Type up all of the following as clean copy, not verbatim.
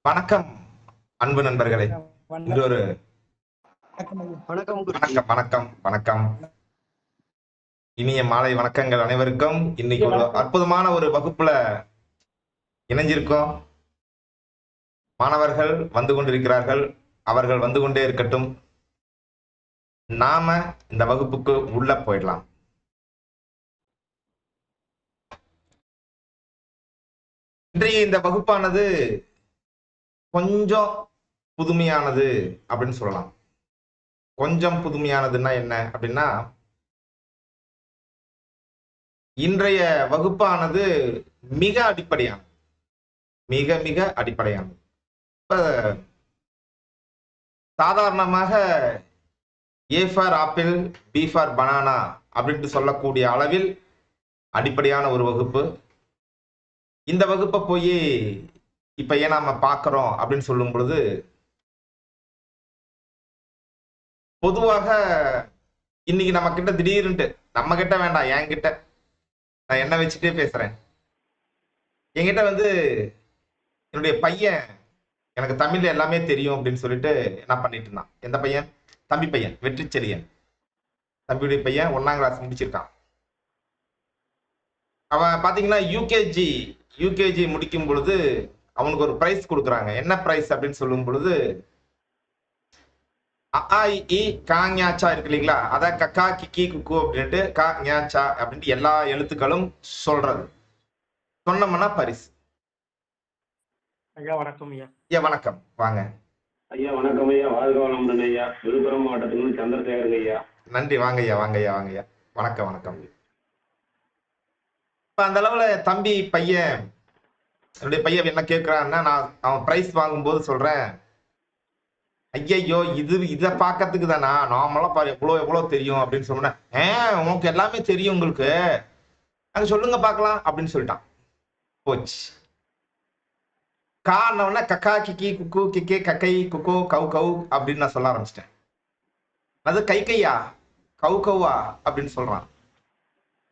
வணக்கம் அன்பு நண்பர்களே. இன்று ஒரு வணக்கம் வணக்கம் வணக்கம் வணக்கம் இனிய மாலை வணக்கங்கள் அனைவருக்கும். இன்னைக்கு ஒரு அற்புதமான ஒரு வகுப்புல இணைஞ்சிருக்கோம். மாணவர்கள் வந்து கொண்டிருக்கிறார்கள். அவர்கள் வந்து கொண்டே இருக்கட்டும். நாம இந்த வகுப்புக்கு உள்ள போயிடலாம். இன்றைய இந்த வகுப்பானது கொஞ்சம் புதுமையானது அப்படின்னு சொல்லலாம். கொஞ்சம் புதுமையானதுன்னா என்ன அப்படின்னா, இன்றைய வகுப்பானது மிக அடிப்படையானது. மிக மிக அடிப்படையானது. இப்ப சாதாரணமாக A for apple, B for banana அப்படின்ட்டு சொல்லக்கூடிய அளவில் அடிப்படையான ஒரு வகுப்பு. இந்த வகுப்பை போய் இப்ப ஏன் நாம பார்க்கிறோம் அப்படின்னு சொல்லும் பொழுது, பொதுவாக இன்னைக்கு நம்ம கிட்ட திடீர்னுட்டு, நம்ம கிட்ட வேண்டாம், என்கிட்ட நான் என்ன வச்சுட்டே பேசுறேன். என்கிட்ட வந்து என்னுடைய பையன் எனக்கு தமிழ்ல எல்லாமே தெரியும் அப்படின்னு சொல்லிட்டு என்ன பண்ணிட்டு இருந்தான். எந்த பையன்? தம்பி பையன், வெற்றி செழியன். தம்பியுடைய பையன் 1ஆம் கிளாஸ் முடிச்சிருக்கான். அவன் பாத்தீங்கன்னா யூகேஜி முடிக்கும் பொழுது அவனுக்கு ஒரு பிரைஸ் கொடுக்குறாங்க. என்ன பிரைஸ் அப்படின்னு சொல்லும் பொழுது, அ காஞாச்சா இருக்கு இல்லைங்களா, அத கக்கா கிக்கி குக்கு அப்படின்ட்டு கா ஞாச்சா அப்படின்ட்டு எல்லா எழுத்துக்களும் சொல்றது. சொன்னோம்னா பரிசு. ஐயா வணக்கம் ஐயா. ஐயா வணக்கம், வாங்க. ஐயா வணக்கம் ஐயா, வாழ்க வளமுடன் ஐயா. விழுப்புரம் மாவட்டத்திலிருந்து சந்திரசேகரன் ஐயா. நன்றி, வாங்க ஐயா, வாங்க ஐயா, வாங்க ஐயா. வணக்கம் வணக்கம். இப்ப அந்த அளவுல தம்பி பையன், என்னுடைய பையன் என்ன கேட்கிறான்னா, நான் அவன் பிரைஸ் வாங்கும்போது சொல்றேன், ஐயையோ இத பாக்கிறதுக்கு தானா, நார்மலா பாரு எவ்வளவு தெரியும் அப்படின்னு சொன்னேன். உனக்கு எல்லாமே தெரியும் உங்களுக்கு, அங்க சொல்லுங்க பாக்கலாம் அப்படின்னு சொல்லிட்டான். போச்சு. காரணம்னா கக்கா கிக்கி குக்கு கிக்கே கக்கை குக்கோ கவு கவு அப்படின்னு நான் சொல்ல ஆரம்பிச்சிட்டேன். அது கை கையா கவு கவ்வா அப்படின்னு சொல்றான்.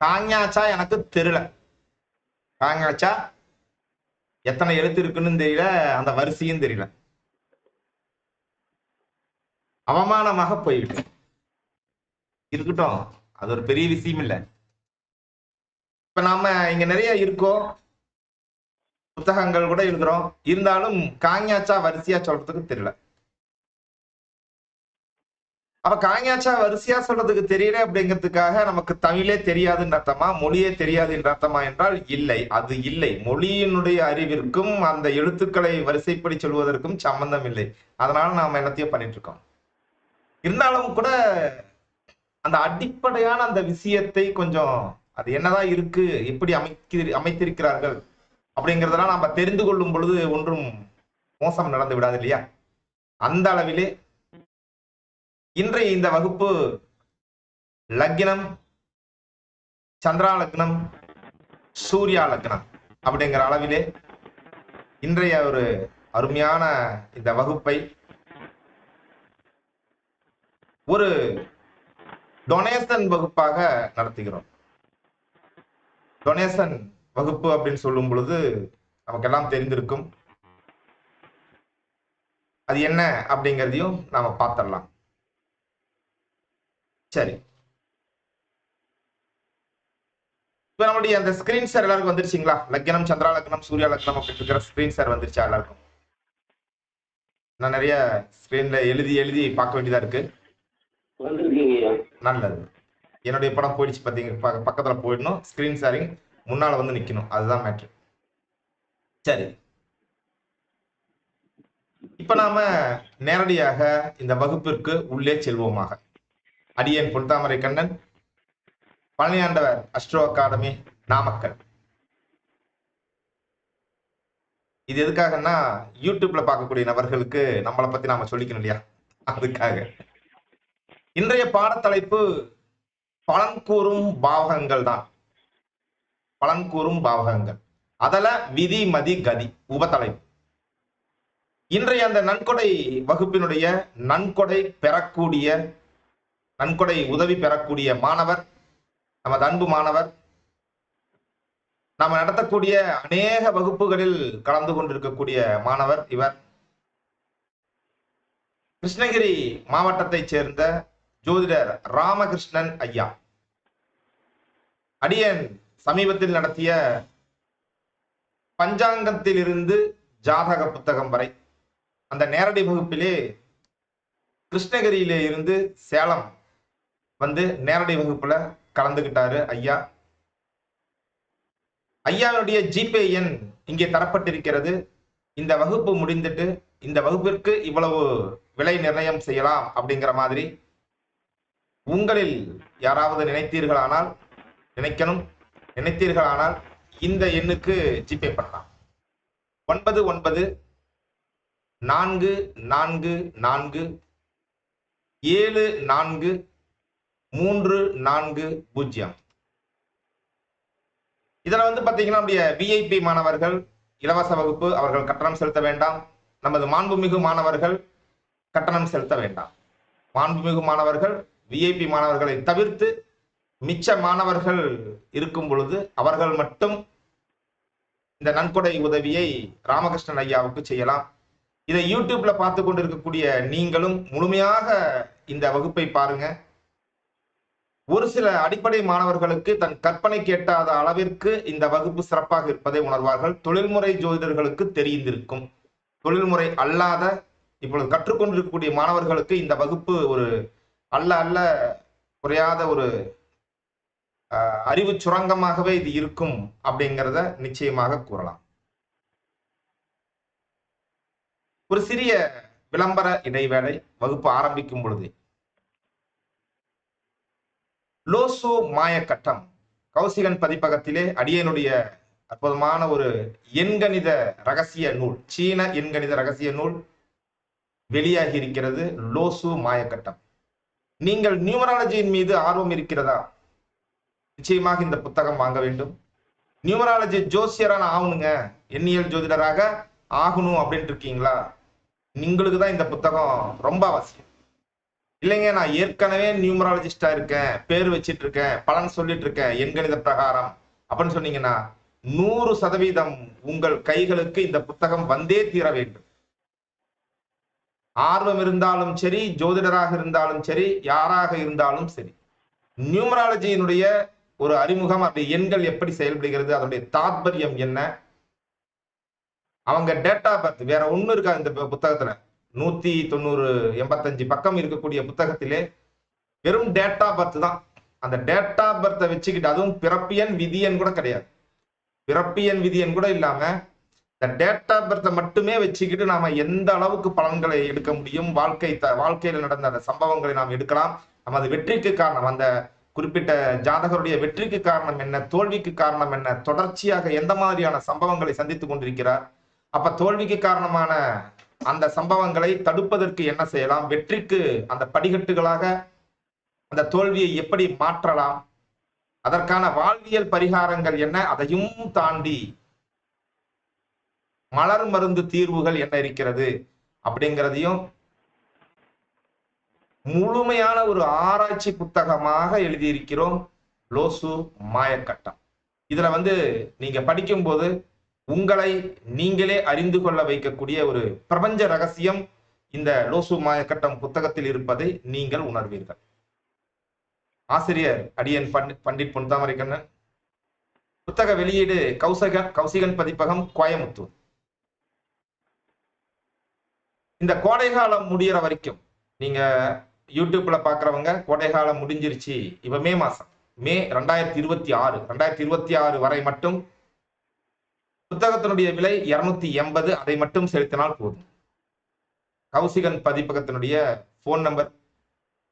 காஞாச்சா எனக்கு தெரியல. காஞாச்சா எத்தனை எழுத்து இருக்குன்னு தெரியல, அந்த வரிசையும் தெரியல. அவமானமாக போய்விட்டு இருக்கட்டும், அது ஒரு பெரிய விஷயம் இல்ல. இப்ப நாம இங்க நிறைய இருக்கோம், புத்தகங்கள் கூட எழுதுறோம், இருந்தாலும் காஞாச்சா வரிசையா சொல்றதுக்கு தெரியல. அப்ப காஞாச்சா வரிசையா சொல்றதுக்கு தெரியல அப்படிங்கிறதுக்காக நமக்கு தமிழே தெரியாதுன்ற அர்த்தமா, மொழியே தெரியாது என்ற அர்த்தமா என்றால் இல்லை, அது இல்லை. மொழியினுடைய அறிவிற்கும் அந்த எழுத்துக்களை வரிசைப்படி சொல்வதற்கும் சம்பந்தம் இல்லை. அதனால நாம என்னத்தையும் பண்ணிட்டு இருக்கோம். இருந்தாலும் கூட அந்த அடிப்படையான அந்த விஷயத்தை கொஞ்சம், அது என்னதான் இருக்கு, எப்படி அமைத்திருக்கிறார்கள் அப்படிங்கிறதெல்லாம் நாம தெரிந்து கொள்ளும் பொழுது ஒன்றும் மோசம் நடந்து விடாது இல்லையா? அந்த அளவிலே இன்றைய இந்த வகுப்பு லக்னம், சந்திரா லக்னம், சூர்யா லக்னம் அப்படிங்கிற அளவிலே இன்றைய ஒரு அருமையான இந்த வகுப்பை ஒரு டொனேஷன் வகுப்பாக நடத்துகிறோம். டொனேஷன் வகுப்பு அப்படின்னு சொல்லும் பொழுது நமக்கு எல்லாம் தெரிந்திருக்கும். அது என்ன அப்படிங்கிறதையும் நாம பார்த்திடலாம். சரி, இப்ப நம்மளுடைய அந்த ஸ்கிரீன் ஷேர் எல்லாருக்கும் வந்துருச்சுங்களா? லக்னம், சந்திரா லக்னம், சூர்யா லக்னம் அப்படின்னு இருக்கிற ஸ்கிரீன் ஷேர் வந்துருச்சா எல்லாருக்கும்? நான் நிறைய ஸ்கிரீன்ல எழுதி எழுதி பார்க்க வேண்டியதா இருக்கு. நல்லது. என்னுடைய படம் போயிடுச்சு பாத்தீங்க, பக்கத்துல போயிடணும். ஸ்கிரீன் ஷேரிங் முன்னால வந்து நிக்கணும், அதுதான் மேட்ரு. சரி, இப்ப நாம நேரடியாக இந்த வகுப்பிற்கு உள்ளே செல்வோமாக. அடியேன் பொன்தாமரை கண்ணன், பழனியாண்டவர் அஸ்ட்ரோ அகாடமி, நாமக்கல். இது எதுக்காகன்னா, யூடியூப்ல பார்க்கக்கூடிய நபர்களுக்கு நம்மளை பத்தி நாம சொல்லிக்கணும் இல்லையா, அதுக்காக. இன்றைய பாடத்தலைப்பு பலன் கூறும் பாவகங்கள் தான். பலன் கூறும் பாவகங்கள், அதல விதி மதி கதி உபத்தலைப்பு. இன்றைய அந்த நன்கொடை வகுப்பினுடைய நன்கொடை பெறக்கூடிய, நன்கொடை உதவி பெறக்கூடிய மாணவர், நமது அன்பு மாணவர், நாம் நடத்தக்கூடிய அநேக வகுப்புகளில் கலந்து கொண்டிருக்கக்கூடிய மாணவர் இவர். கிருஷ்ணகிரி மாவட்டத்தைச் சேர்ந்த ஜோதிடர் ராமகிருஷ்ணன் ஐயா. அடியன் சமீபத்தில் நடத்திய பஞ்சாங்கத்திலிருந்து ஜாதக புத்தகம் வரை அந்த நேரடி வகுப்பிலே கிருஷ்ணகிரியிலே இருந்து சேலம் வந்து நேரடி வகுப்புல கலந்துகிட்டாரு ஐயா. ஐயாவுடைய ஜிபே எண் இங்கே தரப்பட்டிருக்கிறது. இந்த வகுப்பு முடிந்துட்டு இந்த வகுப்பிற்கு இவ்வளவு விலை நிர்ணயம் செய்யலாம் அப்படிங்கிற மாதிரி உங்களில் யாராவது நினைத்தீர்களானால் இந்த எண்ணுக்கு ஜிபே பண்ணலாம். 9944743440. இதுல வந்து பாத்தீங்கன்னா நம்முடைய விஐபி மாணவர்கள் இலவச வகுப்பு, அவர்கள் கட்டணம் செலுத்த வேண்டாம். நமது மாண்புமிகு மாணவர்கள் கட்டணம் செலுத்த வேண்டாம். மாண்புமிகு மாணவர்கள் விஐபி மாணவர்களை தவிர்த்து மிச்ச மாணவர்கள் இருக்கும் பொழுது அவர்கள் மட்டும் இந்த நன்கொடை உதவியை ராமகிருஷ்ணன் ஐயாவுக்கு செய்யலாம். இதை யூடியூப்ல பார்த்து கொண்டிருக்கக்கூடிய நீங்களும் முழுமையாக இந்த வகுப்பை பாருங்க. ஒரு சில அடிப்படை மாணவர்களுக்கு தன் கற்பனை கேட்டாத அளவிற்கு இந்த வகுப்பு சிறப்பாக இருப்பதை உணர்வார்கள். தொழில்முறை ஜோதிடர்களுக்கு தெரிந்திருக்கும். தொழில்முறை அல்லாத இப்பொழுது கற்றுக்கொண்டிருக்கக்கூடிய மாணவர்களுக்கு இந்த வகுப்பு ஒரு அல்ல குறையாத ஒரு அறிவு சுரங்கமாகவே இது இருக்கும் அப்படிங்கிறத நிச்சயமாக கூறலாம். ஒரு சிறிய விளம்பர இடைவேளை வகுப்பு ஆரம்பிக்கும் பொழுது. லோசு மாயக்கட்டம் கௌசிகன் பதிப்பகத்திலே அடியனுடைய அற்புதமான ஒரு எண்கணித ரகசிய நூல், சீன எண்கணித ரகசிய நூல் வெளியாகி இருக்கிறது. லோசு மாயக்கட்டம். நீங்கள் நியூமராலஜியின் மீது ஆர்வம் இருக்கிறதா? நிச்சயமாக இந்த புத்தகம் வாங்க வேண்டும். நியூமராலஜி ஜோசியரான ஆகணுங்க, எண்ணியல் ஜோதிடராக ஆகணும் அப்படின்ட்டு இருக்கீங்களா? உங்களுக்கு தான் இந்த புத்தகம் ரொம்ப அவசியம். இல்லைங்க, நான் ஏற்கனவே நியூமராலஜிஸ்டா இருக்கேன், பேர் வச்சிட்டு இருக்கேன், பலன் சொல்லிட்டு இருக்கேன் எண்கணித பிரகாரம் அப்படின்னு சொன்னீங்கன்னா 100% உங்கள் கைகளுக்கு இந்த புத்தகம் வந்தே தீர வேண்டும். ஆர்வம் இருந்தாலும் சரி, ஜோதிடராக இருந்தாலும் சரி, யாராக இருந்தாலும் சரி, நியூமராலஜியினுடைய ஒரு அறிமுகம், அப்படி எண்கள் எப்படி செயல்படுகிறது, அதனுடைய தாத்பரியம் என்ன, அவங்க டேட்டா பர்த் வேற ஒண்ணு இருக்கா இந்த புத்தகத்துல. 190-85 பக்கம் இருக்கக்கூடிய புத்தகத்திலே வெறும் டேட்டா பர்த் தான். அந்த டேட்டா பர்த்தை வச்சுக்கிட்டு, அதுவும் பிறப்பியன் விதியன் கூட கிடையாது, பிறப்பியன் விதியன் கூட இல்லாம இந்த டேட்டா பர்த்தை மட்டுமே வச்சுக்கிட்டு நாம எந்த அளவுக்கு பலன்களை எடுக்க முடியும், வாழ்க்கையில நடந்த அந்த சம்பவங்களை நாம் எடுக்கலாம். நமது வெற்றிக்கு காரணம், அந்த குறிப்பிட்ட ஜாதகருடைய வெற்றிக்கு காரணம் என்ன, தோல்விக்கு காரணம் என்ன, தொடர்ச்சியாக எந்த மாதிரியான சம்பவங்களை சந்தித்துக் கொண்டிருக்கிறார், அப்ப தோல்விக்கு காரணமான அந்த சம்பவங்களை தடுப்பதற்கு என்ன செய்யலாம், வெற்றிக்கு அந்த படிக்கட்டுகளாக அந்த தோல்வியை எப்படி மாற்றலாம், அதற்கான வாழ்வியல் பரிகாரங்கள் என்ன, அதையும் தாண்டி மலர் மருந்து தீர்வுகள் என்ன இருக்கிறது அப்படிங்கிறதையும் முழுமையான ஒரு ஆராய்ச்சி புத்தகமாக எழுதியிருக்கிறோம். லோசு மாயக்கட்டம். இதுல வந்து நீங்க படிக்கும் போது உங்களை நீங்களே அறிந்து கொள்ள வைக்கக்கூடிய ஒரு பிரபஞ்ச ரகசியம் இந்த லோசு மாயக்கட்டம் புத்தகத்தில் இருப்பதை நீங்கள் உணர்வீர்கள். ஆசிரியர் அடியன் பண்டிட் பொன்தாமரைக்கண்ணன். புத்தக வெளியீடு கௌசிகன் பதிப்பகம், கோயமுத்தூர். இந்த கோடைகாலம் முடிகிற வரைக்கும் நீங்க யூடியூப்ல பாக்குறவங்க, கோடைகாலம் முடிஞ்சிருச்சு, இப்ப மே மாசம், மே 2026 வரை மட்டும் புத்தகத்தினுடைய விலை 280. அதை மட்டும் செலுத்தினால் போதும். கௌசிகன் பதிப்பகத்தினுடைய போன் நம்பர்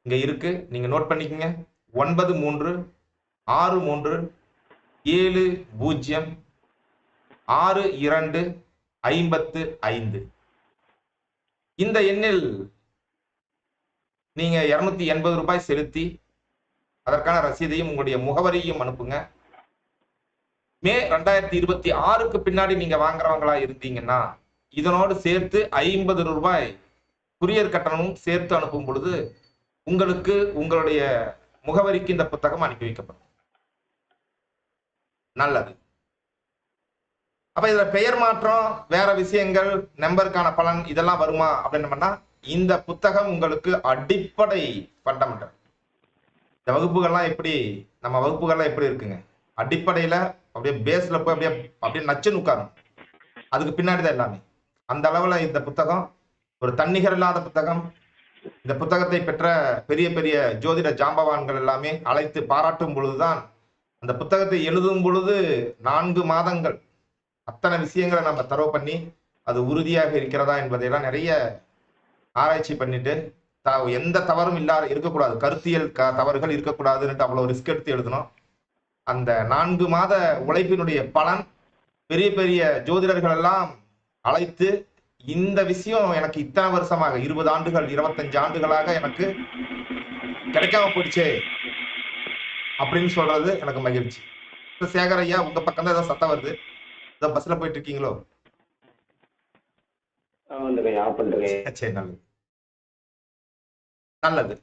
இங்க இருக்கு, நீங்க நோட் பண்ணிக்கங்க. 9363706255. இந்த எண்ணில் நீங்க 280 ரூபாய் செலுத்தி அதற்கான ரசீதையும் உங்களுடைய முகவரியும் அனுப்புங்க. மே 2026க்கு பின்னாடி நீங்க வாங்குறவங்களா இருந்தீங்கன்னா இதனோடு சேர்த்து 50 ரூபாய் குரியர் கட்டணமும் சேர்த்து அனுப்பும் பொழுது உங்களுக்கு உங்களுடைய முகவரிக்கு இந்த புத்தகம் அனுப்பி வைக்கப்படும். நல்லது. அப்ப இதுல பெயர் மாற்றம், வேற விஷயங்கள், நம்பருக்கான பலன் இதெல்லாம் வருமா அப்படின்னு இந்த புத்தகம் உங்களுக்கு அடிப்படை ஃபண்டமெண்டல். இந்த வகுப்புகள்லாம் எப்படி, நம்ம வகுப்புகள்லாம் எப்படி இருக்குங்க, அடிப்படையில அப்படியே பேஸ்ல போய் அப்படியே அப்படியே நச்சுன்னு உட்காரும். அதுக்கு பின்னாடிதான் எல்லாமே. அந்த அளவுல இந்த புத்தகம் ஒரு தன்னிகர் இல்லாத புத்தகம். இந்த புத்தகத்தை பெற்ற பெரிய பெரிய ஜோதிட ஜாம்பவான்கள் எல்லாமே அழைத்து பாராட்டும் பொழுதுதான், அந்த புத்தகத்தை எழுதும் பொழுது 4 மாதங்கள் அத்தனை விஷயங்களை நம்ம தரவு பண்ணி அது உறுதியாக இருக்கிறதா என்பதையெல்லாம் நிறைய ஆராய்ச்சி பண்ணிட்டு எந்த தவறும் இல்லாத இருக்கக்கூடாது, கருத்தியல் தவறுகள் இருக்கக்கூடாதுன்னு அவ்வளவு ரிஸ்க் எடுத்து எழுதணும். அந்த 4 மாத உழைப்பினுடைய பலன் பெரிய பெரிய ஜோதிடர்கள் எல்லாம் அழைத்து, இந்த விஷயம் எனக்கு இத்தனை வருஷமாக 20 ஆண்டுகள் 25 ஆண்டுகளாக எனக்கு கிடைக்காம போயிடுச்சே அப்படின்னு சொல்றது எனக்கு மகிழ்ச்சி. சேகர் ஐயா, உங்க பக்கம் தான் ஏதோ சத்தம் வருது, ஏதோ பஸ்ல போயிட்டு இருக்கீங்களோ? சரி, நல்லது நல்லது.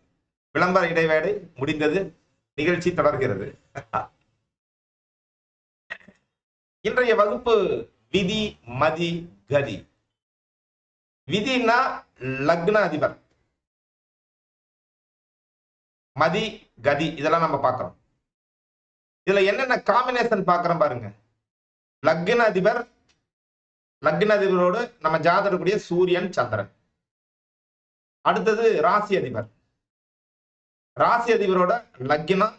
விளம்பர இடைவேளை முடிந்தது, நிகழ்ச்சி தொடர்கிறது. இன்றைய வகுப்பு விதி மதி கதி. விதினா லக்ன அதிபர், மதி கதி இதெல்லாம் நம்ம பார்க்கிறோம். இதுல என்னென்ன காம்பினேஷன் பார்க்கிறோம் பாருங்க. லக்ன அதிபர், லக்ன அதிபரோடு நம்ம ஜாதகக்கூடிய சூரியன் சந்திரன். அடுத்தது ராசி அதிபர், ராசி அதிபரோட லக்னம்,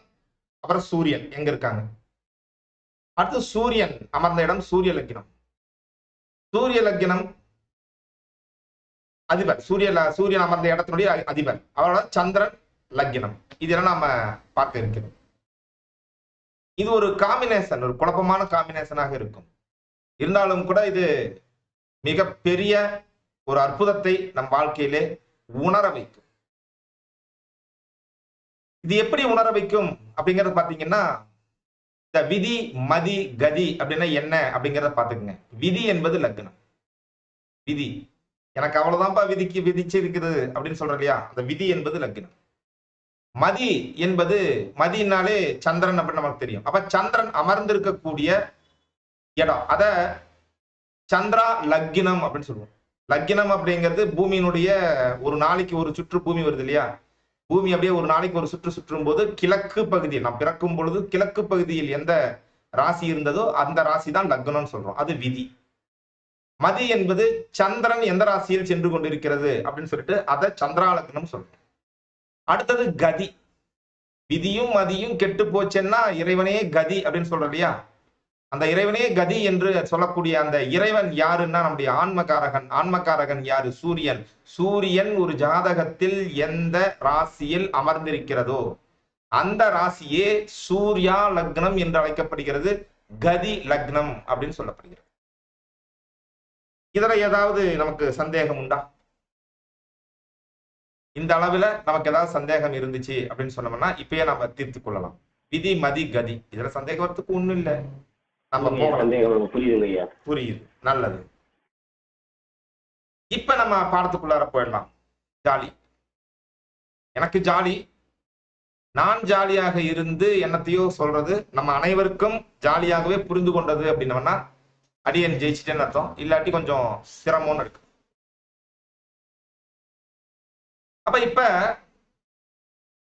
அப்புறம் சூரியன் எங்க இருக்காங்க. அடுத்து சூரியன் அமர்ந்த இடம் சூரிய லக்னம். சூரிய லக்னம் அதிபர், சூரியன் அமர்ந்த இடத்தினுடைய அதிபர் அவரோட சந்திரன் லக்னம். இதெல்லாம் நாம பார்க்க இருக்கிறோம். இது ஒரு காம்பினேஷன், ஒரு குழப்பமான காம்பினேஷனாக இருக்கும். இருந்தாலும் கூட இது மிகப்பெரிய ஒரு அற்புதத்தை நம் வாழ்க்கையிலே உணர வைக்கும். இது எப்படி உணர வைக்கும் அப்படிங்கறத பாத்தீங்கன்னா, இந்த விதி மதி கதி அப்படின்னா என்ன அப்படிங்கறத பாத்துக்கங்க. விதி என்பது லக்னம். விதி எனக்கு அவ்வளவுதான்ப்பா விதிக்கு விதிச்சு இருக்குது அப்படின்னு சொல்ற இல்லையா, அந்த விதி என்பது லக்னம். மதி என்பது, மதினாலே சந்திரன் அப்படின்னு நமக்கு தெரியும். அப்ப சந்திரன் அமர்ந்திருக்கக்கூடிய இடம், அத சந்திரா லக்னம் அப்படின்னு சொல்லுவோம். லக்னம் அப்படிங்கிறது பூமியினுடைய ஒரு நாளைக்கு ஒரு சுற்று பூமி வருது இல்லையா, பூமி அப்படியே ஒரு நாளைக்கு ஒரு சுற்று சுற்றும் போது கிழக்கு பகுதியில், நாம் பிறக்கும் பொழுது கிழக்கு பகுதியில் எந்த ராசி இருந்ததோ அந்த ராசி தான் லக்னம்னு சொல்றோம். அது விதி. மதி என்பது சந்திரன் எந்த ராசியில் சென்று கொண்டிருக்கிறது அப்படின்னு சொல்லிட்டு அதை சந்திரா லக்னம் சொல்றோம். அடுத்தது கதி. விதியும் மதியும் கெட்டு போச்சுன்னா இறைவனே கதி அப்படின்னு சொல்றோம் இல்லையா, அந்த இறைவனே கதி என்று சொல்லக்கூடிய அந்த இறைவன் யாருன்னா நம்முடைய ஆன்மகாரகன். ஆன்மகாரகன் யாரு? சூரியன். சூரியன் ஒரு ஜாதகத்தில் எந்த ராசியில் அமர்ந்திருக்கிறதோ அந்த ராசியே சூர்யா லக்னம் என்று அழைக்கப்படுகிறது, கதி லக்னம் அப்படின்னு சொல்லப்படுகிறது. இதுல ஏதாவது நமக்கு சந்தேகம் உண்டா? இந்த அளவுல நமக்கு ஏதாவது சந்தேகம் இருந்துச்சு அப்படின்னு சொன்னோம்னா இப்பயே நம்ம தீர்த்து கொள்ளலாம். விதி மதி கதி இதுல சந்தேகம் வரத்துக்கு ஒண்ணும் இல்லை. நம்ம புரியுது, நல்லது. இப்ப நம்ம பாடத்துக்குள்ளார போயிடலாம். ஜாலி, எனக்கு ஜாலி, நான் ஜாலியாக இருந்து என்னத்தையோ சொல்றது நம்ம அனைவருக்கும் ஜாலியாகவே புரிந்து கொண்டது அப்படின்னோம்னா அடியன் ஜெயிச்சிட்டேன்னு அர்த்தம். இல்லாட்டி கொஞ்சம் சிரமம்னு இருக்கு. அப்ப இப்ப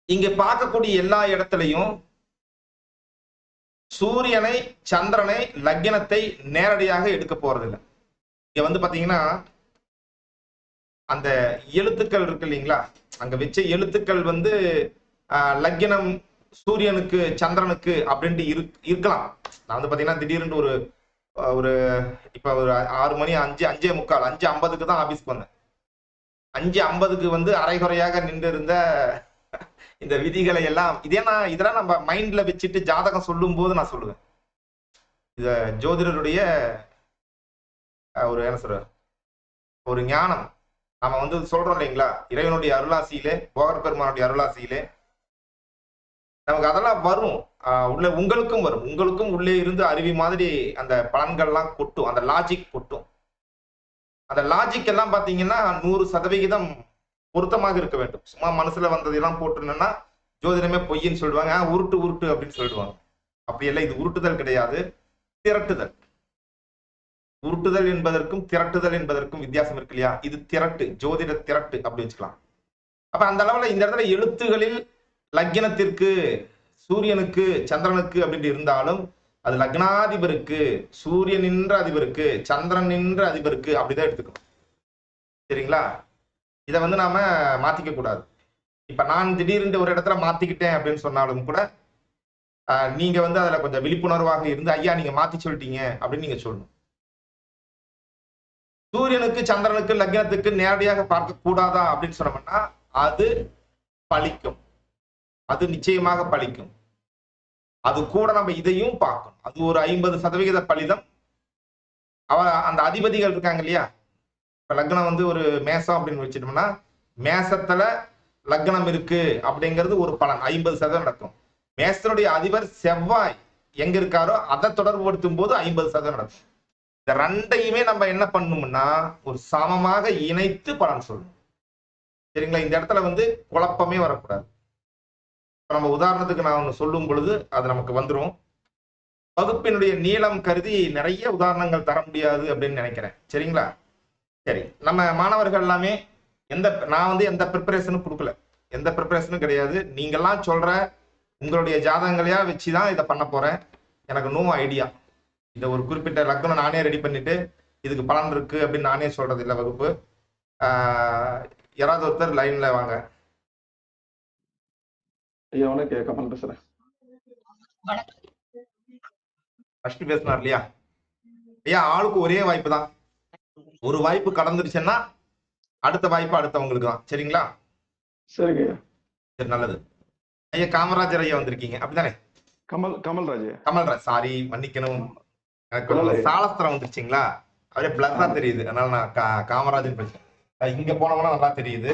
இங்க பார்க்கக்கூடிய எல்லா இடத்துலையும் சூரியனை சந்திரனை லக்னத்தை நேரடியாக எடுக்க போறதில்லை. இங்க பாத்தீங்கன்னா அந்த எழுத்துக்கள் இருக்கு இல்லைங்களா, அங்க வச்ச எழுத்துக்கள் லக்னம் சூரியனுக்கு சந்திரனுக்கு அப்படின்ட்டு இருக்கலாம். நான் பாத்தீங்கன்னா திடீர்னு ஒரு இப்ப ஒரு 6 மணி 5:45 5:50 தான் ஆபீஸ்க்கு வந்தேன். 5:50 அரைகுறையாக நின்று இருந்த இந்த விதிகளை எல்லாம் இதெல்லாம் நம்ம மைண்ட்ல வச்சுட்டு ஜாதகம் சொல்லும் போது நான் சொல்லுவேன். இத ஜோதிடருடைய ஒரு என்ன சொல்ற ஒரு ஞானம் நம்ம சொல்றோம் இல்லைங்களா, இறைவனுடைய அருளாசியிலே, போகர் பெருமானுடைய அருளாசியிலே நமக்கு அதெல்லாம் வரும். உள்ள உங்களுக்கும் வரும். உங்களுக்கும் உள்ளே இருந்து அருவி மாதிரி அந்த பலன்கள்லாம் கொட்டும், அந்த லாஜிக் கொட்டும். அந்த லாஜிக் எல்லாம் பாத்தீங்கன்னா 100% பொருத்தமாக இருக்க வேண்டும். சும்மா மனசுல வந்ததெல்லாம் போட்டுனா ஜோதிடமே பொய்ன்னு சொல்லுவாங்க, உருட்டு உருட்டு அப்படின்னு சொல்லிடுவாங்க. அப்படி எல்லாம் இது உருட்டுதல் கிடையாது, திரட்டுதல். உருட்டுதல் என்பதற்கும் திரட்டுதல் என்பதற்கும் வித்தியாசம் இருக்கு இல்லையா? இது திரட்டு, ஜோதிட திரட்டு அப்படி வச்சுக்கலாம். அப்ப அந்த அளவுல இந்த இடத்துல எழுத்துகளில் லக்னத்திற்கு, சூரியனுக்கு, சந்திரனுக்கு அப்படின்னு இருந்தாலும் அது லக்னாதிபருக்கு, சூரியன் நின்ற அதிபருக்கு, சந்திரன் நின்ற அதிபருக்கு அப்படிதான் எடுத்துக்கணும். சரிங்களா? இதை வந்து நாம மாத்திக்க கூடாது. இப்ப நான் திடீர்னு ஒரு இடத்துல மாத்திக்கிட்டேன் அப்படின்னு சொன்னாலும் கூட நீங்க வந்து அதுல கொஞ்சம் விழிப்புணர்வாக இருந்து, ஐயா நீங்க மாத்தி சொல்லிட்டீங்க அப்படின்னு நீங்க சொல்லணும். சூரியனுக்கு, சந்திரனுக்கு, லக்னத்துக்கு நேரடியாக பார்க்க கூடாதா அப்படின்னு சொன்னோம்னா அது பலிக்கும். அது நிச்சயமாக பலிக்கும். அது கூட நம்ம இதையும் பார்க்கணும். அது ஒரு 50% பலிதம். அந்த அதிபதிகள் இருக்காங்க இல்லையா? இப்ப லக்னம் வந்து ஒரு மேசம் அப்படின்னு வச்சுட்டோம்னா, மேசத்துல லக்னம் இருக்கு அப்படிங்கிறது ஒரு பலன் 50% நடக்கும். மேசத்தினுடைய அதிபர் செவ்வாய் எங்க இருக்காரோ அதை தொடர்பு படுத்தும் போது 50% நடக்கும். இந்த ரெண்டையுமே நம்ம என்ன பண்ணணும்னா ஒரு சமமாக இணைத்து பலன் சொல்லணும். சரிங்களா? இந்த இடத்துல வந்து குழப்பமே வரக்கூடாது. நம்ம உதாரணத்துக்கு நான் ஒண்ணு சொல்லும் பொழுது அது நமக்கு வந்துடும். வகுப்பினுடைய நீளம் கருதி நிறைய உதாரணங்கள் தர முடியாது அப்படின்னு நினைக்கிறேன். சரிங்களா? சரி, நம்ம மாணவர்கள் எல்லாமே நான் வந்து எந்த ப்ரிப்பரேஷனும் கொடுக்கல, எந்த ப்ரிப்பரேஷனும் கிடையாது. நீங்கெல்லாம் சொல்ற உங்களுடைய ஜாதகங்களையா வச்சுதான் இதை பண்ண போறேன். எனக்கு நோ ஐடியா. இந்த ஒரு குறிப்பிட்ட லக்னம் நானே ரெடி பண்ணிட்டு இதுக்கு பலன் இருக்கு அப்படின்னு நானே சொல்றது இல்லை வகுப்பு. யாராவது ஒருத்தர் லைன்ல வாங்க. ஐயா வணக்கம், கமல் பேசுறேன். ஃபர்ஸ்ட் பேசினார் இல்லையா ஐயா? ஆளுக்கு ஒரே வாய்ப்பு தான். ஒரு வாய்ப்பு கடந்துருச்சுன்னா அடுத்த வாய்ப்பு அடுத்தவங்களுக்கு தான். சரிங்களா? சரிங்க ஐயா. சரி, நல்லது. ஐயா காமராஜர் ஐயா வந்திருக்கீங்க அப்படித்தானே? கமல்ராஜ். கமல்ராஜ், சாரி மன்னிக்கணும். எனக்கு சாலஸ்திரம் வந்துருச்சுங்களா? அப்படியே பிளர்ரா தெரியுது. அதனால நான் காமராஜன் பேசுறேன். இங்க போனோம்னா நல்லா தெரியுது,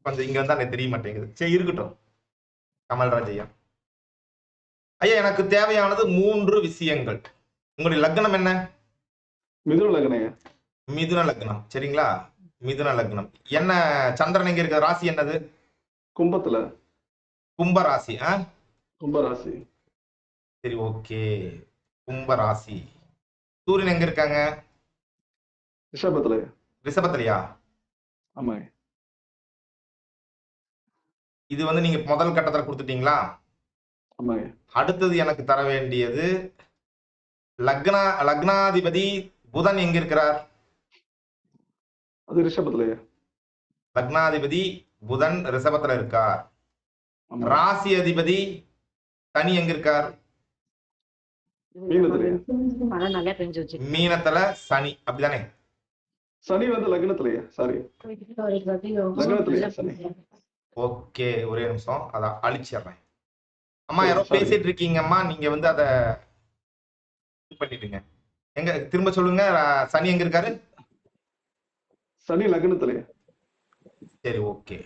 கொஞ்சம் இங்க வந்தா எனக்கு தெரிய மாட்டேங்குது. சரி இருக்கட்டும். கமல்ராஜ் ஐயா. ஐயா எனக்கு தேவையானது 3 விஷயங்கள். உங்களுடைய லக்னம் என்ன? மிதுன லக்னம். மிதுன லக்னம். சரிங்களா? மிதுன லக்னம். என்ன சந்திரன் எங்க இருக்கு? ராசி என்னது? கும்பத்துல. கும்ப ராசி. கும்பராசி. சரி, ஓகே. கும்ப ராசி. சூரியன் எங்க இருக்காங்க? ரிஷபத்துல. ரிஷபத்திலையா? ஆமாங்க. இது வந்து நீங்க முதல் கட்டத்துல கொடுத்துட்டீங்களா? ஆமாங்க. அடுத்தது எனக்கு தர வேண்டியது லக்னாதிபதி புதன் எங்க இருக்கிறார்? அது ரிஷபத்துல. லக்னாதிபதி புதன் ரிஷபத்துல இருக்கார். ராசி அதிபதி சனி எங்க இருக்கார்? மீனத்துல சனி. அப்படிதானே? சனி வந்து லக்னத்திலேயே. சாரி, லக்னத்திலேயே சனி. ஓகே, ஒரே நிமிஷம் அத அழிச்சிடுறேன். அம்மா யாரோ பேசிட்டு இருக்கீங்க அம்மா, நீங்க வந்து அத பண்ணிடுங்க. எங்க திரும்ப சொல்லுங்க. சனி எங்க இருக்காரு? சனி லக்னத்திலேயே. சரி, ஓகே.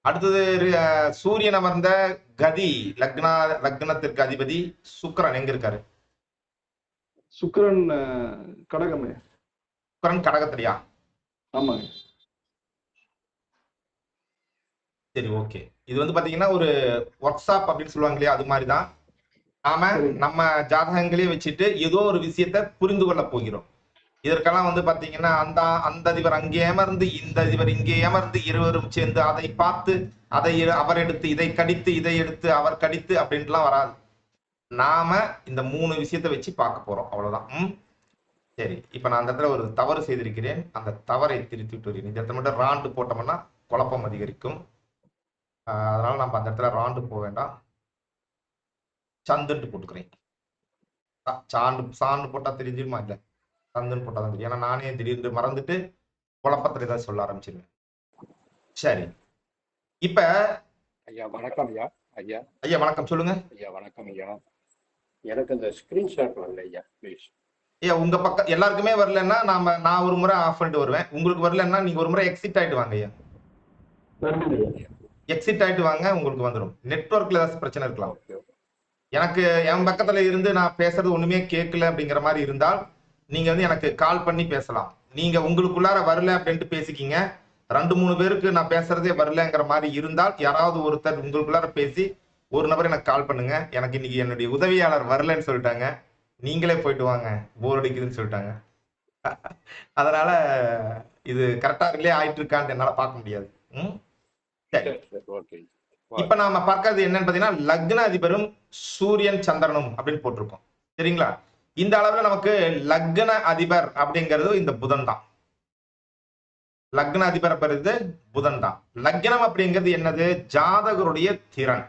அடுத்தது சூரியன் அமர்ந்த கதி லக்னத்திற்கு அதிபதி சுக்கிரன் எங்க இருக்காரு? சுக்கிரன் கடகம். சுக்கிரன் கடகத்திலையா? ஆமாங்க. சரி, ஓகே. இது வந்து பாத்தீங்கன்னா ஒரு ஒர்க் ஷாப் அப்படின்னு சொல்லுவாங்க இல்லையா? அது மாதிரிதான் நாம நம்ம ஜாதகங்களே வச்சுட்டு ஏதோ ஒரு விஷயத்த புரிந்து கொள்ள போகிறோம். இதற்கெல்லாம் வந்து பாத்தீங்கன்னா அந்த அதிபர் அங்கே ஏமர்ந்து இந்த அதிபர் இங்கே ஏமர்ந்து இருவரும் சேர்ந்து அதை பார்த்து அதை அவர் எடுத்து இதை கடித்து இதை எடுத்து அவர் கடித்து அப்படின்ட்டுலாம் வராது. நாம இந்த 3 விஷயத்த வச்சு பார்க்க போறோம், அவ்வளவுதான். சரி, இப்ப நான் அந்த இடத்துல ஒரு தவறு செய்திருக்கிறேன். அந்த தவறை திருத்தி விட்டு வருகிறேன். இந்த இடத்துல மட்டும் ராண்டு போட்டோம்னா குழப்பம் அதிகரிக்கும். அதனால நம்ம அந்த இடத்துல ராண்டு போக வேண்டாம், சந்துட்டு போட்டுக்கிறேன். சாண்டு போட்டா தெரிஞ்சிருமா? இல்ல, சந்துன்னு போட்டாதான் தெரியும். ஏன்னா நானே திடீர்னு மறந்துட்டு குழப்பத்துல ஏதாவது சொல்ல ஆரம்பிச்சிருவேன். சரி, இப்ப ஐயா வணக்கம். ஐயா வணக்கம், சொல்லுங்க. ஐயா வணக்கம் ஐயா. எனக்கு அந்த ஸ்கிரீன்ஷாட் வரல ஐயா, ப்ளீஸ். ஐயா உங்க பக்கம் எல்லாருக்குமே வரலன்னா நான் ஒரு முறை ஆஃப் பண்ணிட்டு வருவேன். உங்களுக்கு வரலன்னா நீங்க ஒரு முறை எக்ஸிட் ஆயிட்டு வாங்க. ஐயா எக்ஸிட் ஆயிட்டு வாங்க, உங்களுக்கு வந்துடும். நெட்வொர்க்ல ஏதாவது பிரச்சனை இருக்கலாம். எனக்கு என் பக்கத்துல இருந்து நான் பேசுறது ஒண்ணுமே கேட்கல அப்படிங்கிற மாதிரி இருந்தால் நீங்க வந்து எனக்கு கால் பண்ணி பேசலாம். நீங்க உங்களுக்குள்ளார வரல அப்படின்ட்டு பேசிக்கிங்க. 2-3 பேருக்கு நான் பேசுறதே வரலங்கிற மாதிரி இருந்தால் யாராவது ஒருத்தர் உங்களுக்குள்ளார பேசி ஒரு நபர் எனக்கு கால் பண்ணுங்க. எனக்கு இன்னைக்கு என்னுடைய உதவியாளர் வரலன்னு சொல்லிட்டாங்க, நீங்களே போயிட்டு வாங்க, போர் அடிக்குதுன்னு சொல்லிட்டாங்க. அதனால இது கரெக்டா ரிலே ஆயிட்டு இருக்கான்னு என்னால பார்க்க முடியாது. சரி, ஓகே. இப்ப நாம பார்க்கறது என்னன்னு பாத்தீங்கன்னா லக்ன அதிபரும் சூரியன் சந்திரனும் அப்படின்னு போட்டிருக்கோம். சரிங்களா? இந்த அளவுல நமக்கு லக்ன அதிபர் அப்படிங்கிறது இந்த புதன் தான். லக்ன அதிபர் பெறுது புதன் தான். லக்னம் அப்படிங்கிறது என்னது? ஜாதகருடைய திறன்,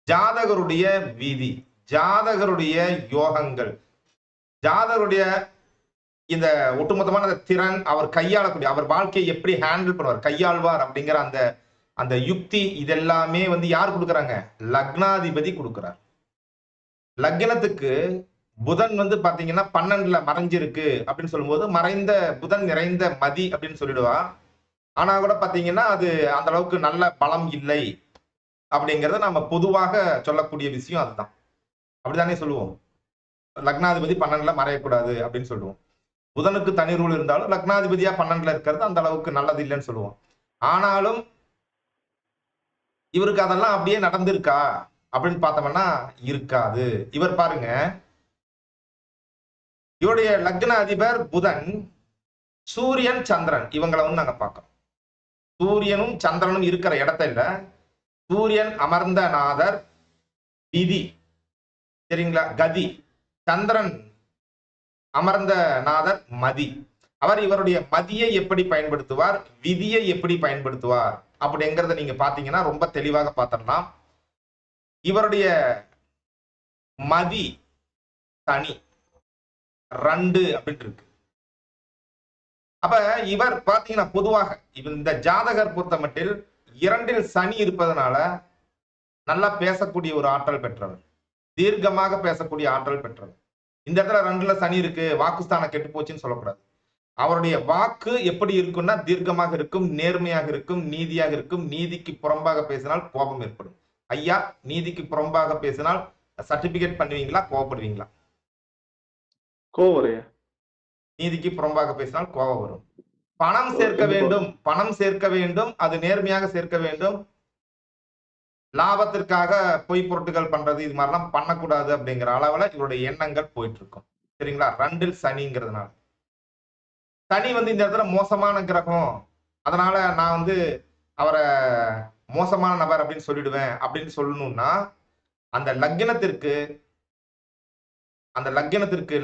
ஜாதகருடைய விதி, ஜாதகருடைய யோகங்கள், ஜாதகருடைய இந்த ஒட்டுமொத்தமான திறன், அவர் கையாளக்கூடிய, அவர் வாழ்க்கையை எப்படி ஹேண்டில் பண்ணுவார், கையாள்வார் அப்படிங்கிற அந்த அந்த யுக்தி, இதெல்லாமே யார் கொடுக்குறாங்க? லக்னாதிபதி கொடுக்கிறார். லக்னத்துக்கு புதன் பாத்தீங்கன்னா 12ல மறைஞ்சிருக்கு அப்படின்னு சொல்லும்போது மறைந்த புதன் நிறைந்த மதி அப்படின்னு சொல்லிடுவா. ஆனா கூட பாத்தீங்கன்னா அது அந்த அளவுக்கு நல்ல பலம் இல்லை அப்படிங்கறத நம்ம பொதுவாக சொல்லக்கூடிய விஷயம் அதுதான். அப்படித்தானே சொல்லுவோம். லக்னாதிபதி 12ல மறையக்கூடாது அப்படின்னு சொல்லுவோம். புதனுக்கு தனி ரூல் இருந்தாலும் லக்னாதிபதியா 12ல இருக்கிறது அந்த அளவுக்கு நல்லது இல்லைன்னு சொல்லுவோம். ஆனாலும் இவருக்கு அதெல்லாம் அப்படியே நடந்திருக்கா அப்படின்னு பார்த்தோம்னா இருக்காது. இவர் பாருங்க, இவருடைய லக்ன அதிபர் புதன், சூரியன் சந்திரன், இவங்களை நாங்க பார்க்கிறோம். சூரியனும் சந்திரனும் இருக்கிற இடத்துல சூரியன் அமர்ந்த நாதர் விதி, சரிங்களா, கதி. சந்திரன் அமர்ந்த நாதர் மதி. அவர் இவருடைய மதியை எப்படி பயன்படுத்துவார், விதியை எப்படி பயன்படுத்துவார் அப்படிங்கறத நீங்க பாத்தீங்கன்னா ரொம்ப தெளிவாக பார்த்தோம்னா இவருடைய மதி சனி 2 அப்படின்னு இருக்கு. அப்ப இவர் பாத்தீங்கன்னா பொதுவாக இந்த ஜாதகர் பொறுத்த மட்டில் 2ல் சனி இருப்பதனால நல்லா பேசக்கூடிய ஒரு ஆற்றல் பெற்றவர், தீர்க்கமாக பேசக்கூடிய ஆற்றல் பெற்றவர். இந்த இடத்துல 2ல சனி இருக்கு, வாக்குஸ்தானம் கெட்டு போச்சுன்னு சொல்லக்கூடாது. அவருடைய வாக்கு எப்படி இருக்கும்னா தீர்க்கமாக இருக்கும், நேர்மையாக இருக்கும், நீதியாக இருக்கும். நீதிக்கு புறம்பாக பேசினால் கோபம் ஏற்படும். ஐயா, நீதிக்கு புறம்பாக பேசினால் சர்டிபிகேட் பண்ணுவீங்களா, கோபப்படுவீங்களா? கோவரையா? நீதிக்கு புறம்பாக பேசினால் கோபம் வரும். பணம் சேர்க்க வேண்டும், பணம் சேர்க்க வேண்டும், அது நேர்மையாக சேர்க்க வேண்டும். லாபத்திற்காக பொய் பொருட்டுகள் பண்றது இது மாதிரிலாம் பண்ணக்கூடாது அப்படிங்கிற அளவுல இவருடைய எண்ணங்கள் போயிட்டு இருக்கும். சரிங்களா? 2ல் சனிங்கிறதுனால சனி இந்த இடத்துல மோசமான கிரகம், அதனால நான் அவரை மோசமான நபர் அப்படின்னு சொல்லிடுவேன் அப்படின்னு சொல்லணும்னா அந்த லக்னத்திற்கு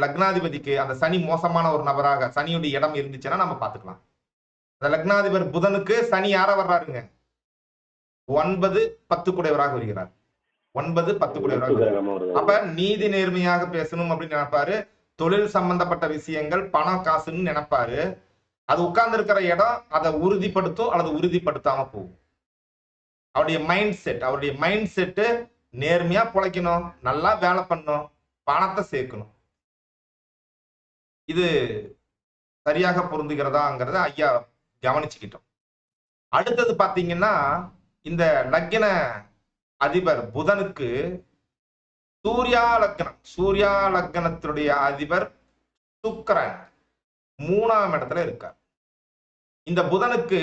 லக்னாதிபதிக்கு அந்த சனி மோசமான ஒரு நபராக சனியுடைய இடம் இருந்துச்சுன்னா நம்ம பார்த்துக்கலாம். அந்த லக்னாதிபர் புதனுக்கு சனி யார வர்றாருங்க? 9, 10 கூடையவராக வருகிறார். 9, 10 கூடையவராக. அப்ப நீதி நேர்மையாக பேசணும் அப்படின்னு நினைப்பாரு. தொழில் சம்பந்தப்பட்ட விஷயங்கள், பணம் காசுன்னு நினைப்பாரு. அது உட்கார்ந்து இருக்கிற இடம் அதை உறுதிப்படுத்தும் அல்லது உறுதிப்படுத்தாம போகும். அவருடைய மைண்ட் செட்டு நேர்மையா பிழைக்கணும், நல்லா வேலை பண்ணணும், பணத்தை சேர்க்கணும். இது சரியாக பொருந்துகிறதாங்கிறத ஐயா கவனிச்சுக்கிட்டோம். அடுத்தது பாத்தீங்கன்னா இந்த லக்ன அதிபர் புதனுக்கு சூர்யா லக்னத்தினுடைய அதிபர் சுக்கிரன் 3ஆம் இடத்துல இருக்கார். இந்த புதனுக்கு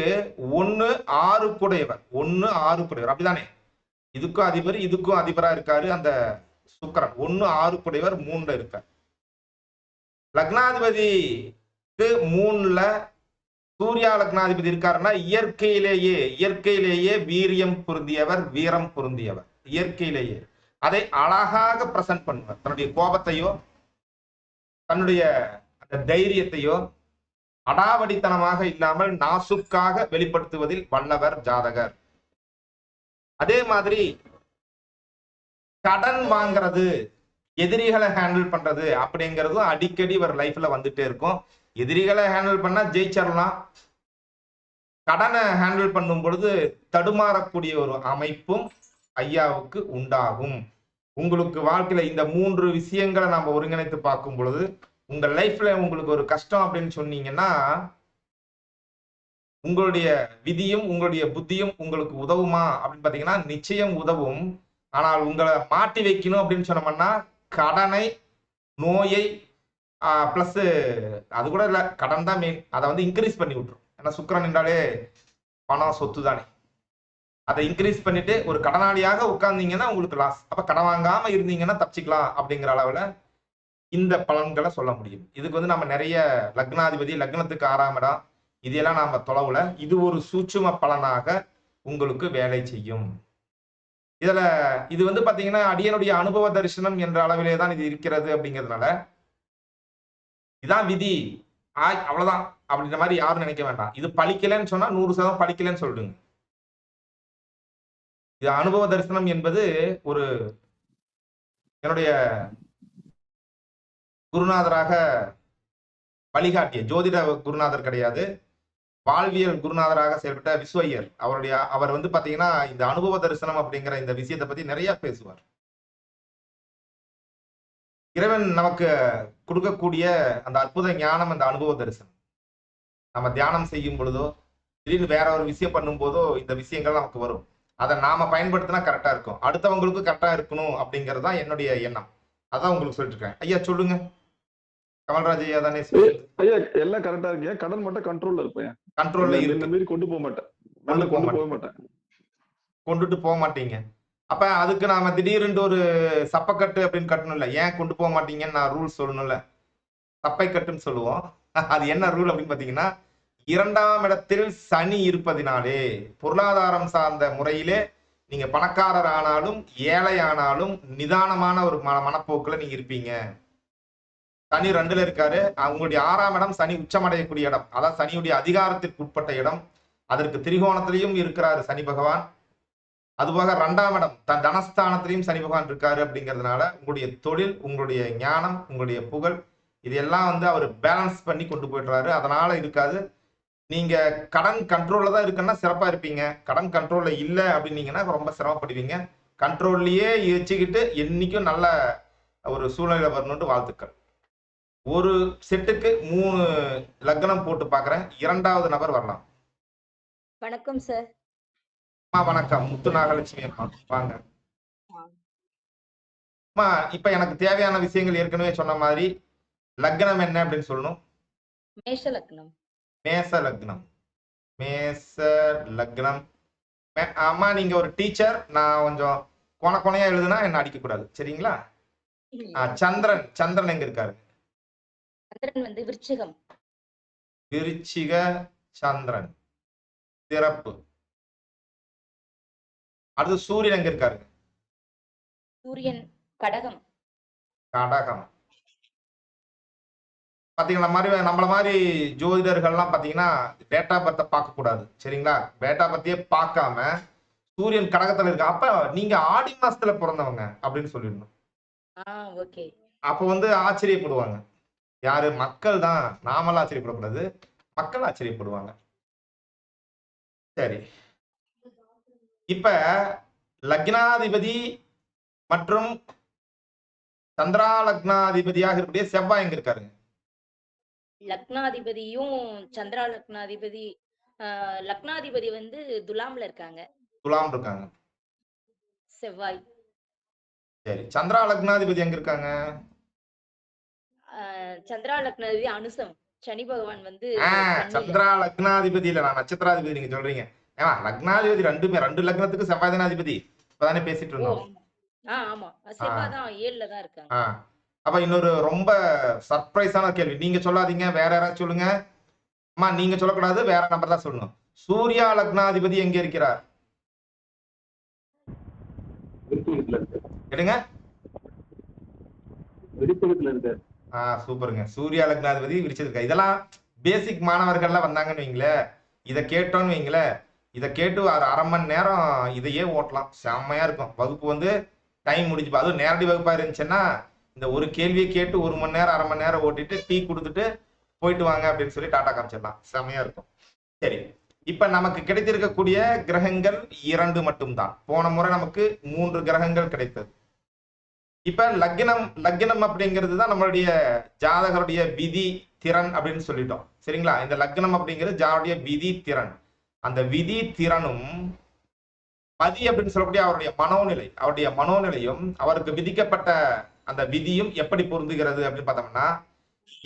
1, 6 கூடையவர், 1, 6 கூடையவர், அப்படிதானே? இதுக்கும் அதிபர் இதுக்கும் அதிபரா இருக்காரு அந்த சுக்கிரன். 1, 6 கூடையவர் 3ல இருக்கார். லக்னாதிபதிக்கு 3ல சூர்யா லக்னாதிபதி இருக்காருன்னா இயற்கையிலேயே வீரியம் பொருந்தியவர், வீரம் பொருந்தியவர். இயற்கையிலேயே அதை அழகாக பிரசன்ட் பண்ணுவார். தன்னுடைய கோபத்தையோ தன்னுடைய அந்த தைரியத்தையோ அடாவடித்தனமாக இல்லாமல் நாசுக்காக வெளிப்படுத்துவதில் வல்லவர் ஜாதகர். அதே மாதிரி கடன் வாங்குறது, எதிரிகளை ஹேண்டில் பண்றது அப்படிங்கிறதும் அடிக்கடி ஒரு லைஃப்ல வந்துட்டே இருக்கும். எதிரிகளை ஹேண்டில் பண்ணா ஜெயிச்சிடலாம். கடனை ஹேண்டில் பண்ணும் பொழுது தடுமாறக்கூடிய ஒரு அமைப்பும் ஐயாவுக்கு உண்டாகும். உங்களுக்கு வாழ்க்கையில இந்த 3 விஷயங்களை நாம ஒருங்கிணைத்து பார்க்கும் பொழுது உங்க லைஃப்ல உங்களுக்கு ஒரு கஷ்டம் அப்படின்னு சொன்னீங்கன்னா உங்களுடைய விதியும் உங்களுடைய புத்தியும் உங்களுக்கு உதவுமா அப்படின்னு பாத்தீங்கன்னா நிச்சயம் உதவும். ஆனால் உங்களை மாட்டி வைக்கணும் அப்படின்னு சொன்னோம்னா கடனை, நோயை பிளஸ் அது கூட இல்ல, கடன் தான் மெயின். அதை இன்க்ரீஸ் பண்ணி விட்டுரும். ஏன்னா சுக்கிரன் என்றாலே பணம், சொத்து தானே. அதை இன்க்ரீஸ் பண்ணிட்டு ஒரு கடனாளியாக உட்கார்ந்தீங்கன்னா உங்களுக்கு லாஸ். அப்ப கடன் வாங்காம இருந்தீங்கன்னா தப்பிச்சுக்கலாம் அப்படிங்கிற அளவுல இந்த பலன்களை சொல்ல முடியும். இதுக்கு வந்து நம்ம நிறைய லக்னாதிபதி, லக்னத்துக்கு 6ஆம் இடம், இதெல்லாம் நாம தொலைவுல. இது ஒரு சூட்சும பலனாக உங்களுக்கு வேலை செய்யும். இதுல இது வந்து பாத்தீங்கன்னா அடியனுடைய அனுபவ தரிசனம் என்ற அளவிலே தான் இது இருக்கிறது அப்படிங்கிறதுனால இதான் விதி அவ்வளவுதான் அப்படின்ற மாதிரி யாரும் நினைக்க வேண்டாம். இது பலிக்கலன்னு சொன்னா 100% பலிக்கலன்னு சொல்லிடுங்க. இது அனுபவ தரிசனம் என்பது ஒரு என்னுடைய குருநாதராக வழிகாட்டிய ஜோதிட குருநாதர் கிடையாது, வாழ்வியல் குருநாதராக செயல்பட்ட விஸ்வையர் அவர் வந்து பாத்தீங்கன்னா இந்த அனுபவ தரிசனம் அப்படிங்கிற இந்த விஷயத்தை பத்தி நிறைய பேசுவார். இறைவன் நமக்கு கொடுக்கக்கூடிய அந்த அற்புத ஞானம், அந்த அனுபவ தரிசனம். நம்ம தியானம் செய்யும் பொழுதோ திடீர்னு வேற ஒரு விஷயம் பண்ணும் போதோ இந்த விஷயங்கள் நமக்கு வரும். அதை நாம பயன்படுத்தினா கரெக்டா இருக்கும், அடுத்தவங்களுக்கும் கரெக்டா இருக்கணும் அப்படிங்கிறது தான் என்னுடைய எண்ணம். அதான் உங்களுக்கு சொல்லிட்டு இருக்கேன். ஐயா சொல்லுங்க. கமல்ராஜ் ஐயா தானே? ஐயா எல்லாம் கரெக்டா இருக்கு. கடன் மட்டும் கண்ட்ரோல்ல இருப்பேன். கண்ட்ரோல்ல இருக்கு. மீறி கொண்டு போக மாட்டேன். கொண்டுட்டு போக மாட்டீங்க. அப்ப அதுக்கு நாம திடீர்னு ஒரு சப்பக்கட்டு அப்படின்னு கட்டணும்ல. ஏன் கொண்டு போக மாட்டீங்கன்னு நான் ரூல் சொல்லணும்ல. சப்பை கட்டுன்னு சொல்லுவோம். அது என்ன ரூல் அப்படின்னு பாத்தீங்கன்னா, 2ஆம் இடத்தில் சனி இருப்பதினாலே பொருளாதாரம் சார்ந்த முறையிலே நீங்க பணக்காரர் ஆனாலும் ஏழை ஆனாலும் நிதானமான ஒரு மனப்போக்குல நீங்க இருப்பீங்க. சனி 2ல இருக்காரு. உங்களுடைய 6ஆம் இடம் சனி உச்சமடையக்கூடிய இடம், அதாவது சனியுடைய அதிகாரத்திற்கு உட்பட்ட இடம். அதற்கு திரிகோணத்திலையும் இருக்கிறாரு சனி பகவான். அதுபோக 2ஆம் இடம் தன் தனஸ்தானத்திலையும் சனி பகவான் இருக்காரு. அப்படிங்கிறதுனால உங்களுடைய தொழில், உங்களுடைய ஞானம், உங்களுடைய புகழ் இதெல்லாம் வந்து அவர் பேலன்ஸ் பண்ணி கொண்டு போயிடுறாரு. அதனால இருக்காது. நீங்க கடன் கண்ட்ரோல்ல தான் இருக்குன்னா சிறப்பா இருப்பீங்க. கடன் கண்ட்ரோல்ல இல்லை அப்படின்னீங்கன்னா ரொம்ப சிரமப்படுவீங்க. கண்ட்ரோல்லையே வச்சுக்கிட்டு என்னைக்கும் நல்ல ஒரு சூழ்நிலை வரணும்னு வாழ்த்துக்கள். ஒரு செட்டுக்கு 3 லக்னம் போட்டு பாக்குறேன். 2வது நபர் வரலாம். வணக்கம் சார். வணக்கம். முத்து நாகலட்சுமி அம்மா வாங்க. அம்மா இப்ப எனக்கு தேவையான விஷயங்கள் ஏற்கனவே சொன்ன மாதிரி லக்னம் என்ன அப்படின்னு சொல்லணும். மேஷ லக்னம். மேச லக்னம். மேச லக்னம். அம்மா நீங்க ஒரு டீச்சர். நான் கொஞ்சம் கொனையா எழுதுனா என்ன அடிக்க கூடாது, சரிங்களா? சந்திரன். சந்திரன் எங்க இருக்காரு? சந்திரன் வந்து விருச்சிகம். விருச்சிக சந்திரன் சிறப்பு. அடுத்து சூரியன் எங்க இருக்காரு? சூரியன் கடகம். கடகம். பாத்தீங்களா நம்மள மாதிரி ஜோதிடர்கள்லாம் பாத்தீங்கன்னா டேட்டா பர்த்தை பார்க்க கூடாது, சரிங்களா? டேட்டா பர்த்தையே பார்க்காம சூரியன் கடகத்துல இருக்கு, அப்ப நீங்க ஆடி மாசத்துல பிறந்தவங்க அப்படின்னு சொல்லிடணும். ஓகே. அப்ப வந்து ஆச்சரியப்படுவாங்க. யாரு? மக்கள் தான். நாமெல்லாம் ஆச்சரியப்படக்கூடாது, மக்கள் ஆச்சரியப்படுவாங்க. சரி, இப்ப லக்னாதிபதி மற்றும் சந்திரா லக்னாதிபதியாக இருக்கக்கூடிய செவ்வாய் எங்க இருக்காருங்க? லக்னாதிபதியும் சந்திரா லக்னாதிபதி லக்னாதிபதி வந்து துலாம்ல இருக்காங்க. துலாம் இருக்காங்க. செவ்வாய். சரி, சந்திரா லக்னாதிபதி எங்க இருக்காங்க? சந்திரா லக்னாதிபதி அனுசம். சனி பகவான் வந்து சந்திரா லக்னாதிபதி இல்ல, நான் நட்சத்திராதிபதி நீங்க சொல்றீங்க. ஏமா லக்னாதிபதி 2 லக்னத்துக்கு செவ்வாய் தான் அதிபதி. இப்பதானே பேசிட்டு இருந்தோம். ஆமா, செவ்வாய் தான் 7ல தான் இருக்காங்க. அப்ப இன்னொரு ரொம்ப சர்ப்ரைஸான கேள்வி. நீங்க சொல்லாதீங்க, வேற யாராவது சொல்லுங்க. அம்மா நீங்க சொல்லக்கூடாது, வேற நம்பர் தான் சொல்லணும். சூர்யா லக்னாதிபதி எங்க இருக்கிறார்? எடுங்க. சூப்பருங்க. சூர்யா லக்னாதிபதி விரிச்சிருக்க. இதெல்லாம் பேசிக் மாணவர்கள்லாம் வந்தாங்கன்னு வைங்களேன், இதை கேட்டோன்னு வைங்களேன், இதை கேட்டு ஒரு 1/2 மணி நேரம் இதையே ஓட்டலாம். செம்மையா இருக்கும். வகுப்பு வந்து டைம் முடிஞ்சு. அதுவும் நேரடி வகுப்பா இருந்துச்சுன்னா இந்த ஒரு கேள்வியை கேட்டு 1 மணி நேரம் 1/2 மணி நேரம் ஓட்டிட்டு டீ கொடுத்துட்டு போயிட்டு வாங்க அப்படின்னு சொல்லி டாடா காமிச்சிடலாம். செம்மையா இருக்கும். சரி, இப்ப நமக்கு கிடைத்திருக்கக்கூடிய கிரகங்கள் 2 மட்டும்தான். போன முறை நமக்கு 3 கிரகங்கள் கிடைத்தது. இப்ப லக்னம் அப்படிங்கிறது தான் நம்மளுடைய ஜாதகருடைய விதி திறன் அப்படின்னு சொல்லிட்டோம், சரிங்களா? இந்த லக்னம் அப்படிங்கிறது ஜாதகருடைய விதி திறன். அந்த விதி திறனும் மதி அப்படின்னு சொல்லக்கூடிய அவருடைய மனோநிலையும் அவருக்கு விதிக்கப்பட்ட அந்த விதியும் எப்படி பொருந்துகிறது அப்படின்னு பார்த்தோம்னா,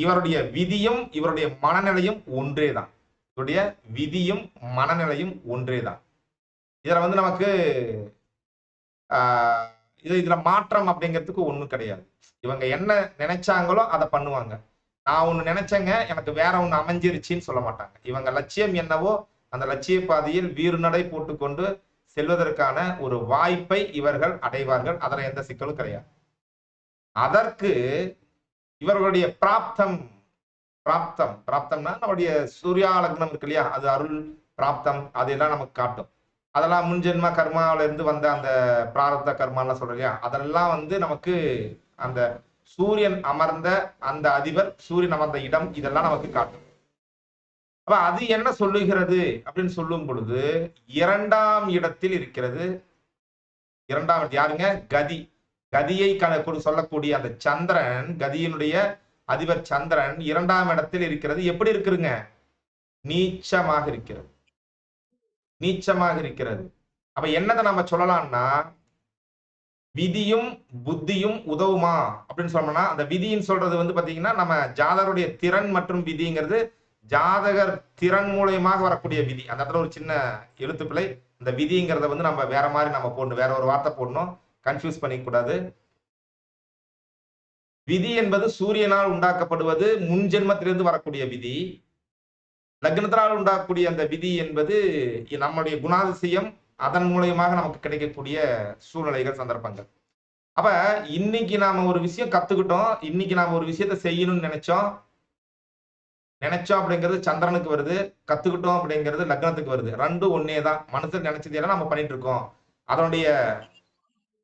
இவருடைய விதியும் இவருடைய மனநிலையும் ஒன்றேதான். இவருடைய விதியும் மனநிலையும் ஒன்றேதான். இதுல வந்து நமக்கு இதுல மாற்றம் அப்படிங்கிறதுக்கு ஒண்ணும் கிடையாது. இவங்க என்ன நினைச்சாங்களோ அதை பண்ணுவாங்க. நான் ஒண்ணு நினைச்சேங்க, எனக்கு வேற ஒண்ணு அமைஞ்சிருச்சுன்னு சொல்ல மாட்டாங்க. இவங்க லட்சியம் என்னவோ அந்த லட்சிய பாதையில் வீறுநடை போட்டுக்கொண்டு செல்வதற்கான ஒரு வாய்ப்பை இவர்கள் அடைவார்கள். அதுல எந்த சிக்கலும் கிடையாது. அதற்கு இவர்களுடைய பிராப்தம் பிராப்தம்னா நம்முடைய சூர்யா லக்னம் இருக்கு இல்லையா, அது அருள் பிராப்தம் அதெல்லாம் நமக்கு காட்டும். அதெல்லாம் முன்ஜென்ம கர்மாவில இருந்து வந்த அந்த பிராரப்த கர்மாலாம் சொல்றோம் இல்லையா, அதெல்லாம் வந்து நமக்கு அந்த சூரியன் அமர்ந்த அந்த அதிபர், சூரியன் அமர்ந்த இடம், இதெல்லாம் நமக்கு காட்டும். அப்ப அது என்ன சொல்லுகிறது அப்படின்னு சொல்லும் பொழுது 2ஆம் இடத்தில் இருக்கிறது. 2ஆம் இடத்தில் யாருங்க? கதி. கதியை சொல்லக்கூடிய அந்த சந்திரன், கதியினுடைய அதிபர் சந்திரன் 2ஆம் இடத்தில் இருக்கிறது. எப்படி இருக்குதுங்க? நீச்சமாக இருக்கிறது. நீச்சமாக இருக்கிறது. அப்ப என்னதை நம்ம சொல்லலாம்னா, விதியும் புத்தியும் உதவுமா அப்படின்னு சொன்னோம்னா, அந்த விதின்னு சொல்றது வந்து பாத்தீங்கன்னா நம்ம ஜாதகருடைய திறன் மற்றும் விதிங்கிறது ஜாதகர் திறன் மூலயமாக வரக்கூடிய விதி. அந்த இடத்துல ஒரு சின்ன எழுத்து பிழை. இந்த விதிங்கிறத வந்து நம்ம வேற மாதிரி நம்ம போடணும், வேற ஒரு வார்த்தை போடணும், கன்ஃபியூஸ் பண்ணிக்க கூடாது. விதி என்பது சூரியனால் உண்டாக்கப்படுவது, முன் ஜென்மத்திலிருந்து வரக்கூடிய விதி. லக்னத்தினால் உண்டாக்கக்கூடிய அந்த விதி என்பது நம்முடைய குணாதிசயம், அதன் மூலயமாக நமக்கு கிடைக்கக்கூடிய சூழ்நிலைகள், சந்தர்ப்பங்கள். அப்ப இன்னைக்கு நாம ஒரு விஷயம் கத்துக்கிட்டோம், இன்னைக்கு நாம ஒரு விஷயத்த செய்யணும்னு நினைச்சோம் அப்படிங்கிறது சந்திரனுக்கு வருது, கத்துக்கிட்டோம் அப்படிங்கிறது லக்னத்துக்கு வருது. ரெண்டும் ஒன்னே தான். மனசுல நினைச்சதெல்லாம் நம்ம பண்ணிட்டு இருக்கோம். அதனுடைய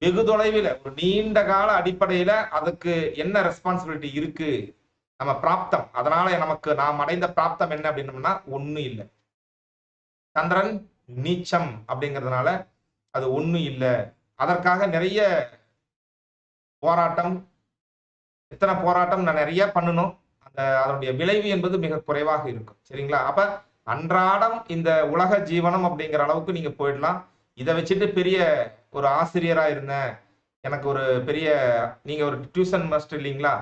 வெகு தொலைவில் ஒரு நீண்ட கால அடிப்படையில அதுக்கு என்ன ரெஸ்பான்சிபிலிட்டி இருக்கு, நம்ம பிராப்தம், அதனால நமக்கு நாம் அடைந்த பிராப்தம் என்ன அப்படின்னம்னா ஒண்ணு இல்லை. சந்திரன் நீச்சம் அப்படிங்கிறதுனால அது ஒண்ணு இல்லை. அதற்காக நிறைய போராட்டம், எத்தனை போராட்டம் நான் நிறைய பண்ணணும். அதனுடைய விளைவு என்பது மிக குறைவாக இருக்கும். சரிங்களா? அப்ப அன்றாடம் இந்த உலக ஜீவனம் அப்படிங்கிற அளவுக்கு நீங்க போயிடலாம். இதை வச்சுட்டு பெரிய ஒரு ஆசிரியரா இருந்தேன், எனக்கு ஒரு பெரிய, நீங்க ஒரு டியூஷன் மாஸ்டர் இல்லைங்களா,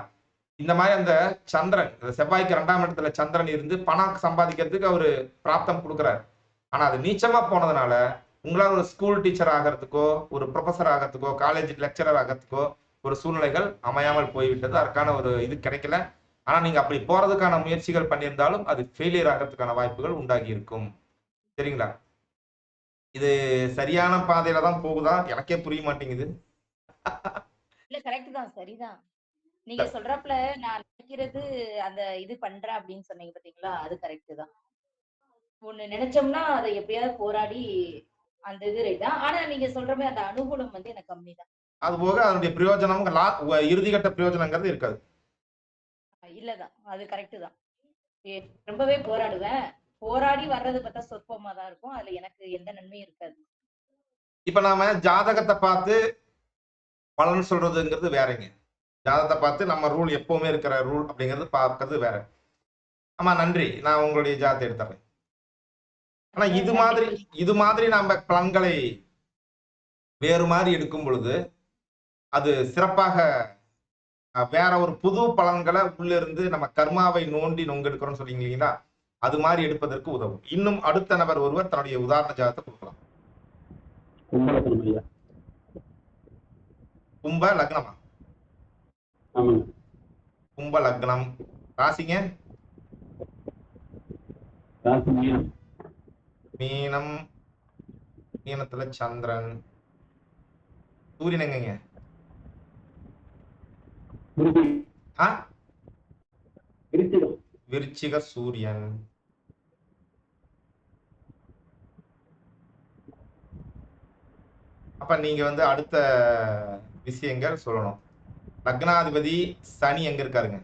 இந்த மாதிரி அந்த சந்திரன், செவ்வாய்க்கு 2ஆம் இடத்துல சந்திரன் இருந்து பணம் சம்பாதிக்கிறதுக்கு அவரு பிராப்தம் கொடுக்குறாரு. ஆனா அது நீச்சமா போனதுனால உங்களால் ஒரு ஸ்கூல் டீச்சர் ஆகிறதுக்கோ, ஒரு ப்ரொஃபஸர் ஆகிறதுக்கோ, காலேஜ் லெக்சரர் ஆகிறதுக்கோ ஒரு சூழ்நிலைகள் அமையாமல் போய்விட்டது. அதற்கான ஒரு இது கிடைக்கல. ஆனா நீங்க அப்படி போறதுக்கான முயற்சிகள் பண்ணியிருந்தாலும் அது ஃபெயிலியர் ஆகிறதுக்கான வாய்ப்புகள் உண்டாகி இருக்கும். சரிங்களா? இது சரியான பாதையில தான் போகுதா? எனக்கே புரிய மாட்டேங்குது. இல்ல கரெக்ட் தான், சரிதான். நீங்க சொல்றப்பல நான் நினைக்கிறது அந்த இது பண்றேன் அப்படின்னு சொன்னீங்க பாத்தீங்களா, அது கரெக்ட் தான். ஒண்ணு நினைச்சோம்னா அதை எப்படியாவது போராடி அந்த இது ரைட் தான். ஆனா நீங்க சொல்ற மாதிரி அந்த அனுகூலம் வந்து எனக்கு கம்மி தான். அது போக அதனுடைய பிரயோஜனம் இறுதிக்கட்ட பிரயோஜனங்கிறது இருக்காது. இல்லதான், அது கரெக்ட் தான். ரொம்பவே போராடுவேன். போராடி வர்றது பார்த்தா சொற்பமா தான் இருக்கும். அதுல எனக்கு எந்த நன்மையும் இருக்காது. இப்ப நாம ஜாதகத்தை பார்த்து பலன் சொல்றதுங்கிறது வேறங்க. ஜாதகத்தை பார்த்து நம்ம ரூல் எப்பவுமே இருக்கிற ரூல் அப்படிங்கிறது பார்க்கறது வேற. ஆமா, நன்றி. நான் உங்களுடைய ஜாதகத்தை எடுத்துறேன். ஆனா இது மாதிரி நம்ம பலன்களை வேறு மாதிரி எடுக்கும் பொழுது அது சிறப்பாக வேற ஒரு புது பலன்களை உள்ள இருந்து நம்ம கர்மாவை நோண்டி நொங்கெடுக்கிறோம்னு சொல்றீங்க இல்லைங்களா, அது மாதிரி எடுப்பதற்கு உதவும். இன்னும் அடுத்த நபர் ஒருவர் தன்னுடைய உதாரண ஜாதகத்தை கொடுக்கலாம். கும்ப லக்னமா? கும்ப லக்னம். ராசிங்க? மீனம். மீனத்துல சந்திரன். சூரியன் எங்கங்க? விருச்சிக சூரியன். அப்ப நீங்க வந்து அடுத்த விஷயங்கள் சொல்லணும். லக்னாதிபதி சனி எங்க இருக்காருங்க?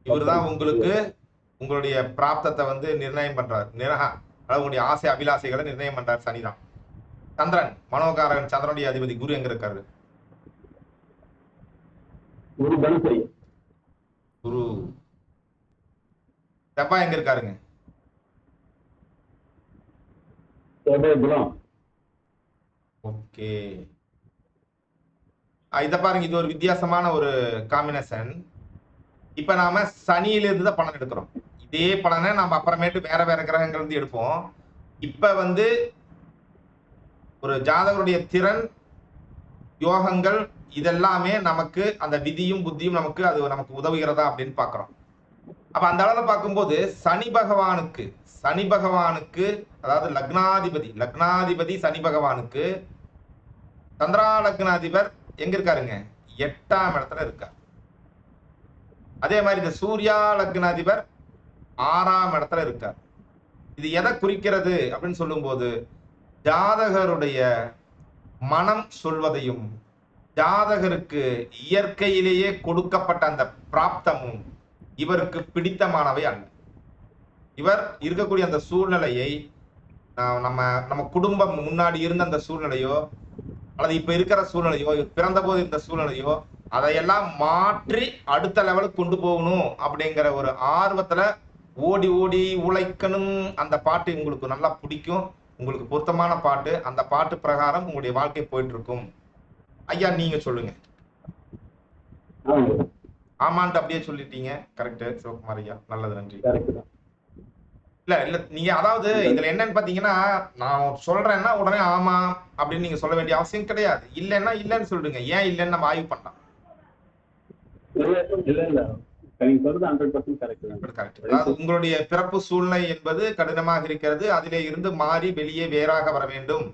இவருதான் உங்களுக்கு உங்களுடைய பிராப்தத்தை வந்து நிர்ணயம் பண்றாரு. அதாவது உங்களுடைய ஆசை அபிலாசைகளை நிர்ணயம் பண்றாரு சனிதான். சந்திரன் மனோகாரகன், சந்திரனுடைய அதிபதி குரு எங்க இருக்காரு? குரு. செவ்வாய் எங்க இருக்காருங்க? ஓகே, இத பாருங்க, இது ஒரு வித்தியாசமான ஒரு காம்பினேஷன். இப்ப நாம சனியிலிருந்து தான் பலன் எடுக்கிறோம். இதே பலனை நாம அப்புறமேட்டு வேற வேற கிரகங்கள் இருந்து எடுப்போம். இப்ப வந்து ஒரு ஜாதகருடைய திறன், யோகங்கள் இதெல்லாமே நமக்கு அந்த விதியும் புத்தியும் நமக்கு உதவுகிறதா அப்படின்னு பார்க்கிறோம். அப்ப அந்த அளவுல பார்க்கும்போது சனி பகவானுக்கு அதாவது லக்னாதிபதி சனி பகவானுக்கு சந்திரா லக்னாதிபர் எங்க இருக்காருங்க? 8ஆம் இடத்துல இருக்கார். அதே மாதிரி இந்த சூர்யா லக்னாதிபர் 6ஆம் இடத்துல இருக்கார். இது எதை குறிக்கிறது அப்படின்னு சொல்லும்போது ஜாதகருடைய மனம் சொல்வதையும் ஜாதகருக்கு இயற்கையிலேயே கொடுக்கப்பட்ட அந்த பிராப்தமும் இவருக்கு பிடித்தமானவை அல்ல. இவர் இருக்கக்கூடிய அந்த சூழ்நிலையை நம்ம குடும்பம் முன்னாடி இருந்த அந்த சூழ்நிலையோ அல்லது இப்ப இருக்கிற சூழ்நிலையோ பிறந்த போது இருந்த சூழ்நிலையோ அதையெல்லாம் மாற்றி அடுத்த லெவலுக்கு கொண்டு போகணும் அப்படிங்கிற ஒரு ஆர்வத்துல ஓடி ஓடி உழைக்கணும். அந்த பாட்டு உங்களுக்கு நல்லா பிடிக்கும், உங்களுக்கு பொருத்தமான பாட்டு. அந்த பாட்டு பிரகாரம் உங்களுடைய வாழ்க்கை போயிட்டு இருக்கும். ஐயா நீங்க சொல்லுங்க. ஆமான்ட்டு அப்படியே சொல்லிட்டீங்க. கரெக்ட் சிவகுமார் ஐயா, நல்லது, நன்றி. இல்ல நீங்க அதாவது இதுல என்னன்னு பாத்தீங்கன்னா, நான் சொல்றேன்னா உடனே ஆமா அப்படின்னு நீங்க சொல்ல வேண்டிய அவசியம் கிடையாது. இல்லைன்னா இல்லன்னு சொல்லுங்க. ஏன் இல்லைன்னு நம்ம ஆய்வு பண்ணலாம். அதாவது உங்களுடைய பிறப்பு சூழ்நிலை என்பது கடினமாக இருக்கிறது, அதிலே இருந்து மாறி வெளியே வேறாக வர வேண்டும்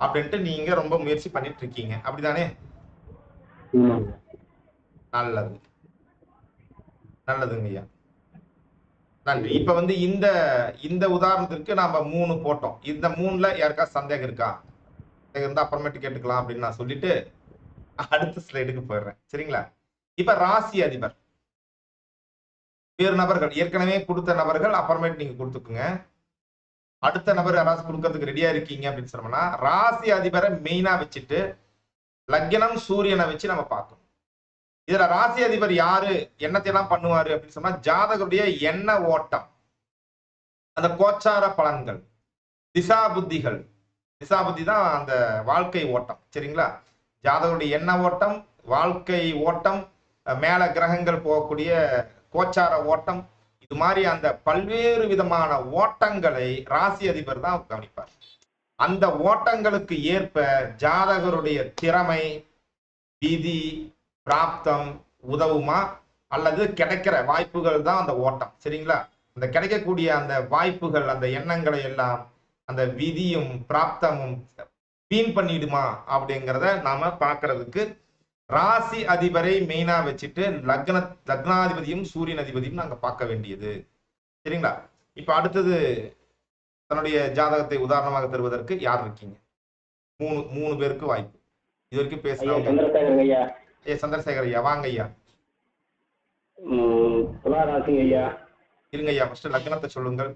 அப்படின்ட்டு நீங்க ரொம்ப முயற்சி பண்ணிட்டு இருக்கீங்க, அப்படிதானே? நல்லது, நல்லதுங்க ஐயா, நன்றி. இப்ப வந்து இந்த உதாரணத்திற்கு நாம 3 போட்டோம். இந்த 3ல யாருக்கா சந்தேகம் இருக்கா? இருந்தா அப்புறமேட்டு கேட்டுக்கலாம் அப்படின்னு நான் சொல்லிட்டு அடுத்த ஸ்லைடுக்கு போயிடுறேன். சரிங்களா? இப்ப ராசி அதிபர் வேறு நபர்கள் ஏற்கனவே கொடுத்த நபர்கள் அப்புறமேட்டு நீங்க கொடுத்துக்குங்க. அடுத்த நபர் யாராவது கொடுக்கறதுக்கு ரெடியா இருக்கீங்க அப்படின்னு சொன்னோம்னா, ராசி அதிபரை மெயினா வச்சுட்டு லக்னம் சூரியனை வச்சு நம்ம பார்க்கணும். இதுல ராசி அதிபர் யாரு, என்னத்தையெல்லாம் பண்ணுவாரு அப்படின்னு சொன்னா, ஜாதகருடைய எண்ண ஓட்டம், அந்த கோச்சார பலன்கள், திசா புத்தி தான் அந்த வாழ்க்கை ஓட்டம். சரிங்களா? ஜாதகருடைய எண்ண ஓட்டம், வாழ்க்கை ஓட்டம், மேல கிரகங்கள் போகக்கூடிய கோச்சார ஓட்டம், இது மாதிரி அந்த பல்வேறு விதமான ஓட்டங்களை ராசி அதிபர் தான் கவனிப்பார். அந்த ஓட்டங்களுக்கு ஏற்ப ஜாதகருடைய திறமை, விதி, பிராப்தம் உதவுமா அல்லது கிடைக்கிற வாய்ப்புகள் தான் அந்த ஓட்டம். சரிங்களா? அந்த கிடைக்கக்கூடிய அந்த வாய்ப்புகள், அந்த எண்ணங்களை எல்லாம் அந்த விதியும் பிராப்தமும் வீண் பண்ணிடுமா அப்படிங்கிறத நாம பார்க்கறதுக்கு ராசி அதிபரை மெயினா வச்சுட்டு லக்னாதிபதியும் சூரியன் அதிபதியும் நாங்க பார்க்க வேண்டியது. சரிங்களா? இப்ப அடுத்தது தன்னுடைய ஜாதகத்தை உதாரணமாக தருவதற்கு யார் இருக்கீங்க? 3 பேருக்கு வாய்ப்பு. இது வரைக்கும் பேசலாம். சந்திரசேகர் ஐயா வாங்க ஐயா. இருங்க ஐயா, ஃபர்ஸ்ட் லக்னத்தை சொல்லுங்கள்.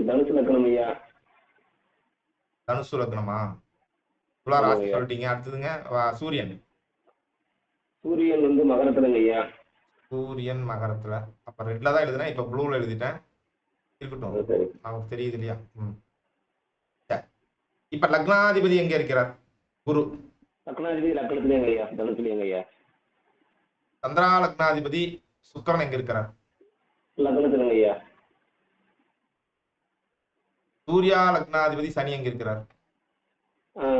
தனுசு லக்னம் ஐயா. தனுசு லக்னமா? துலா ராசி சொல்லிட்டீங்க. அடுத்ததுங்க சூரியன். சூரியன் வந்து மகரத்துலங்க ஐயா. சூரியன் மகரத்துல. அப்ப ரெட்ல தான் எழுதுனேன், இப்ப ப்ளூல எழுதிட்டேன். இருக்கட்டும், நமக்கு தெரியுது இல்லையா? இப்ப லக்னாதிபதி எங்க இருக்கிறார்? குரு. லக்னாதிபதி லக்னத்திலேங்க ஐயா, தனுசுலேங்க ஐயா. சந்திரா லக்னாதிபதி சுக்கிரன் எங்க இருக்கிறார்? லக்னத்திலேங்க ஐயா. சூர்யா லக்னாதிபதி சனி எங்க இருக்கிறார்?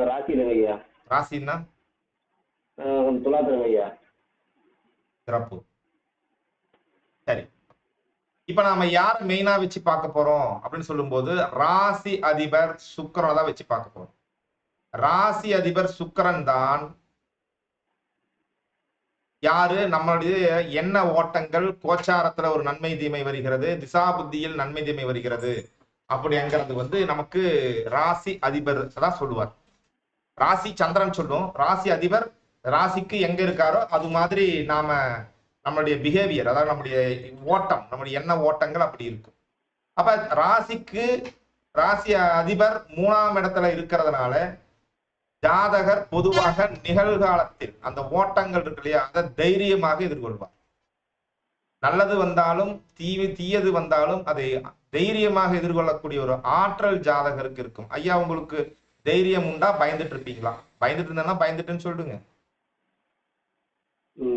ராசியிலங்க ஐயா. ராசின்னா துலாத்திலங்க ஐயா. சிறப்பு. சரி, இப்ப நாம யார மெயினா வச்சு பார்க்க போறோம் அப்படின்னு சொல்லும்போது ராசி அதிபர் சுக்கிரனை தான் வச்சு பார்க்க போறோம். ராசி அதிபர் சுக்கிரன் தான் யாரு? நம்மளுடைய எண்ண ஓட்டங்கள், கோச்சாரத்துல ஒரு நன்மை தீமை வருகிறது, திசா புத்தியில் நன்மை தீமை வருகிறது அப்படிங்கிறது வந்து நமக்கு ராசி அதிபர் தான் சொல்லுவார். ராசி சந்திரன் சொல்லும், ராசி அதிபர் ராசிக்கு எங்க இருக்காரோ அது மாதிரி நாம நம்மளுடைய பிஹேவியர், அதாவது நம்முடைய ஓட்டம், நம்முடைய எண்ண ஓட்டங்கள் அப்படி இருக்கும். அப்ப ராசி அதிபர் 3ஆம் இடத்துல இருக்கிறதுனால ஜாதகர் பொதுவாக நிகழ்காலத்தில் அந்த ஓட்டங்கள் இருக்கு இல்லையா, அதை தைரியமாக எதிர்கொள்வார். நல்லது வந்தாலும் தீயது வந்தாலும் அதை தைரியமாக எதிர்கொள்ளக்கூடிய ஒரு ஆற்றல் ஜாதகருக்கு இருக்கும். ஐயா உங்களுக்கு தைரியம் உண்டா? பயந்துட்டு இருப்பீங்களா? பயந்துட்டு இருந்தேன்னா பயந்துட்டுன்னு சொல்லுங்க.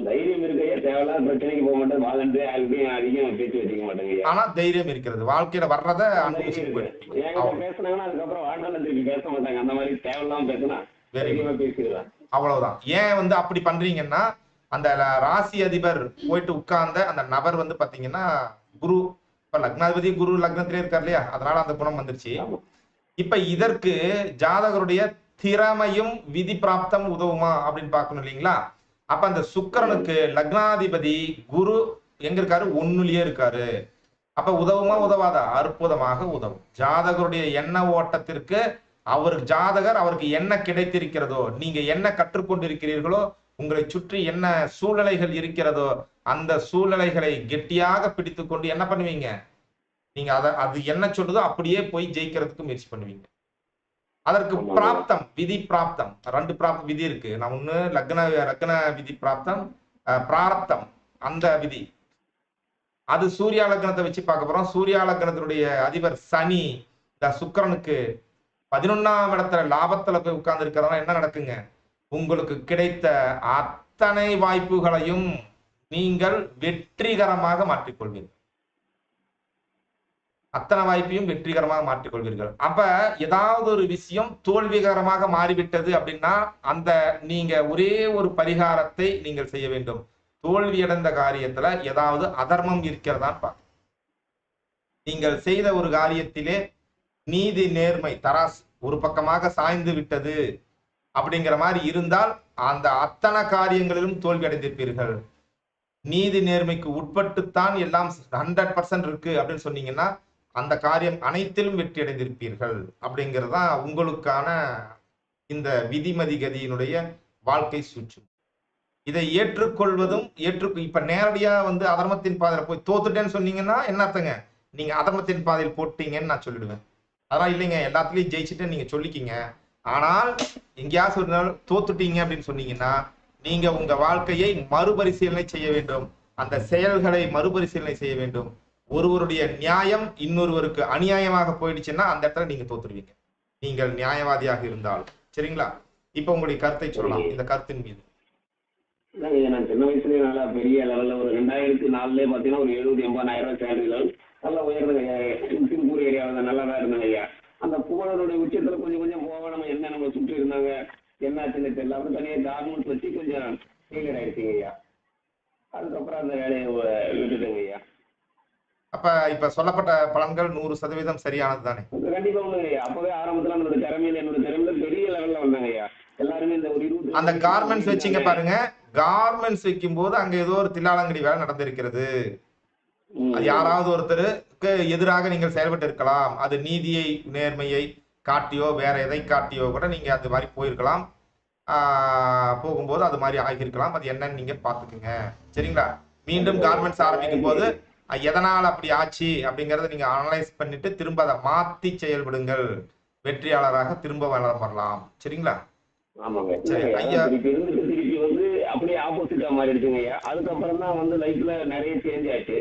தைரியம் இருக்கு ஐயா, தேவையில்லாத பிரச்சனைக்கு போக மாட்டேன், வாழண்டு யாருக்கையும் அதிகம் பேச்சு வச்சுக்க மாட்டேங்க ஐயா. ஆனா தைரியம் இருக்கிறது, வாழ்க்கையில வர்றத தைரியம் அனுபவிச்சுட்டு இருக்கு. போயிட்டு என்கிட்ட பேசுனாங்கன்னா அதுக்கப்புறம் வாழ்நாள் திருப்பி பேச மாட்டாங்க. அந்த மாதிரி தேவையில்லாம பேசினா வெரி தைரியமா பேசிடுவேன். அவ்வளவுதான். ஏன் வந்து அப்படி பண்றீங்கன்னா, அந்த ராசி அதிபர் போயிட்டு உட்கார்ந்த அந்த நபர் வந்து பாத்தீங்கன்னா குரு, இப்ப லக்னாதிபதி குரு லக்னத்திலே இருக்கார் இல்லையா, அதனால அந்த குணம் வந்துருச்சு. ஆமா. இப்ப இதற்கு ஜாதகருடைய திறமையும் விதி பிராப்தம் உதவுமா அப்படின்னு பார்க்கணும் இல்லைங்களா? அப்ப அந்த சுக்கிரனுக்கு லக்னாதிபதி குரு எங்க இருக்காரு? ஒண்ணுலயே இருக்காரு. அப்ப உதவுமா உதவாதா? அற்புதமாக உதவும். ஜாதகருடைய எண்ண ஓட்டத்திற்கு ஜாதகர் அவருக்கு என்ன கிடைத்திருக்கிறதோ, நீங்க என்ன கற்றுக்கொண்டிருக்கிறீர்களோ, உங்களை சுற்றி என்ன சூழ்நிலைகள் இருக்கிறதோ, அந்த சூழ்நிலைகளை கெட்டியாக பிடித்துக்கொண்டு என்ன பண்ணுவீங்க? நீங்க அது என்ன சொல்லுதோ அப்படியே போய் ஜெயிக்கிறதுக்கு முயற்சி பண்ணுவீங்க. அதற்கு ஆமாங்க. பிராப்தம், விதி பிராப்தம், 2 விதி இருக்கு. நான் ஒண்ணு லக்ன விதி பிராப்தம், பிராரப்தம் அந்த விதி. அது சூர்யா லக்னத்தை வச்சு பார்க்க போறோம். சூர்யா லக்னத்தினுடைய அதிபர் சனி இந்த சுக்கிரனுக்கு 11ஆம் இடத்துல லாபத்துல போய் உட்கார்ந்து இருக்கிறதா என்ன நடக்குங்க? உங்களுக்கு கிடைத்த அத்தனை வாய்ப்புகளையும் நீங்கள் வெற்றிகரமாக மாற்றிக்கொள்வீர்கள். அத்தனை வாய்ப்பையும் வெற்றிகரமாக மாற்றிக்கொள்வீர்கள். அப்ப ஏதாவது ஒரு விஷயம் தோல்விகரமாக மாறிவிட்டது அப்படின்னா அந்த நீங்க ஒரே ஒரு பரிகாரத்தை நீங்கள் செய்ய வேண்டும். தோல்வியடைந்த காரியத்துல ஏதாவது அதர்மம் இருக்கிறதான்னு பார்க்க. நீங்கள் செய்த ஒரு காரியத்திலே நீதி நேர்மை தராசு ஒரு பக்கமாக சாய்ந்து விட்டது அப்படிங்கிற மாதிரி இருந்தால் அந்த அத்தனை காரியங்களிலும் தோல்வி அடைந்திருப்பீர்கள். நீதி நேர்மைக்கு உட்பட்டுத்தான் எல்லாம் 100% இருக்கு அப்படின்னு சொன்னீங்கன்னா அந்த காரியம் அனைத்திலும் வெற்றி அடைந்திருப்பீர்கள். அப்படிங்கிறது தான் உங்களுக்கான இந்த விதிமதி கதியினுடைய வாழ்க்கை சுற்று. இதை ஏற்றுக்கொள்வதும் இப்ப நேரடியா வந்து அதர்மத்தின் பாதையில போய் தோத்துட்டேன்னு சொன்னீங்கன்னா என்ன அர்த்தங்க? நீங்க அதர்மத்தின் பாதையில் போட்டீங்கன்னு நான் சொல்லிடுவேன். அதெல்லாம் இல்லைங்க, எல்லாத்துலயும் ஜெயிச்சுட்டு நீங்க சொல்லிக்கிங்க. ஆனால் எங்கேயாவது ஒரு நாள் தோத்துட்டீங்க அப்படின்னு சொன்னீங்கன்னா நீங்க உங்க வாழ்க்கையை மறுபரிசீலனை செய்ய வேண்டும். அந்த செயல்களை மறுபரிசீலனை செய்ய வேண்டும். ஒருவருடைய நியாயம் இன்னொருவருக்கு அநியாயமாக போயிடுச்சுன்னா அந்த இடத்துல நீங்க தோத்துருவீங்க, நீங்கள் நியாயவாதியாக இருந்தால். சரிங்களா? இப்ப உங்களுடைய கருத்தை சொல்லலாம் இந்த கருத்தின் மீது. நான் சின்ன வயசுலயே நல்லா பெரிய லெவல்ல ஒரு 2004 பாத்தீங்கன்னா ஒரு 70-80,000 சேலரி லெவல் நல்லா உயர்ந்தங்க. திருப்பூர் ஏரியாவில் நல்லா தான் இருந்தாங்க ஐயா. அந்த புகழனுடைய உச்சத்துல கொஞ்சம் கொஞ்சம் போக நம்ம என்ன நம்ம சுற்றி இருந்தாங்க என்ன ஆச்சுன்னு தெரியல. அப்புறம் தனியாக கார்மெண்ட்ஸ் வச்சு கொஞ்சம் ஃபெயிலியர் ஆயிடுச்சுங்க ஐயா. அதுக்கப்புறம் அந்த வேலையை விட்டுட்டுங்க ஐயா. அப்ப இப்ப சொல்லப்பட்ட பலன்கள் 100% சரியானது தானே? கண்டிப்பா ஒண்ணுங்க ஐயா. அப்பவே ஆரம்பத்துல என்னோட திறமையில பெரிய லெவல்ல வந்தாங்க ஐயா. எல்லாருமே இந்த ஒரு 20 அந்த கார்மெண்ட்ஸ் வச்சீங்க பாருங்க, கார்மெண்ட்ஸ் வைக்கும் போது அங்க ஏதோ ஒரு தில்லாலங்கடி வேலை நடந்திருக்கிறது. அது யாராவது ஒருத்தருக்கு எதிராக நீங்கள் செயல்பட்டு இருக்கலாம். அது நீதியை நேர்மையை காட்டியோ வேற எதை காட்டியோ கூட நீங்க அது மாதிரி போயிருக்கலாம். போகும்போது அது மாதிரி ஆகியிருக்கலாம். அது என்னன்னு நீங்க பாத்துக்குங்க. சரிங்களா? மீண்டும் கார்மெண்ட்ஸ் ஆரம்பிக்கும் போது எதனால் அப்படி ஆச்சு அப்படிங்கறத நீங்க அனலைஸ் பண்ணிட்டு திரும்ப அதை மாத்தி செயல்படுங்கள். வெற்றியாளராக திரும்ப வரலாம். சரிங்களா? ஆமாங்க. சரி ஐயா. திருப்பி வந்து அப்படியே ஆப்போசிட்டா மாறிடுச்சுங்க ஐயா. அதுக்கப்புறம் தான் வந்து லைஃப்ல நிறைய சேஞ்ச் ஆச்சு.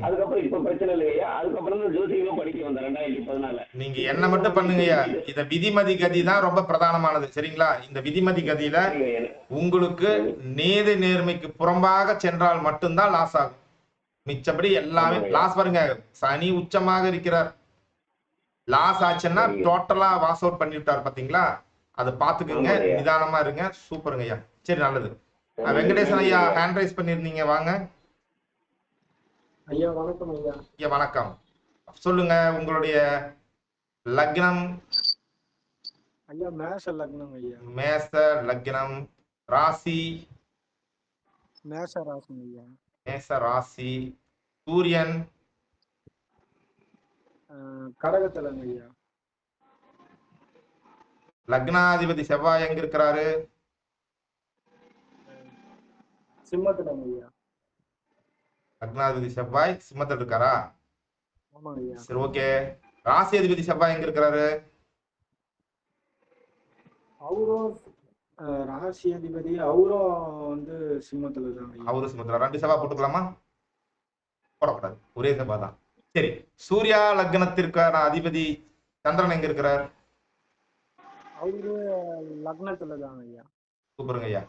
அதுக்கப்புறம் இப்ப பிரச்சனை இல்லையா. அதுக்கப்புறம் தான் ஜோசியமும் படிக்க வந்தேன் 2014. நீங்க என்ன மட்டும் பண்ணுங்கய்யா, இந்த விதிமதி கதி தான் ரொம்ப பிரதானமானது. சரிங்களா? இந்த விதிமதி கதியில உங்களுக்கு நீதி நேர்மைக்கு புறம்பாக சென்றால் மட்டும்தான் லாஸ் ஆகும். மிச்சபடி எல்லாமே லாஸ். பாருங்க, சனி உச்சமாக இருக்கிறார். லாஸ் ஆச்சுன்னா டோட்டலா வாஸ் அவுட் பண்ணிவிட்டார். பாத்தீங்களா? அதை பாத்துக்கோங்க, நிதானமா இருங்க. சூப்பருங்க ஐயா. சரி, நல்லது. வெங்கடேசன் ஐயா ஹேண்ட் ரைஸ் பண்ணிருந்தீங்க, வாங்க ஐயா. வணக்கம் ஐயா. ஐயா வணக்கம். சொல்லுங்க உங்களுடைய லக்னம். ஐயா மேஷ லக்னம் ஐயா. மேஷ லக்னம். ராசி மேஷ ராசி ஐயா. மேஷ ராசி. சூரியன் கடகத்துல ஐயா. லக்னாதிபதி செவ்வாய் எங்க இருக்கிறாரு? சிம்மத்துல ஐயா. லக்னாதிபதி செவ்வாய் சிம்மத்தில் இருக்காரா? ஆமா ஐயா. சரி, ஓகே. ராசி அதிபதி செவ்வாய் எங்க இருக்கிறாரு? அவரும் ராசி அதிபதி அவரும் வந்து சிம்மத்துல தான். அவரு சிம்மத்துல. 2 செவ்வாய் போட்டுக்கலாமா? போடக்கூடாது, ஒரே செவ்வாய் தான். சரி, சூர்யா லக்னத்திற்கான அதிபதி சந்திரன் எங்க இருக்கிறார்? அவரு லக்னத்துல தான் ஐயா. சூப்பருங்க ஐயா.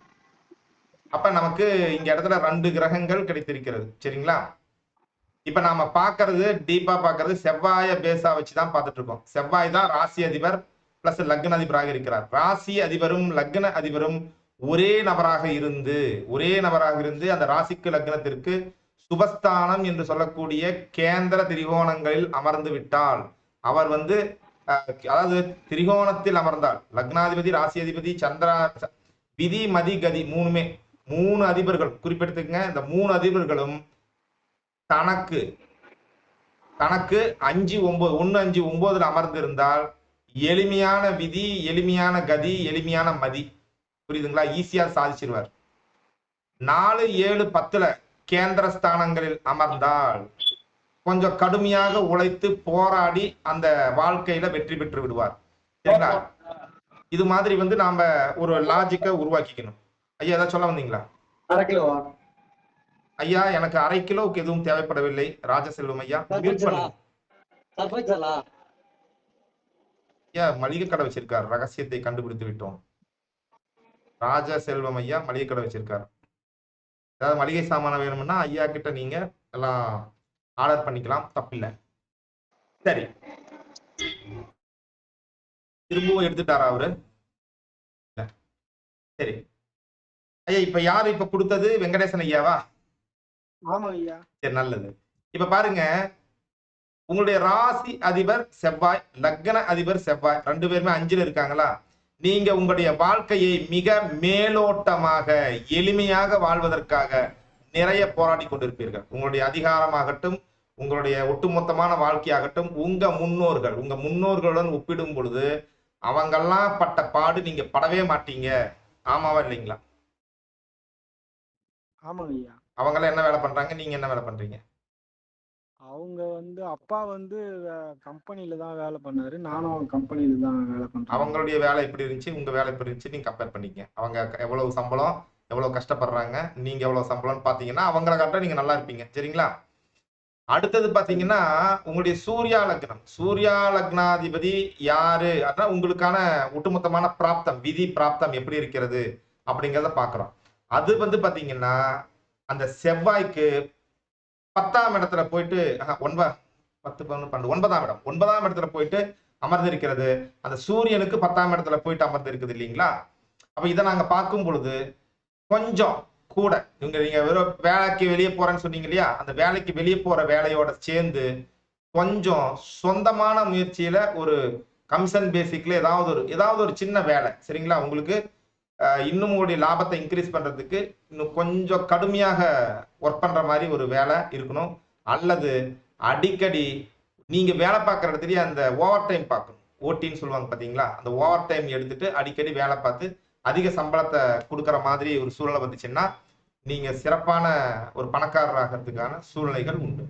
அப்ப நமக்கு இங்க இடத்துல 2 கிரகங்கள் கிடைத்திருக்கிறது. சரிங்களா? இப்ப நாம பாக்குறது டீப்பா பாக்குறது செவ்வாய பேஸா வச்சுதான் பார்த்துட்டு இருக்கோம். செவ்வாய் தான் ராசி அதிபர் பிளஸ் லக்ன அதிபராக இருக்கிறார். ராசி அதிபரும் லக்ன அதிபரும் ஒரே நபராக இருந்து அந்த ராசிக்கு லக்னத்திற்கு சுபஸ்தானம் என்று சொல்லக்கூடிய கேந்திர திரிகோணங்களில் அமர்ந்து விட்டால் அவர் அதாவது திரிகோணத்தில் அமர்ந்தால் லக்னாதிபதி ராசி அதிபதி சந்திரா விதி மதி கதி 3 அதிபர்கள் குறிப்பிட்டுங்க. இந்த 3 அதிபர்களும் தனக்கு 5 9 1 5 9 அமர்ந்திருந்தால் எளிமையான விதி, எளிமையான கதி, எளிமையான மதி, புரியுதுங்களா? ஈஸியா சாதிச்சிருவார். 4 7 10 கேந்திர ஸ்தானங்களில் அமர்ந்தால் கொஞ்சம் கடுமையாக உழைத்து போராடி அந்த வாழ்க்கையில வெற்றி பெற்று விடுவார். சரிங்களா? இது மாதிரி நாம ஒரு லாஜிக்கை உருவாக்கிக்கணும். ஐயா ஏதாவது சொல்ல வந்தீங்களா? அரை கிலோவா? ஐயா எனக்கு அரை கிலோவுக்கு எதுவும் தேவைப்படவில்லை. ராஜசெல்வம் ஐயா மியூட் பண்ணுங்க. ஐயா மளிகை கடை வச்சிருக்காரு, ரகசியத்தை கண்டுபிடித்து விட்டோம். ராஜசெல்வம் ஐயா மளிகை கடை வச்சிருக்காரு. ஏதாவது மளிகை சாமான வேணும்னா ஐயா கிட்ட நீங்க எல்லாம் ஆர்டர் பண்ணிக்கலாம், தப்பில்லை. சரி, திரும்பவும் எடுத்துட்டாரா அவரு? சரி ஐயா, இப்ப யாரு இப்ப கொடுத்தது? வெங்கடேசன் ஐயாவா? ஆமா ஐயா. சரி, நல்லது. இப்ப பாருங்க, உங்களுடைய ராசி அதிபர் செவ்வாய், லக்ன அதிபர் செவ்வாய் 2 பேருமே 5ல் இருக்காங்களா? நீங்க உங்களுடைய வாழ்க்கையை மிக மேலோட்டமாக எளிமையாக வாழ்வதற்காக நிறைய போராடி கொண்டிருப்பீர்கள். உங்களுடைய அதிகாரமாகட்டும், உங்களுடைய ஒட்டுமொத்தமான வாழ்க்கையாகட்டும், உங்க முன்னோர்களுடன் ஒப்பிடும் பொழுது அவங்கெல்லாம் பட்ட பாடு நீங்க படவே மாட்டீங்க. ஆமாவா இல்லைங்களா? ஆமா ஐயா. அவங்கெல்லாம் என்ன வேலை பண்றாங்க, நீங்க என்ன வேலை பண்றீங்க? அவங்க அப்பா கம்பெனில தான் வேலை பண்ணாரு, நானும் கம்பெனில தான் வேலை பண்றேன். அவங்களுடைய வேலை எப்படி இருந்துச்சு, உங்க வேலை எப்படி இருந்துச்சு, நீங்க கம்பேர் பண்ணிக்க. அவங்க எவ்வளவு சம்பளம், எவ்வளவு கஷ்டப்படுறாங்க, நீங்க எவ்வளவு சம்பளம்னு பாத்தீங்கன்னா அவங்கள காட்ட நீங்க நல்லா இருப்பீங்க. சரிங்களா? அடுத்தது பாத்தீங்கன்னா உங்களுடைய சூர்யா லக்னாதிபதி யாரு? அதான் உங்களுக்கான ஒட்டுமொத்தமான பிராப்தம், விதி பிராப்தம் எப்படி இருக்கிறது அப்படிங்கிறத பாக்குறோம். அது பாத்தீங்கன்னா அந்த செவ்வாய்க்கு 10ஆம் இடத்துல போயிட்டு 10 11 12 9ஆம் இடத்துல போயிட்டு அமர்ந்திருக்கிறது. அந்த சூரியனுக்கு 10ஆம் இடத்துல போயிட்டு அமர்ந்திருக்குது இல்லைங்களா? அப்ப இதை நாங்க பார்க்கும் பொழுது கொஞ்சம் கூட நீங்க வெறும் வேலைக்கு வெளியே போறேன்னு சொன்னீங்க இல்லையா? அந்த வேலைக்கு வெளியே போற வேலையோட சேர்ந்து கொஞ்சம் சொந்தமான முயற்சியில ஒரு கமிஷன் பேசிக்ல ஏதாவது ஒரு சின்ன வேலை, சரிங்களா? உங்களுக்கு இன்னும் உங்களுடைய லாபத்தை இன்க்ரீஸ் பண்றதுக்கு இன்னும் கொஞ்சம் கடுமையாக ஒர்க் பண்ற மாதிரி ஒரு வேலை இருக்கணும். அல்லது அடிக்கடி நீங்க வேலை பார்க்குற இடத்துலயே அந்த ஓவர் டைம் பார்க்கணும். ஓட்டின்னு சொல்லுவாங்க பாத்தீங்களா? அந்த ஓவர் டைம் எடுத்துட்டு அடிக்கடி வேலை பார்த்து அதிக சம்பளத்தை கொடுக்குற மாதிரி ஒரு சூழ்நிலை வந்துச்சுன்னா நீங்க சிறப்பான ஒரு பணக்காரராகிறதுக்கான சூழ்நிலைகள் உண்டு.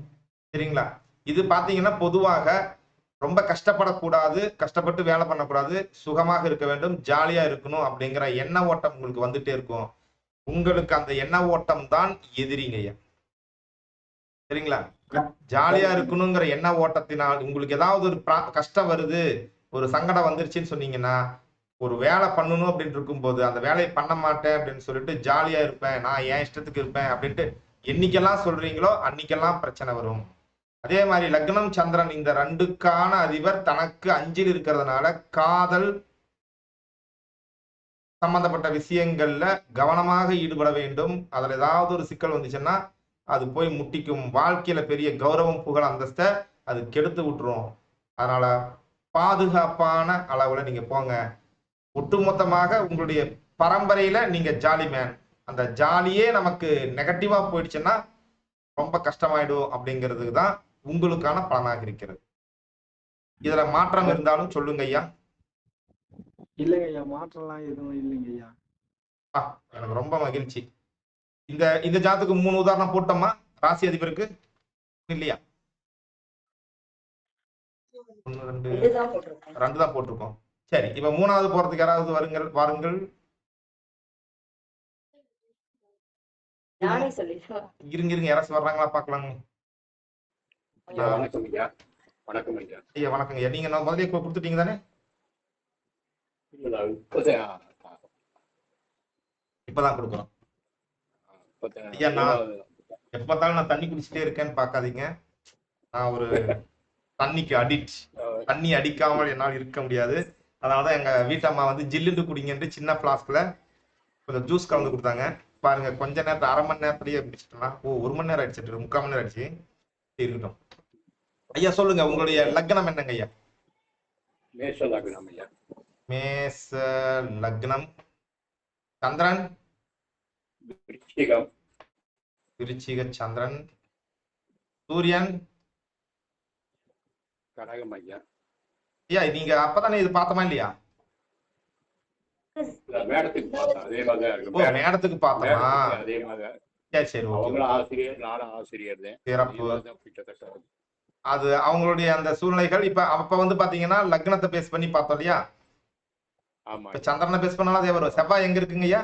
சரிங்களா? இது பாத்தீங்கன்னா பொதுவாக ரொம்ப கஷ்டப்படக்கூடாது, கஷ்டப்பட்டு வேலை பண்ணக்கூடாது, சுகமாக இருக்க வேண்டும், ஜாலியா இருக்கணும் அப்படிங்கிற எண்ண ஓட்டம் உங்களுக்கு வந்துட்டே இருக்கும். உங்களுக்கு அந்த எண்ண ஓட்டம் தான் எதிரிங்கய்யா. சரிங்களா? ஜாலியா இருக்கணுங்கிற எண்ண ஓட்டத்தினால் உங்களுக்கு ஏதாவது ஒரு கஷ்டம் வருது, ஒரு சங்கடம் வந்துருச்சுன்னு சொன்னீங்கன்னா, ஒரு வேலை பண்ணணும் அப்படின்னு இருக்கும்போது அந்த வேலையை பண்ண மாட்டேன் அப்படின்னு சொல்லிட்டு ஜாலியா இருப்பேன், நான் என் இஷ்டத்துக்கு இருப்பேன் அப்படின்ட்டு என்னைக்கெல்லாம் சொல்றீங்களோ அன்னைக்கெல்லாம் பிரச்சனை வரும். அதே மாதிரி லக்னம் சந்திரன் இந்த 2க்கான அதிபர் தனக்கு 5ல் இருக்கிறதுனால காதல் சம்பந்தப்பட்ட விஷயங்கள்ல கவனமாக ஈடுபட வேண்டும். அதுல ஏதாவது ஒரு சிக்கல் வந்துச்சுன்னா அது போய் முட்டிக்கும். வாழ்க்கையில பெரிய கௌரவம் புகழ் அந்தஸ்தை அது கெடுத்து விட்டுரும். அதனால பாதுகாப்பான அளவுல நீங்க போங்க. ஒட்டுமொத்தமாக உங்களுடைய பரம்பரையில நீங்க ஜாலி மேன். அந்த ஜாலியே நமக்கு நெகட்டிவா போயிடுச்சுன்னா ரொம்ப கஷ்டமாயிடும் அப்படிங்கிறதுக்கு தான் உங்களுக்கான பலனாக இருக்கிறது. இதுல மாற்றம் இருந்தாலும் சொல்லுங்க ஐயா. இல்லைங்க ஐயா, மாற்றம்லாம் எதுவும் இல்லைங்க ஐயா. எனக்கு ரொம்ப மகிழ்ச்சி. இந்த ஜாத்துக்கு 3 உதாரணம் போட்டோமா? ராசி அதிபருக்கு இல்லையா? 2 தான் போட்டிருக்கோம். சரி, இப்ப 3வது போறதுக்கு யாராவது வாருங்கள். இருங்க யாராச்சும் வர்றாங்களா பாக்கலாங்க. வணக்கம் ஐயா. வணக்கம் ஐயா. ஐயா வணக்கம் ஐயா. நீங்க நான் முதலே கொடுத்துட்டீங்க தானே? இப்பதான் கொடுக்குறோம். ஐயா நான் எப்ப பார்த்தாலும் நான் தண்ணி குடிச்சிட்டே இருக்கேன்னு பார்க்காதீங்க. நான் ஒரு தண்ணிக்கு அடிக்ட். தண்ணி அடிக்காமல் என்னால் இருக்க முடியாது. அதனாலதான் எங்க வீட்டம்மா வந்து ஜில்லுன்னு குடிங்கன்ட்டு சின்ன பிளாஸ்க்ல கொஞ்சம் ஜூஸ் கலந்து கொடுத்தாங்க. பாருங்க கொஞ்ச நேரத்துல 1/2 மணி நேரத்திலேயே குடிச்சிட்டலாம். ஓ 1 மணி நேரம் ஆயிடுச்சு, 3/4 மணி நேரம் ஆயிடுச்சு. இருக்கட்டும் ஐயா, சொல்லுங்க உங்களுடைய லக்னம் என்னங்க ஐயா? மேஷ லக்னம் ஐயா. மேஷ லக்னம். சந்திரன் விருச்சிகம். விருச்சிக சந்திரன். சூரியன் கடகம் ஐயா. ஐயா நீங்க அப்பதானே இது பார்த்தோமா இல்லையா? மேடத்துக்கு பார்த்தோம், அதே மாதிரிதான் ஓ இருக்கு. மேடத்துக்கு பார்த்தோமா? அதே மாதிரி சரி ஓகே. அவங்களும் ஆசிரியர், நானும் ஆசிரியர் தான். சிறப்பு. கிட்டத்தட்ட அது அவங்களுடைய அந்த சூழ்நிலைகள். இப்ப அப்ப வந்து பாத்தீங்கன்னா லக்னத்தை பேஸ் பண்ணி பார்த்தோம் இல்லையா? ஆமா. இப்ப சந்திரனை பேஸ் பண்ணாலும் அதே வரும். செவ்வாய் எங்க இருக்குங்க ஐயா?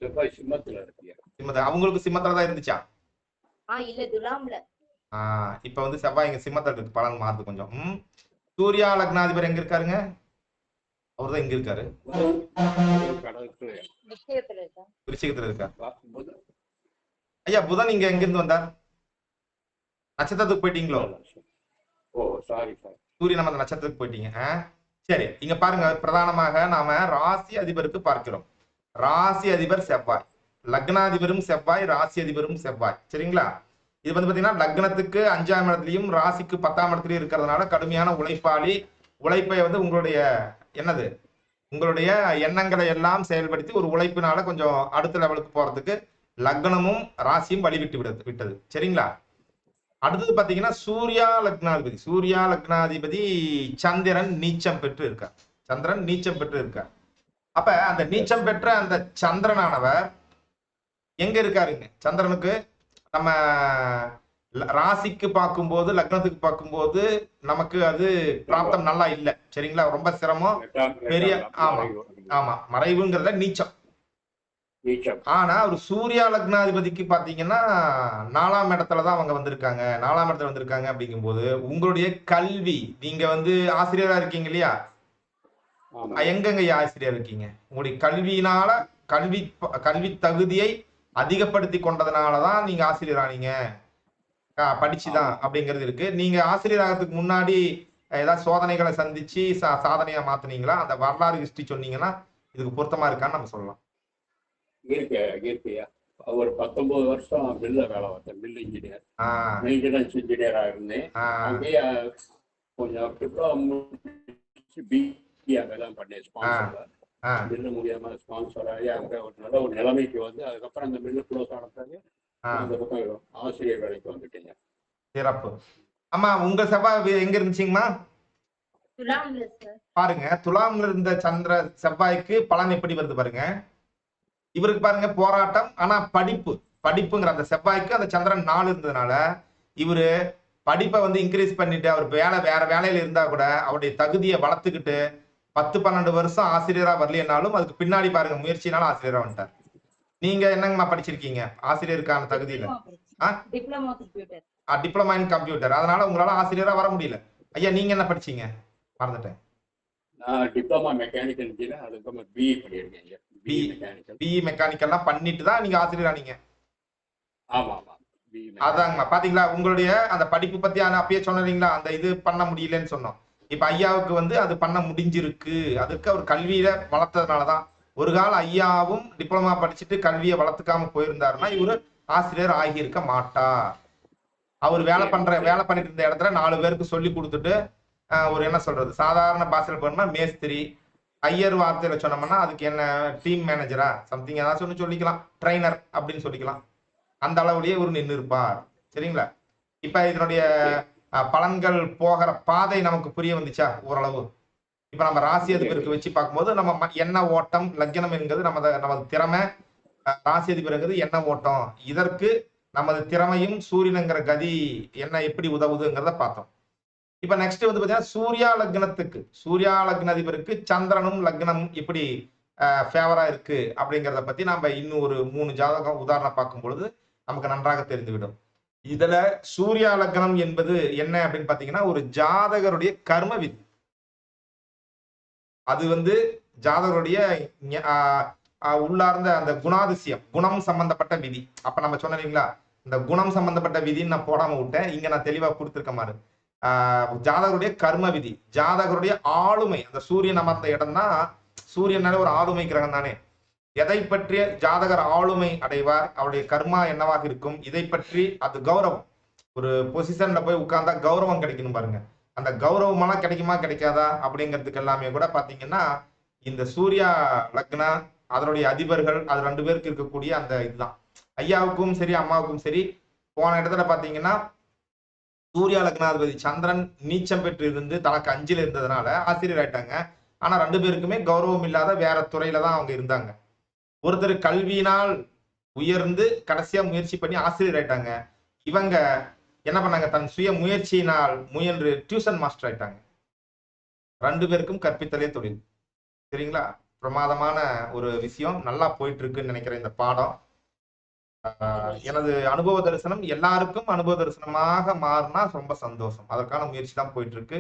செவ்வாய் சிம்மத்துல இருக்கு. சிம்மத்துல. அவங்களுக்கு சிம்மத்துல தான் இருந்துச்சா? இல்ல துலாம்ல. இப்ப வந்து செவ்வாய் இங்க சிம்மத்துல இருக்கு. பலன் மாறுது கொஞ்சம். சூர்யா லக்னாதிபர் எங்க இருக்காருங்க? அவர்தான் இங்க இருக்காரு. விருச்சிகத்துல இருக்கா? ஐயா புதன் இங்க எங்க இருந்து வந்தார்? நட்சத்திரத்துக்கு போயிட்டீங்களோ? ஓ சாரி சார். சூரியன் நம்ம நட்சத்திரத்துக்கு போயிட்டீங்க. சரி இங்க பாருங்க, பிரதானமாக நாம ராசி அதிபருக்கு பார்க்கிறோம். ராசி அதிபர் செவ்வாய், லக்னாதிபரும் செவ்வாய், ராசி அதிபரும் செவ்வாய். சரிங்களா? இது வந்து பாத்தீங்கன்னா லக்னத்துக்கு 5ஆம் இடத்துலயும் ராசிக்கு 10ஆம் இடத்துலயும் இருக்கிறதுனால கடுமையான உழைப்பாளி. உழைப்பை வந்து உங்களுடைய என்னது உங்களுடைய எண்ணங்களை எல்லாம் செயல்படுத்தி ஒரு உழைப்பினால கொஞ்சம் அடுத்த லெவலுக்கு போறதுக்கு லக்னமும் ராசியும் வழிவிட்டு விட்டது. சரிங்களா? அடுத்தது பாத்தீங்கன்னா சூர்யா லக்னாதிபதி. சூர்யா லக்னாதிபதி சந்திரன் நீச்சம் பெற்று இருக்கார். சந்திரன் நீச்சம் பெற்று இருக்கார். அப்ப அந்த நீச்சம் பெற்ற அந்த சந்திரனானவர் எங்க இருக்காருங்க? சந்திரனுக்கு நம்ம ராசிக்கு பார்க்கும்போது, லக்னத்துக்கு பார்க்கும்போது நமக்கு அது பிராப்தம் நல்லா இல்லை. சரிங்களா? ரொம்ப சிரமம், பெரிய ஆமா மறைவுங்கிறத நீச்சம். ஆனா ஒரு சூர்யா லக்னாதிபதிக்கு பாத்தீங்கன்னா 4ஆம் இடத்துலதான் அவங்க வந்திருக்காங்க. 4ஆம் இடத்துல வந்திருக்காங்க. அப்படிங்கும்போது உங்களுடைய கல்வி, நீங்க வந்து ஆசிரியரா இருக்கீங்க இல்லையா? எங்கங்க ஆசிரியர் இருக்கீங்க? உங்களுடைய கல்வியினால கல்வி தகுதியை அதிகப்படுத்தி கொண்டதுனாலதான் நீங்க ஆசிரியர் ஆனீங்க. படிச்சுதான் அப்படிங்கிறது இருக்கு. நீங்க ஆசிரியர் ஆகிறதுக்கு முன்னாடி ஏதாவது சோதனைகளை சந்திச்சு சாதனையா மாத்தினீங்களா? அந்த வரலாறு ஹிஸ்டரி சொன்னீங்கன்னா இதுக்கு பொருத்தமா இருக்கான்னு நம்ம சொல்லலாம். ஒரு 19 வருஷம் மில்ல வேலை பார்த்தேன். மில் இன்ஜினியர், மெயின்டெனன்ஸ் இன்ஜினியரா இருந்தேன். அங்கேயே கொஞ்சம் பிஇதான் பண்ணேன். ஸ்பான்சர் மில்லு மூலியமா ஸ்பான்சர் ஆகி அங்க ஒரு நல்ல ஒரு நிலைமைக்கு வந்து அதுக்கப்புறம் அந்த மில்லு க்ளோஸ் ஆன பிறகு அந்த பக்கம் ஆசிரியர் வேலைக்கு வந்துட்டீங்க. சிறப்பு. ஆமா உங்க செவ்வாய் எங்க இருந்துச்சுங்கம்மா? பாருங்க துலாம்ல இருந்த சந்திர செவ்வாய்க்கு பலன் எப்படி வருது பாருங்க. இவருக்கு பாருங்க போராட்டம், ஆனா படிப்புங்கிற அந்த செவ்வாய்க்கு அந்த சந்திரன் 4 இருந்ததுனால இவரு படிப்பை வந்து இன்க்ரீஸ் பண்ணிட்டு அவர் வேற வேலையில இருந்தா கூட அவருடைய தகுதியை வளர்த்துக்கிட்டு 10-12 வருஷம் ஆசிரியரா வரலைன்னாலும் அதுக்கு பின்னாடி பாருங்க முயற்சினாலும் ஆசிரியரா வந்துட்டார். நீங்க என்னங்கம்மா படிச்சிருக்கீங்க ஆசிரியருக்கான தகுதியில? Diploma in computer. அதனால உங்களால ஆசிரியரா வர முடியல. ஐயா நீங்க என்ன படிச்சீங்க? மறந்துட்டேன். டிப்ளமா மெக்கானிக்கல் இன்ஜினியர், அதுக்கு பிஇ பண்ணிருக்கேன். பிஇ மெக்கானிக்கல்லாம் பண்ணிட்டு தான் நீங்க ஆசிரியர் ஆனீங்க. ஆமா ஆமா. அதாங்கம்மா பாத்தீங்களா உங்களுடைய அந்த படிப்பு பத்தி அப்பயே சொன்னீங்களா? அந்த இது பண்ண முடியலன்னு சொன்னோம். இப்ப ஐயாவுக்கு வந்து அது பண்ண முடிஞ்சிருக்கு. அதுக்கு அவர் கல்வியில வளர்த்ததுனாலதான். ஒரு கால ஐயாவும் டிப்ளமா படிச்சுட்டு கல்வியை வளர்த்துக்காம போயிருந்தாருன்னா இவரு ஆசிரியர் ஆகியிருக்க மாட்டார். அவர் வேலை பண்ணிட்டு இருந்த இடத்துல 4 பேருக்கு சொல்லி கொடுத்துட்டு ஒரு என்ன சொல்றது சாதாரண பாஷையில் போனோம்னா மேஸ்திரி, ஐயர் வார்த்தையில சொன்னோம்னா அதுக்கு என்ன டீம் மேனேஜரா சம்திங் ஏதாச்சும் சொல்லிக்கலாம், ட்ரைனர் அப்படின்னு சொல்லிக்கலாம். அந்த அளவுலயே ஒரு நின்று இருப்பார். சரிங்களா? இப்ப இதனுடைய பலன்கள் போகிற பாதை நமக்கு புரிய வந்துச்சா ஓரளவு? இப்ப நம்ம ராசி அதிபருக்கு வச்சு பார்க்கும்போது நம்ம என்ன ஓட்டம், லக்னம் என்கிறது நமது திறமை, ராசி அதிபருங்கிறது என்ன ஓட்டம், இதற்கு நமது திறமையும் சூரியனுங்கிற கதி என்ன எப்படி உதவுதுங்கிறத பார்த்தோம். இப்ப நெக்ஸ்ட் வந்து பாத்தீங்கன்னா சூர்யா லக்ன அதிபருக்கு சந்திரனும் லக்னம் எப்படி ஃபேவரா இருக்கு அப்படிங்கிறத பத்தி நம்ம இன்னும் ஒரு 3 ஜாதகம் உதாரணம் பார்க்கும் பொழுது நமக்கு நன்றாக தெரிந்துவிடும். இதுல சூர்யா லக்னம் என்பது என்ன அப்படின்னு பாத்தீங்கன்னா ஒரு ஜாதகருடைய கர்ம விதி. அது வந்து ஜாதகருடைய உள்ளார்ந்த அந்த குணாதிசயம், குணம் சம்பந்தப்பட்ட விதி. அப்ப நம்ம சொன்னோம் இல்லைங்களா, இந்த குணம் சம்பந்தப்பட்ட விதின்னு நான் போடாம விட்டேன், இங்க நான் தெளிவா கொடுத்திருக்க மாதிரி. ஜாதகருடைய கர்ம விதி, ஜாதகருடைய ஆளுமை, அந்த சூரியன் அமர்ந்த இடம் தான், சூரியனால ஒரு ஆளுமை கிரகம் தானே. எதை பற்றிய ஜாதகர் ஆளுமை அடைவார், அவருடைய கர்மா என்னவாக இருக்கும், இதை பற்றி அது கௌரவம். ஒரு பொசிஷன்ல போய் உட்கார்ந்தா கௌரவம் கிடைக்கணும் பாருங்க, அந்த கௌரவமெல்லாம் கிடைக்குமா கிடைக்காதா அப்படிங்கிறதுக்கு எல்லாமே கூட பாத்தீங்கன்னா இந்த சூர்யா லக்னா அதனுடைய அதிபர்கள் அது 2 பேருக்கு இருக்கக்கூடிய அந்த இதுதான். ஐயாவுக்கும் சரி அம்மாவுக்கும் சரி போன இடத்துல பாத்தீங்கன்னா சூர்யா லக்னாதிபதி சந்திரன் நீச்சம் பெற்று இருந்து தனக்கு 5ல் இருந்ததுனால ஆசிரியர் ஆயிட்டாங்க. ஆனா 2 பேருக்குமே கௌரவம் இல்லாத வேற துறையில தான் அவங்க இருந்தாங்க. ஒருத்தர் கல்வியினால் உயர்ந்து கடைசியா முயற்சி பண்ணி ஆசிரியர் ஆயிட்டாங்க. இவங்க என்ன பண்ணாங்க, தன் சுய முயற்சியினால் முயன்று டியூஷன் மாஸ்டர் ஆயிட்டாங்க. 2 பேருக்கும் கற்பித்தலே தொழில். சரிங்களா, பிரமாதமான ஒரு விஷயம், நல்லா போயிட்டு இருக்குன்னு நினைக்கிறேன் இந்த பாடம். எனது அனுபவ தரிசனம் எல்லாருக்கும் அனுபவ தரிசனமாக மாறினா ரொம்ப சந்தோஷம். அதற்கான முயற்சி தான் போயிட்டு இருக்கு.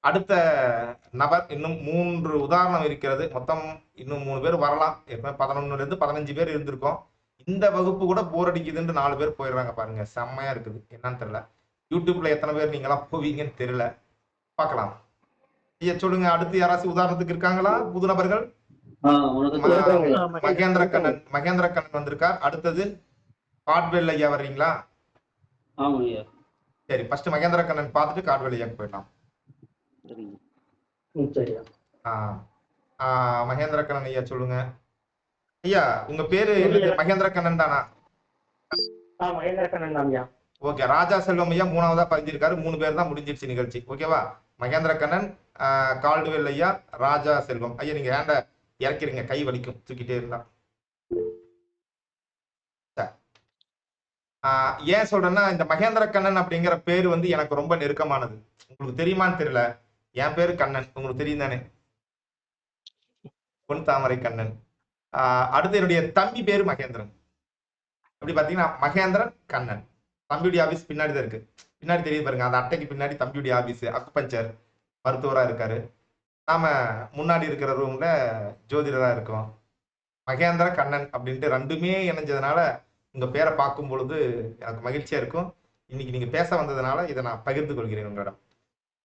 அடுத்த நபர் இன்னும் 3 உதாரணம் இருக்கிறது. மொத்தம் இன்னும் 3 பேர் வரலாம். 11ல இருந்து 15 பேர் இருந்திருக்கோம். இந்த வகுப்பு கூட போர் அடிக்குதுன்னு 4 பேர் போயிடுறாங்க பாருங்க, செம்மையா இருக்குது. என்னன்னு தெரியல, யூடியூப்ல எத்தனை பேர் நீங்களாம் போவீங்கன்னு தெரியல, பார்க்கலாம். ஐயா சொல்லுங்க, அடுத்து யாராச்சும் உதாரணத்துக்கு இருக்காங்களா புது நபர்கள்? மகேந்திர கண்ணன் வந்திருக்கார். அடுத்தது காட்வேல் ஐயா வர்றீங்களா? சரி, ஃபர்ஸ்ட் மகேந்திர கண்ணன் பார்த்துட்டு காட்வேல் ஐயாக்கு போயிடலாம். மகேந்திர கண்ணன் ஐயா சொல்லுங்க. ஐயா உங்க பேரு மகேந்திர கண்ணன் தானா? மகேந்திர கண்ணன் தான் ஐயா. ஓகே, ராஜா செல்வம் ஐயா 3ஆவதா பதிஞ்சிருக்காரு. 3 பேர் தான் முடிஞ்சிருச்சு நிகழ்ச்சி. ஓகேவா, மகேந்திர கண்ணன், கால்டுவெல் ஐயா, ராஜா செல்வம் ஐயா. நீங்க ஹேண்ட இறக்கிறீங்க, கை வலிக்கும் தூக்கிட்டே இருந்தா. ஏன் சொல்றேன்னா, இந்த மகேந்திர கண்ணன் அப்படிங்கிற பேரு வந்து எனக்கு ரொம்ப நெருக்கமானது. உங்களுக்கு தெரியுமான்னு தெரியல, என் பேரு கண்ணன், உங்களுக்கு தெரியும் தானே, பொன் தாமரை கண்ணன். அடுத்து என்னுடைய தம்பி பேரு மகேந்திரன். அப்படி பாத்தீங்கன்னா மகேந்திரன் கண்ணன். தம்பியுடைய ஆபீஸ் பின்னாடி தான் இருக்கு, பின்னாடி தெரியுது பாருங்க, அந்த அட்டைக்கு பின்னாடி தம்பியுடைய ஆபீஸ், அக்குபஞ்சர் மருத்துவரா இருக்காரு. நாம முன்னாடி இருக்கிற ரூம்ல ஜோதிடரா இருக்கோம். மகேந்திர கண்ணன் அப்படின்ட்டு 2மே இணைஞ்சதுனால உங்க பேரை பார்க்கும் பொழுது எனக்கு மகிழ்ச்சியா இருக்கும். இன்னைக்கு நீங்க பேச வந்ததுனால இதை நான் பகிர்ந்து கொள்கிறேன் உங்களிடம்.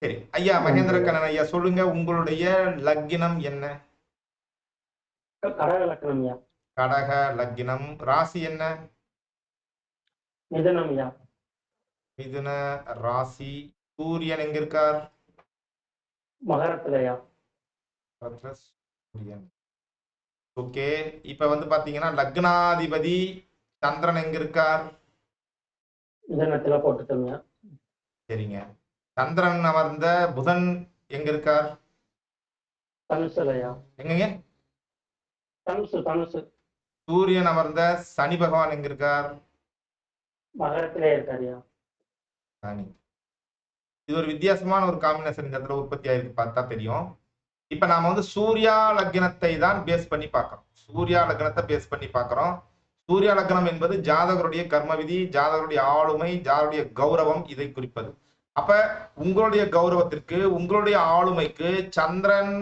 சரி ஐயா, மகேந்திர கண்ணன் ஐயா சொல்லுங்க, உங்களுடைய லக்னம் என்ன? கடக லக்னம் ஐயா. கடக லக்னம். ராசி என்ன? மிதுனம் ஐயா. மிதுன ராசி. சூரியன் எங்க இருக்கார்? மகரத்துல ஐயா. சூரியன். ஓகே, இப்ப வந்து பாத்தீங்கன்னா லக்னாதிபதி சந்திரன் எங்க இருக்கார்? மிதுனத்துல போட்டுட்டோங்க. சரிங்க. சந்திரன் அமர்ந்த புதன் எங்க இருக்கார்? தனுசுல ஐயா. எங்கங்க? தனுசு. சூரியன் அமர்ந்த சனி பகவான் எங்க இருக்கார்? மகரத்திலே இருக்காருயா. சனி. இது ஒரு வித்தியாசமான ஒரு காம்பினேஷன் இந்த இடத்துல உற்பத்தி ஆயிருக்கு, பார்த்தா தெரியும். இப்ப நாம வந்து சூர்யா லக்னத்தை தான் பேஸ் பண்ணி பார்க்கிறோம். சூர்யா லக்னத்தை பேஸ் பண்ணி பார்க்கிறோம். சூர்யா லக்னம் என்பது ஜாதகருடைய கர்ம விதி, ஜாதகருடைய ஆளுமை, ஜாதகருடைய கௌரவம், இதை குறிப்பது. அப்ப உங்களுடைய கௌரவத்திற்கு, உங்களுடைய ஆளுமைக்கு சந்திரன்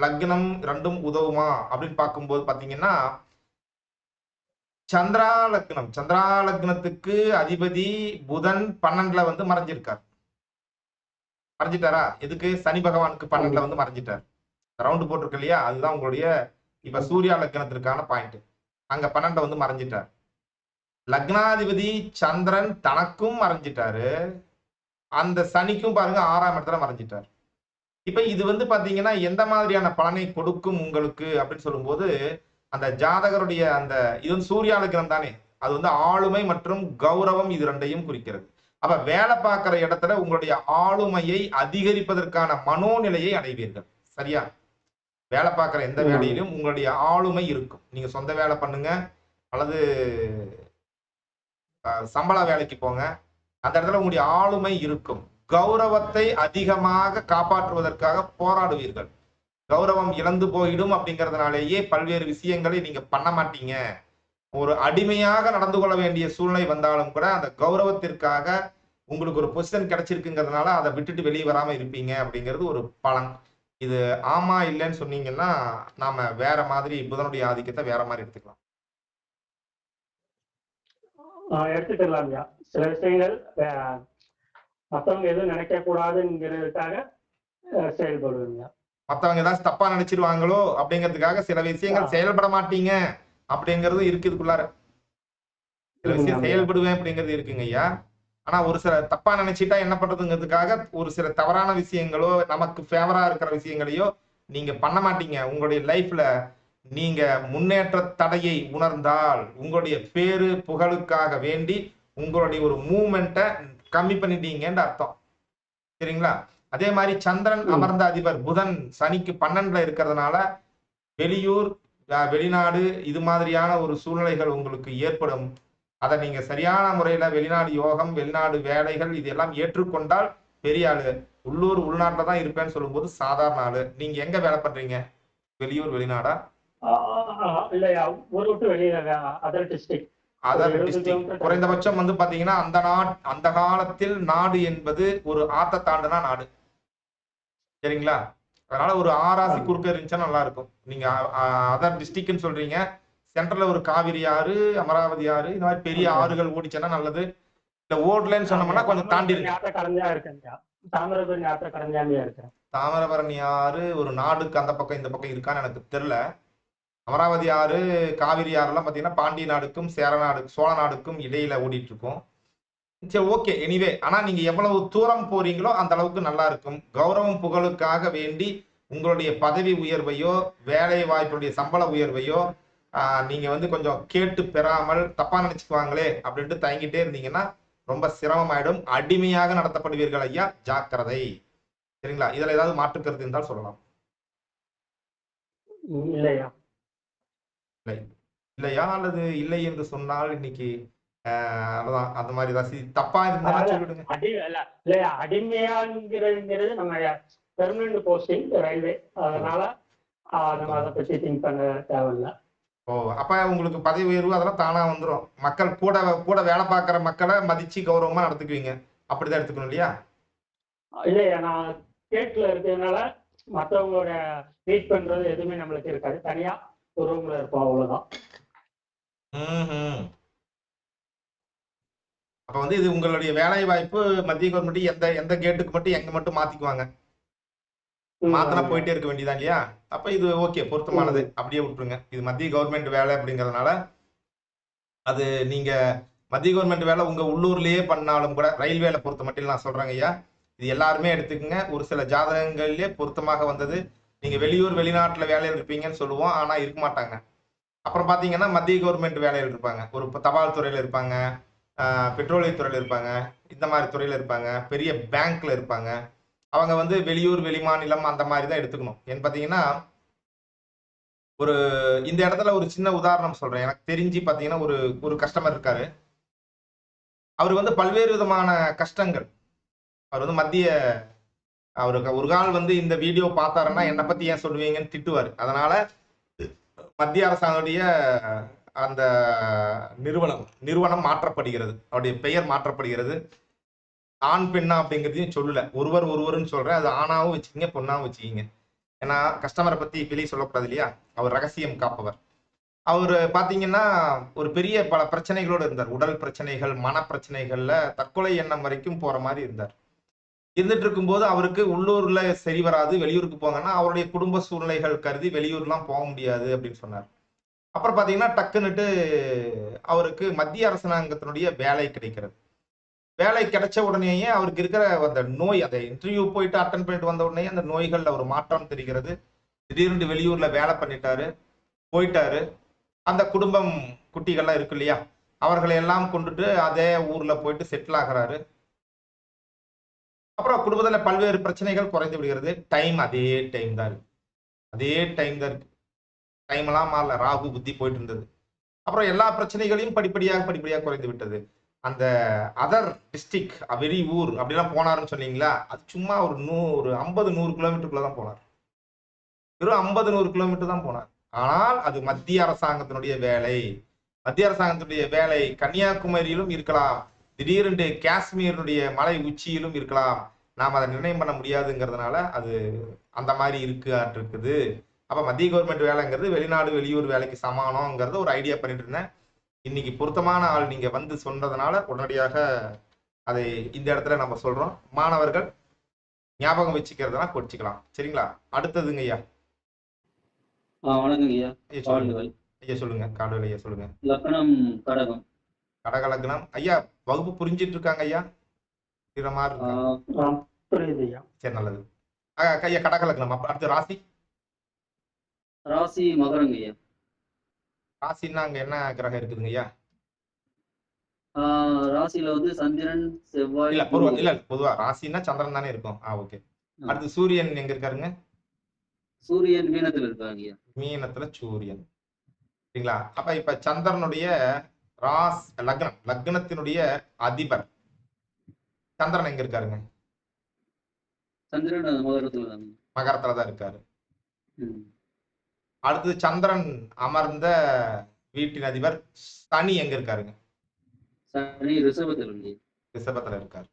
லக்னம் 2ம் உதவுமா அப்படின்னு பார்க்கும்போது பாத்தீங்கன்னா, சந்திரா லக்னத்துக்கு அதிபதி புதன் 12ல வந்து மறைஞ்சிட்டாரா? எதுக்கு? சனி பகவானுக்கு 12ல வந்து மறைஞ்சிட்டார். ரவுண்டு போட்டிருக்கு இல்லையா, அதுதான் உங்களுடைய இப்ப சூர்யா லக்னத்திற்கான பாயிண்ட். அங்க 12ல வந்து மறைஞ்சிட்டார். லக்னாதிபதி சந்திரன் தனக்கும் மறைஞ்சிட்டாரு, அந்த சனிக்கும் பாருங்க 6ஆம் இடத்துல மறைஞ்சிட்டார். இப்ப இது வந்து பாத்தீங்கன்னா எந்த மாதிரியான பலனை கொடுக்கும் உங்களுக்கு அப்படின்னு சொல்லும்போது, அந்த ஜாதகருடைய அந்த இது வந்து சூர்யா லக்னம் தானே, அது வந்து ஆளுமை மற்றும் கௌரவம், இது 2ஐயும் குறிக்கிறது. அப்ப வேலை பார்க்கிற இடத்துல உங்களுடைய ஆளுமையை அதிகரிப்பதற்கான மனோநிலையை அடைவீர்கள். சரியா? வேலை பார்க்கிற எந்த வேலையிலும் உங்களுடைய ஆளுமை இருக்கும். நீங்க சொந்த வேலை பண்ணுங்க அல்லது சம்பள வேலைக்கு போங்க, அந்த இடத்துல உங்களுடைய ஆளுமை இருக்கும். கௌரவத்தை அதிகமாக காப்பாற்றுவதற்காக போராடுவீர்கள். கௌரவம் இழந்து போயிடும் அப்படிங்கிறதுனாலேயே பல்வேறு விஷயங்களை நீங்க பண்ண மாட்டீங்க. ஒரு அடிமையாக நடந்து கொள்ள வேண்டிய சூழ்நிலை வந்தாலும் கூட அந்த கௌரவத்திற்காக உங்களுக்கு ஒரு பொசிஷன் கிடைச்சிருக்குங்கிறதுனால அதை விட்டுட்டு வெளியே வராம இருப்பீங்க அப்படிங்கிறது ஒரு பலன். இது ஆமா இல்லைன்னு சொன்னீங்கன்னா நாம வேற மாதிரி புதனுடைய ஆதிக்கத்தை வேற மாதிரி எடுத்துக்கலாம். எடுத்துக்கலாம் ஐயா. சில விஷயங்கள் மற்றவங்க எதுவும் நினைக்க கூடாதுங்கிறதுக்காக செயல்படுவீங்க. மத்தவங்க ஏதாச்சும் தப்பா நினைச்சிருவாங்களோ அப்படிங்கிறதுக்காக சில விஷயங்கள் செயல்பட மாட்டீங்க அப்படிங்கிறது இருக்கு இதுக்குள்ளார. சில விஷயம் செயல்படுவேன் அப்படிங்கிறது இருக்குங்க ஐயா. ஆனா ஒரு சில தப்பா நினைச்சிட்டா என்ன பண்றதுங்கிறதுக்காக ஒரு சில தவறான விஷயங்களோ நமக்கு ஃபேவரா இருக்கிற விஷயங்களையோ நீங்க பண்ண மாட்டீங்க. உங்களுடைய லைஃப்ல நீங்க முன்னேற்ற தடையை உணர்ந்தால் உங்களுடைய பேரு புகழுக்காக வேண்டி உங்களுடைய ஒரு மூவ்மெண்ட்டை கம்மி பண்ணிட்டீங்கன்னு அர்த்தம். சரிங்களா? அதே மாதிரி சந்திரன் அமர்ந்த அதிபர் புதன் சனிக்கு 12ல இருக்கிறதுனால வெளியூர் வெளிநாடு இது மாதிரியான ஒரு சூழ்நிலைகள் உங்களுக்கு ஏற்படும். அதை நீங்க சரியான முறையில வெளிநாடு யோகம் வெளிநாடு வேலைகள் இதெல்லாம் ஏற்றுக்கொண்டால் பெரிய ஆளு. உள்ளூர் உள்நாட்டுல தான் இருப்பேன்னு சொல்லும்போது சாதாரண ஆளு. நீங்க எங்க வேலை பண்றீங்க? வெளியூர் வெளிநாடா? இல்லையா, ஊர் விட்டு வெளியே அதர் டிஸ்ட்ரிக்ட். Other district. குறைந்தபட்சம் வந்து பாத்தீங்கன்னா அந்த காலத்தில் நாடு என்பது ஒரு ஆத்த தாண்டுனா நாடு. சரிங்களா? அதனால ஒரு ஆராசி குறுக்க இருந்துச்சுன்னா நல்லா இருக்கும். நீங்க அதர் டிஸ்ட்ரிக்ட்னு சொல்றீங்க. சென்ட்ரல்ல ஒரு காவிரி ஆறு, அமராவதி ஆறு, இந்த மாதிரி பெரிய ஆறுகள் ஓடிச்சுன்னா நல்லது. இல்ல ஓடலன்னு சொன்னோம்னா கொஞ்சம் தாண்டி தாமிரபரணி ஆறு ஒரு நாடுக்கு அந்த பக்கம் இந்த பக்கம் இருக்கான்னு எனக்கு தெரியல. அமராவதி ஆறு காவிரி ஆறுலாம் பாத்தீங்கன்னா பாண்டிய நாடுக்கும் சோழ நாடுக்கும் இடையில ஓடிட்டு இருக்கும். சரி, ஓகே. எனிவே, ஆனா நீங்க எவ்வளவு தூரம் போறீங்களோ அந்த அளவுக்கு நல்லா இருக்கும். கௌரவம் புகழுக்காக வேண்டி உங்களுடைய பதவி உயர்வையோ வேலை வாய்ப்புடைய சம்பள உயர்வையோ நீங்க வந்து கொஞ்சம் கேட்டு பெறாமல் தப்பா நினைச்சுக்குவாங்களே அப்படின்ட்டு தயங்கிட்டே இருந்தீங்கன்னா ரொம்ப சிரமமாயிடும். அடிமையாக நடத்தப்படுவீர்கள் ஐயா, ஜாக்கிரதை. சரிங்களா? இதுல ஏதாவது மாற்று கருத்து இருந்தால் சொல்லலாம். இல்லையா இல்லையா அல்லது இல்லை என்று சொன்னால் இன்னைக்கு அதான் அந்த மாதிரி ஏதாச்சும் தப்பா இருந்தாலும் சொல்லிடுங்க. அடிமையாங்கிறது நம்ம பெர்மனன்ட் போஸ்டிங் ரயில்வே, அதனால நம்ம அதை பத்தி திங்க் பண்ண தேவையில்லை. ஓ, அப்ப உங்களுக்கு பதவி உயர்வு அதெல்லாம் தானா வந்துடும். மக்கள் கூட வேலை பார்க்குற மக்களை மதிச்சு கௌரவமா நடத்துக்குவீங்க. அப்படிதான் எடுத்துக்கணும் இல்லையா? இல்லையா, நான் ஸ்டேட்ல இருக்கிறதுனால மற்றவங்களோட மீட் பண்றது எதுவுமே நம்மளுக்கு இருக்காது. தனியா ஒரு ரூம்ல இருப்போம், அவ்வளவுதான். அப்ப வந்து இது உங்களுடைய வேலை வாய்ப்பு மத்திய கவர்மெண்ட் எந்த கேட்டுக்கு மட்டும் எங்க மட்டும் மாத்திக்குவாங்க. மாத்தனா போயிட்டே இருக்க வேண்டியதான் இல்லையா? அப்ப இது ஓகே, பொருத்தமானது. அப்படியே விட்டுருங்க. இது மத்திய கவர்மெண்ட் வேலை அப்படிங்கறதுனால அது நீங்க மத்திய கவர்மெண்ட் வேலை உங்க உள்ளூர்லயே பண்ணாலும் கூட ரயில்வேல பொறுத்த மட்டும் நான் சொல்றேங்க ஐயா, இது எல்லாருமே எடுத்துக்கங்க. ஒரு சில ஜாதகங்களிலே பொருத்தமாக வந்தது. நீங்க வெளியூர் வெளிநாட்டுல வேலையில் இருப்பீங்கன்னு சொல்லுவோம், ஆனா இருக்க மாட்டாங்க. அப்புறம் பாத்தீங்கன்னா மத்திய கவர்மெண்ட் வேலையில் இருப்பாங்க. ஒரு தபால் துறையில இருப்பாங்க, பெட்ரோலியத்துறையில இருப்பாங்க, இந்த மாதிரி துறையில இருப்பாங்க, பெரிய பேங்க்ல இருப்பாங்க. அவங்க வந்து வெளியூர் வெளிமாநிலம் அந்த மாதிரி தான் எடுத்துக்கணும். ஏன்னு பாத்தீங்கன்னா இந்த இடத்துல ஒரு சின்ன உதாரணம் சொல்றேன். எனக்கு தெரிஞ்சு பாத்தீங்கன்னா ஒரு கஸ்டமர் இருக்காரு. அவர் வந்து பல்வேறு விதமான கஷ்டங்கள். அவர் வந்து அவருக்கு ஒரு கால் வந்து இந்த வீடியோ பார்த்தாருன்னா என்னை பத்தி ஏன் சொல்லுவீங்கன்னு திட்டுவார். அதனால மத்திய அரசாங்கத்துடைய அந்த நிறுவனம் மாற்றப்படுகிறது. அவருடைய பெயர் மாற்றப்படுகிறது. ஆண் பெண்ணா அப்படிங்கிறதையும் சொல்லல, ஒருவர்னு சொல்றேன். அது ஆணாவும் வச்சுக்கீங்க, பொண்ணாவும் வச்சுக்கீங்க. ஏன்னா கஸ்டமரை பத்தி வெளியே சொல்லக்கூடாது இல்லையா? அவர் ரகசியம் காப்பவர். அவர் பாத்தீங்கன்னா ஒரு பெரிய பல பிரச்சனைகளோடு இருந்தார். உடல் பிரச்சனைகள், மன பிரச்சனைகள்ல தற்கொலை எண்ணம் வரைக்கும் போற மாதிரி இருந்தார். இருந்துட்டு இருக்கும்போது அவருக்கு உள்ளூர்ல சரி வராது, வெளியூருக்கு போங்கன்னா அவருடைய குடும்ப சூழ்நிலைகள் கருதி வெளியூர்லாம் போக முடியாது அப்படின்னு சொன்னார். அப்புறம் பாத்தீங்கன்னா டக்குன்னுட்டு அவருக்கு மத்திய அரசாங்கத்தினுடைய வேலை கிடைக்கிறது. வேலை கிடைச்ச உடனேயே அவருக்கு இருக்கிற அந்த நோய், அந்த இன்டர்வியூ போயிட்டு அட்டன் பண்ணிட்டு வந்த உடனே அந்த நோய்கள்ல ஒரு மாற்றம் தெரிகிறது. திடீர்னு வெளியூர்ல வேலை பண்ணிட்டாரு, போயிட்டாரு. அந்த குடும்பம் குட்டிகள்லாம் இருக்கு இல்லையா, அவர்களை எல்லாம் கொண்டுட்டு அதே ஊர்ல போயிட்டு செட்டில் ஆகிறாரு. அப்புறம் குடும்பத்துல பல்வேறு பிரச்சனைகள் குறைந்து விடுகிறது. அதே டைம் தான் இருக்கு. டைம் எல்லாம் மாறல, ராகு புத்தி போயிட்டு இருந்தது. அப்புறம் எல்லா பிரச்சனைகளையும் படிப்படியாக குறைந்து விட்டது. அந்த அதர் டிஸ்ட்ரிக்ட் வெளி ஊர் அப்படிலாம் போனாருன்னு சொன்னீங்களா, அது சும்மா ஒரு 50-100 கிலோமீட்டருக்குள்ள தான் போனார். வெறும் 50-100 கிலோமீட்டர் தான் போனார். ஆனால் அது மத்திய அரசாங்கத்தினுடைய வேலை கன்னியாகுமரியிலும் இருக்கலாம், திடீரென்று காஷ்மீருடைய மலை உச்சியிலும் இருக்கலாம், நாம் அதை நிர்ணயம் பண்ண முடியாதுங்கிறதுனால அது அந்த மாதிரி இருக்குது. அப்போ மத்திய கவர்மெண்ட் வேலைங்கிறது வெளிநாடு வெளியூர் வேலைக்கு சமானங்கிறத ஒரு ஐடியா பண்ணிட்டு இருந்தேன். இன்னைக்கு பொருத்தமான ஆள் நீங்க வந்து சொன்னதுனால உடனடியாக அதை இந்த இடத்துல நம்ம சொல்றோம். மாணவர்கள் ஞாபகம் வச்சுக்கிறதுனா குறிச்சிக்கலாம். சரிங்களா? அடுத்ததுங்க ஐயா. வணக்கம் ஐயா. ஐயா சொல்லுங்க. காடுவேல் ஐயா சொல்லுங்க. லக்னம் கடகம். கடக லக்னம். ஐயா வகுப்பு புரிஞ்சிட்டு இருக்காங்க ஐயா? சரி, நல்லது. ஐயா கடக லக்னம். அடுத்து ராசி. ராசி மகரங்க ஐயா. ராசின்னா அங்க என்ன கிரகம் இருக்குதுங்க ஐயா? ராசியில வந்து சந்திரன் செவ்வாய். இல்ல பொதுவா ராசின்னா சந்திரன் தானே இருக்கும். ஓகே. அடுத்து சூரியன் எங்க இருக்காருங்க? சூரியன் மீனத்துல இருக்காங்க ஐயா. மீனத்துல சூரியன். சரிங்களா? அப்ப இப்ப சந்திரனுடைய லக்னத்தினுடைய அதிபர் சந்திரன் எங்க இருக்காருங்க? சந்திரன் மகரத்துல தான் இருக்காரு. அடுத்தது சந்திரன் அமர்ந்த வீட்டின் அதிபர் சனி எங்க இருக்காருங்க? சனி ரிஷபத்துல இருக்காரு.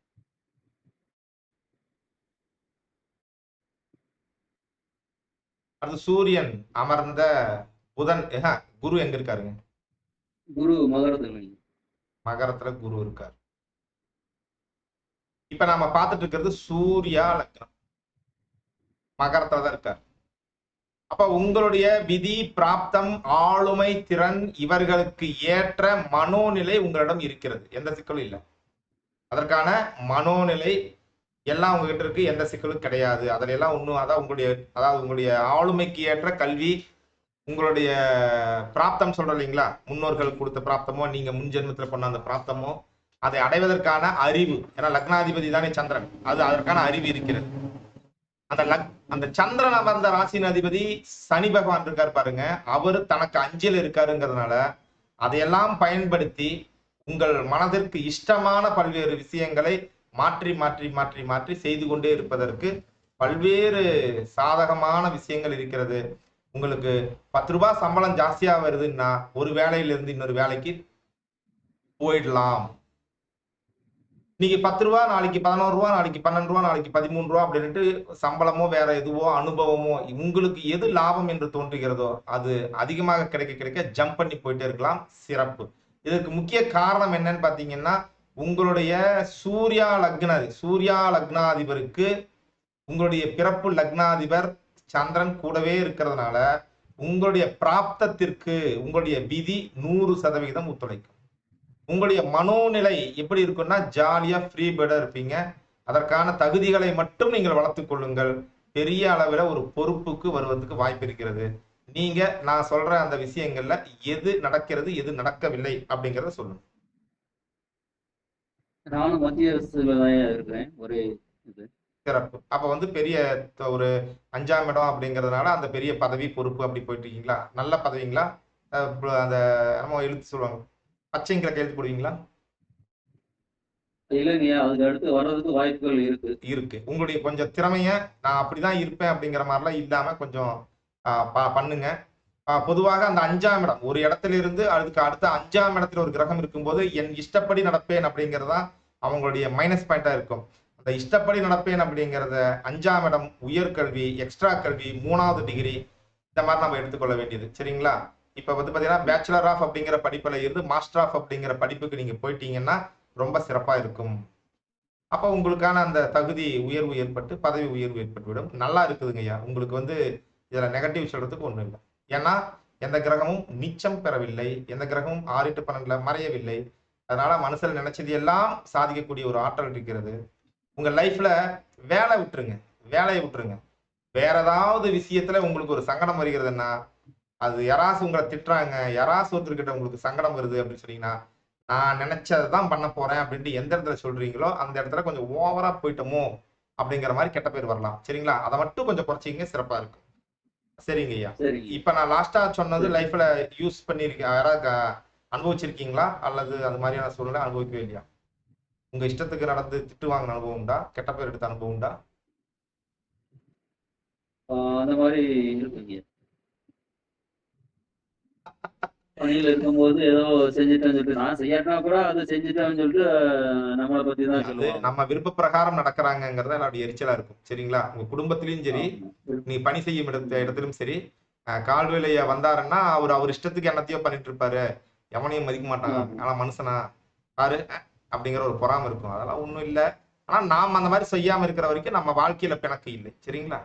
அடுத்து சூரியன் அமர்ந்த புதன் குரு எங்க இருக்காருங்க? குரு மகரத்துல குரு இருக்காரு. இப்ப நாம பார்த்துட்டு இருக்கிறது சூர்யா லக்னம் மகரத்துல தான் இருக்காரு. அப்ப உங்களுடைய விதி, பிராப்தம், ஆளுமை, திறன் இவர்களுக்கு ஏற்ற மனோநிலை உங்களிடம் இருக்கிறது. எந்த சிக்கலும் இல்லை. அதற்கான மனோநிலை எல்லாம் உங்ககிட்ட இருக்கு. எந்த சிக்கலும் கிடையாது. அதுல எல்லாம் ஒன்றும் உங்களுடைய ஆளுமைக்கு ஏற்ற கல்வி, உங்களுடைய பிராப்தம் சொல்ற இல்லைங்களா, முன்னோர்கள் கொடுத்த பிராப்தமோ நீங்க முன் ஜென்மத்துல பண்ண அந்த பிராப்தமோ அதை அடைவதற்கான அறிவு. ஏன்னா லக்னாதிபதி தானே சந்திரன். அதற்கான அறிவு இருக்கிறது. அந்த சந்திரன் அமர்ந்த ராசியின் அதிபதி சனி பகவான் இருக்காரு பாருங்க. அவரு தனக்கு அஞ்சில் இருக்காருங்கிறதுனால அதையெல்லாம் பயன்படுத்தி உங்கள் மனதிற்கு இஷ்டமான பல்வேறு விஷயங்களை மாற்றி மாற்றி மாற்றி மாற்றி செய்து கொண்டே இருப்பதற்கு பல்வேறு சாதகமான விஷயங்கள் இருக்கிறது. உங்களுக்கு 10 ரூபாய் சம்பளம் ஜாஸ்தியா வருதுன்னா ஒரு வேலையிலிருந்து இன்னொரு வேலைக்கு போயிடலாம். நீங்க 10 ரூபா, நாளைக்கு 11 ரூபா, நாளைக்கு 12 ரூபா, நாளைக்கு 13 ரூபா அப்படின்ட்டு சம்பளமோ வேற எதுவோ அனுபவமோ உங்களுக்கு எது லாபம் என்று தோன்றுகிறதோ அது அதிகமாக கிடைக்க கிடைக்க ஜம்ப் பண்ணி போயிட்டே இருக்கலாம். சிறப்பு. இதற்கு முக்கிய காரணம் என்னன்னு பாத்தீங்கன்னா, உங்களுடைய சூர்யா லக்னாதிபருக்கு உங்களுடைய பிறப்பு லக்னாதிபர் சந்திரன் கூடவே இருக்கிறதுனால உங்களுடைய பிராப்தத்திற்கு உங்களுடைய விதி 100% ஒத்துழைக்கும். உங்களுடைய மனோநிலை எப்படி இருக்குன்னா ஜாலியா ஃப்ரீ பேர்டா இருப்பீங்க. அதற்கான தகுதிகளை மட்டும் நீங்கள் வளர்த்துக் கொள்ளுங்கள். பெரிய அளவில் ஒரு பொறுப்புக்கு வருவதற்கு வாய்ப்பு இருக்கிறது. நீங்க நான் சொல்ற அந்த விஷயங்கள்ல எது நடக்கிறது எது நடக்கவில்லை அப்படிங்கறத சொல்லுங்க. நானும் மத்திய அரசுல தான் இருக்கிறேன். ஒரு இது சிறப்பு. அப்ப வந்து பெரிய ஒரு 5ஆம் இடம் அப்படிங்கிறதுனால அந்த பெரிய பதவி பொறுப்பு அப்படி போயிட்டு இருக்கீங்களா? நல்ல பதவிங்களா? அந்த நம்ம எழுத்து சொல்லுவாங்க பச்சைங்கிற கையெழுத்து போடுவீங்களா? இல்லைங்கய்யா, அதுக்கு அடுத்து வர்றதுக்கு வாய்ப்புகள் இருக்கு. உங்களுடைய கொஞ்சம் திறமைய நான் அப்படிதான் இருப்பேன் அப்படிங்கிற மாதிரிலாம் இல்லாம கொஞ்சம் பண்ணுங்க. பொதுவாக அந்த 5ஆம் இடம் ஒரு இடத்துல இருந்து அதுக்கு அடுத்த 5ஆம் இடத்துல ஒரு கிரகம் இருக்கும்போது என் இஷ்டப்படி நடப்பேன் அப்படிங்கிறதா அவங்களுடைய மைனஸ் பாயிண்டா இருக்கும். அந்த இஷ்டப்படி நடப்பேன் அப்படிங்கிறத 5ஆம் இடம் உயர்கல்வி, எக்ஸ்ட்ரா கல்வி, 3வது டிகிரி இந்த மாதிரி நம்ம எடுத்துக்கொள்ள வேண்டியது. சரிங்களா? இப்ப வந்து பாத்தீங்கன்னா பேச்சுலர் ஆஃப் அப்படிங்கிற படிப்புல இருந்து மாஸ்டர் ஆஃப் அப்படிங்கிற படிப்புக்கு நீங்க போயிட்டீங்கன்னா ரொம்ப சிறப்பா இருக்கும். அப்ப உங்களுக்கான அந்த தகுதி உயர்வு ஏற்பட்டு பதவி உயர்வு ஏற்பட்டுவிடும். நல்லா இருக்குதுங்க ஐயா. உங்களுக்கு வந்து இதுல நெகட்டிவ் சொல்றதுக்கு ஒண்ணும் இல்லை. ஏன்னா எந்த கிரகமும் நீச்சம் பெறவில்லை, எந்த கிரகமும் 6, 8, 12 மறையவில்லை. அதனால மனசுல நினைச்சது எல்லாம் சாதிக்கக்கூடிய ஒரு ஆற்றல் இருக்கிறது. உங்க லைஃப்ல வேலையை விட்டுருங்க. வேற ஏதாவது விஷயத்துல உங்களுக்கு ஒரு சங்கடம் வருகிறதுன்னா அது யாராவது உங்களை திட்டுறாங்க, யாராவது ஒருத்தர்கிட்ட உங்களுக்கு சங்கடம் வருது அப்படின்னு சொன்னீங்கன்னா நான் நினைச்சதான் பண்ண போறேன் அப்படின்ட்டு எந்த இடத்துல சொல்றீங்களோ அந்த இடத்துல கொஞ்சம் ஓவரா போயிட்டோமோ அப்படிங்கிற மாதிரி கெட்ட பேர் வரலாம். சரிங்களா? அதை மட்டும் கொஞ்சம் குறைச்சிங்க, சிறப்பா இருக்கும். சரிங்க ஐயா. இப்ப நான் லாஸ்டா சொன்னது லைஃப்ல யூஸ் பண்ணிருக்கேன், யாராவது அனுபவிச்சிருக்கீங்களா அல்லது அது மாதிரியான சூழ்நிலை அனுபவிக்கவே இல்லையா? உங்க இஷ்டத்துக்கு நடந்து திட்டு வாங்கின அனுபவம் உண்டா? கெட்ட பேர் எடுத்த அனுபவம் உண்டா? அந்த மாதிரி இருக்குங்க. பணியில இருக்கும்போது ஏதோ செஞ்சுட்டேன்னு சொல்லிட்டு நான் செய்யாட்டா கூட அதை செஞ்சுட்டேன்னு சொல்லிட்டு நம்மளை பத்தி தான் அது சொல்லுவாங்க. நம்ம விருப்ப பிரகாரம் நடக்கிறாங்கிறத என்னுடைய எரிச்சலா இருக்கும். சரிங்களா? உங்க குடும்பத்திலயும் சரி, நீ பணி செய்யும் இடத்திலும் சரி, கால் வேலைய வந்தாருன்னா அவர் இஷ்டத்துக்கு என்னத்தையோ பண்ணிட்டு இருப்பாரு, எவனையும் மதிக்க மாட்டாங்க, ஆனா மனுஷனா பாரு அப்படிங்கிற ஒரு பொறாம இருக்கும். அதெல்லாம் ஒண்ணும் இல்ல. ஆனா நாம் அந்த மாதிரி செய்யாம இருக்கிற வரைக்கும் நம்ம வாழ்க்கையில பிணக்கு இல்லை. சரிங்களா?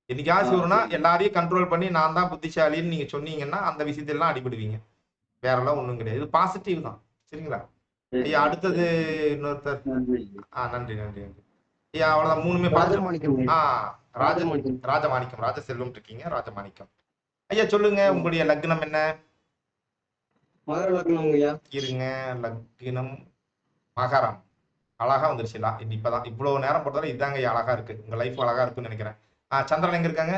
என்னைக்காச்சும் ஒருனா எல்லாரையும் கண்ட்ரோல் பண்ணி நான் தான் புத்திசாலின்னு நீங்க சொன்னீங்கன்னா அந்த விஷயத்தெல்லாம் அடிபடுவீங்க. வேற எல்லாம் ஒண்ணும் கிடையாது. இது பாசிட்டிவ் தான். சரிங்களா? ஐயா அடுத்தது இன்னொருத்தர். நன்றி. நன்றி நன்றி நன்றி ஐயா. அவ்வளவுதான், மூணுமே பார்த்து. ராஜமாணிக்கம் ராஜசெல்வம் இருக்கீங்க. ராஜமாணிக்கம் ஐயா சொல்லுங்க, உங்களுடைய லக்னம் என்ன? மகர லக்னம் ஐயா. இருங்க, லக்னம் மகரம். அழகா வந்துருச்சுல. இப்பதான் இவ்வளவு நேரம் போட்டதால இதாங்க ஐயா அழகா இருக்கு. உங்க லைஃப் அழகா இருக்குன்னு நினைக்கிறேன். சந்திரன் எங்க இருக்காங்க?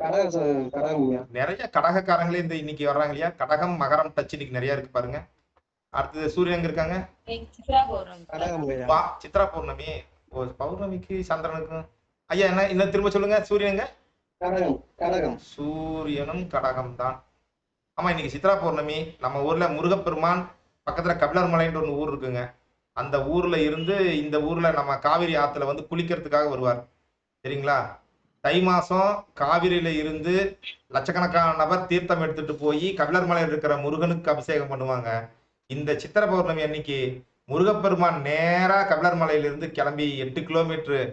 கடகம் ஐயா. நிறைய கடகக்காரங்களே இந்த இன்னைக்கு வர்றாங்க இல்லையா? கடகம் மகரம் டச் இன்னைக்கு நிறைய இருக்கு பாருங்க. அடுத்தது சூரியன் எங்க இருக்காங்க? கடகம் ஐயா. வா, சித்ரா பௌர்ணமி. பௌர்ணமிக்கு சந்திரனுக்கும் ஐயா என்ன இன்னும் திரும்ப சொல்லுங்க. சூரியனுங்க? கடகம். கடகம். சூரியனும் கடகம் தான். ஆமா, இன்னைக்கு சித்ரா பௌர்ணமி. நம்ம ஊர்ல முருகப்பெருமான் பக்கத்துல கபிலர் மலைன்ற ஒரு ஊர் இருக்குங்க. அந்த ஊர்ல இருந்து இந்த ஊர்ல நம்ம காவிரி ஆத்துல வந்து குளிக்கிறதுக்காக வருவார். சரிங்களா? தை மாசம் காவிரியில இருந்து லட்சக்கணக்கான நபர் தீர்த்தம் எடுத்துட்டு போய் கபிலர் மலையில் இருக்கிற முருகனுக்கு அபிஷேகம் பண்ணுவாங்க. இந்த சித்திரை பௌர்ணமி அன்னைக்கு முருகப்பெருமான் நேரா கபிலர் மலையிலிருந்து கிளம்பி 8 கிலோமீட்டர்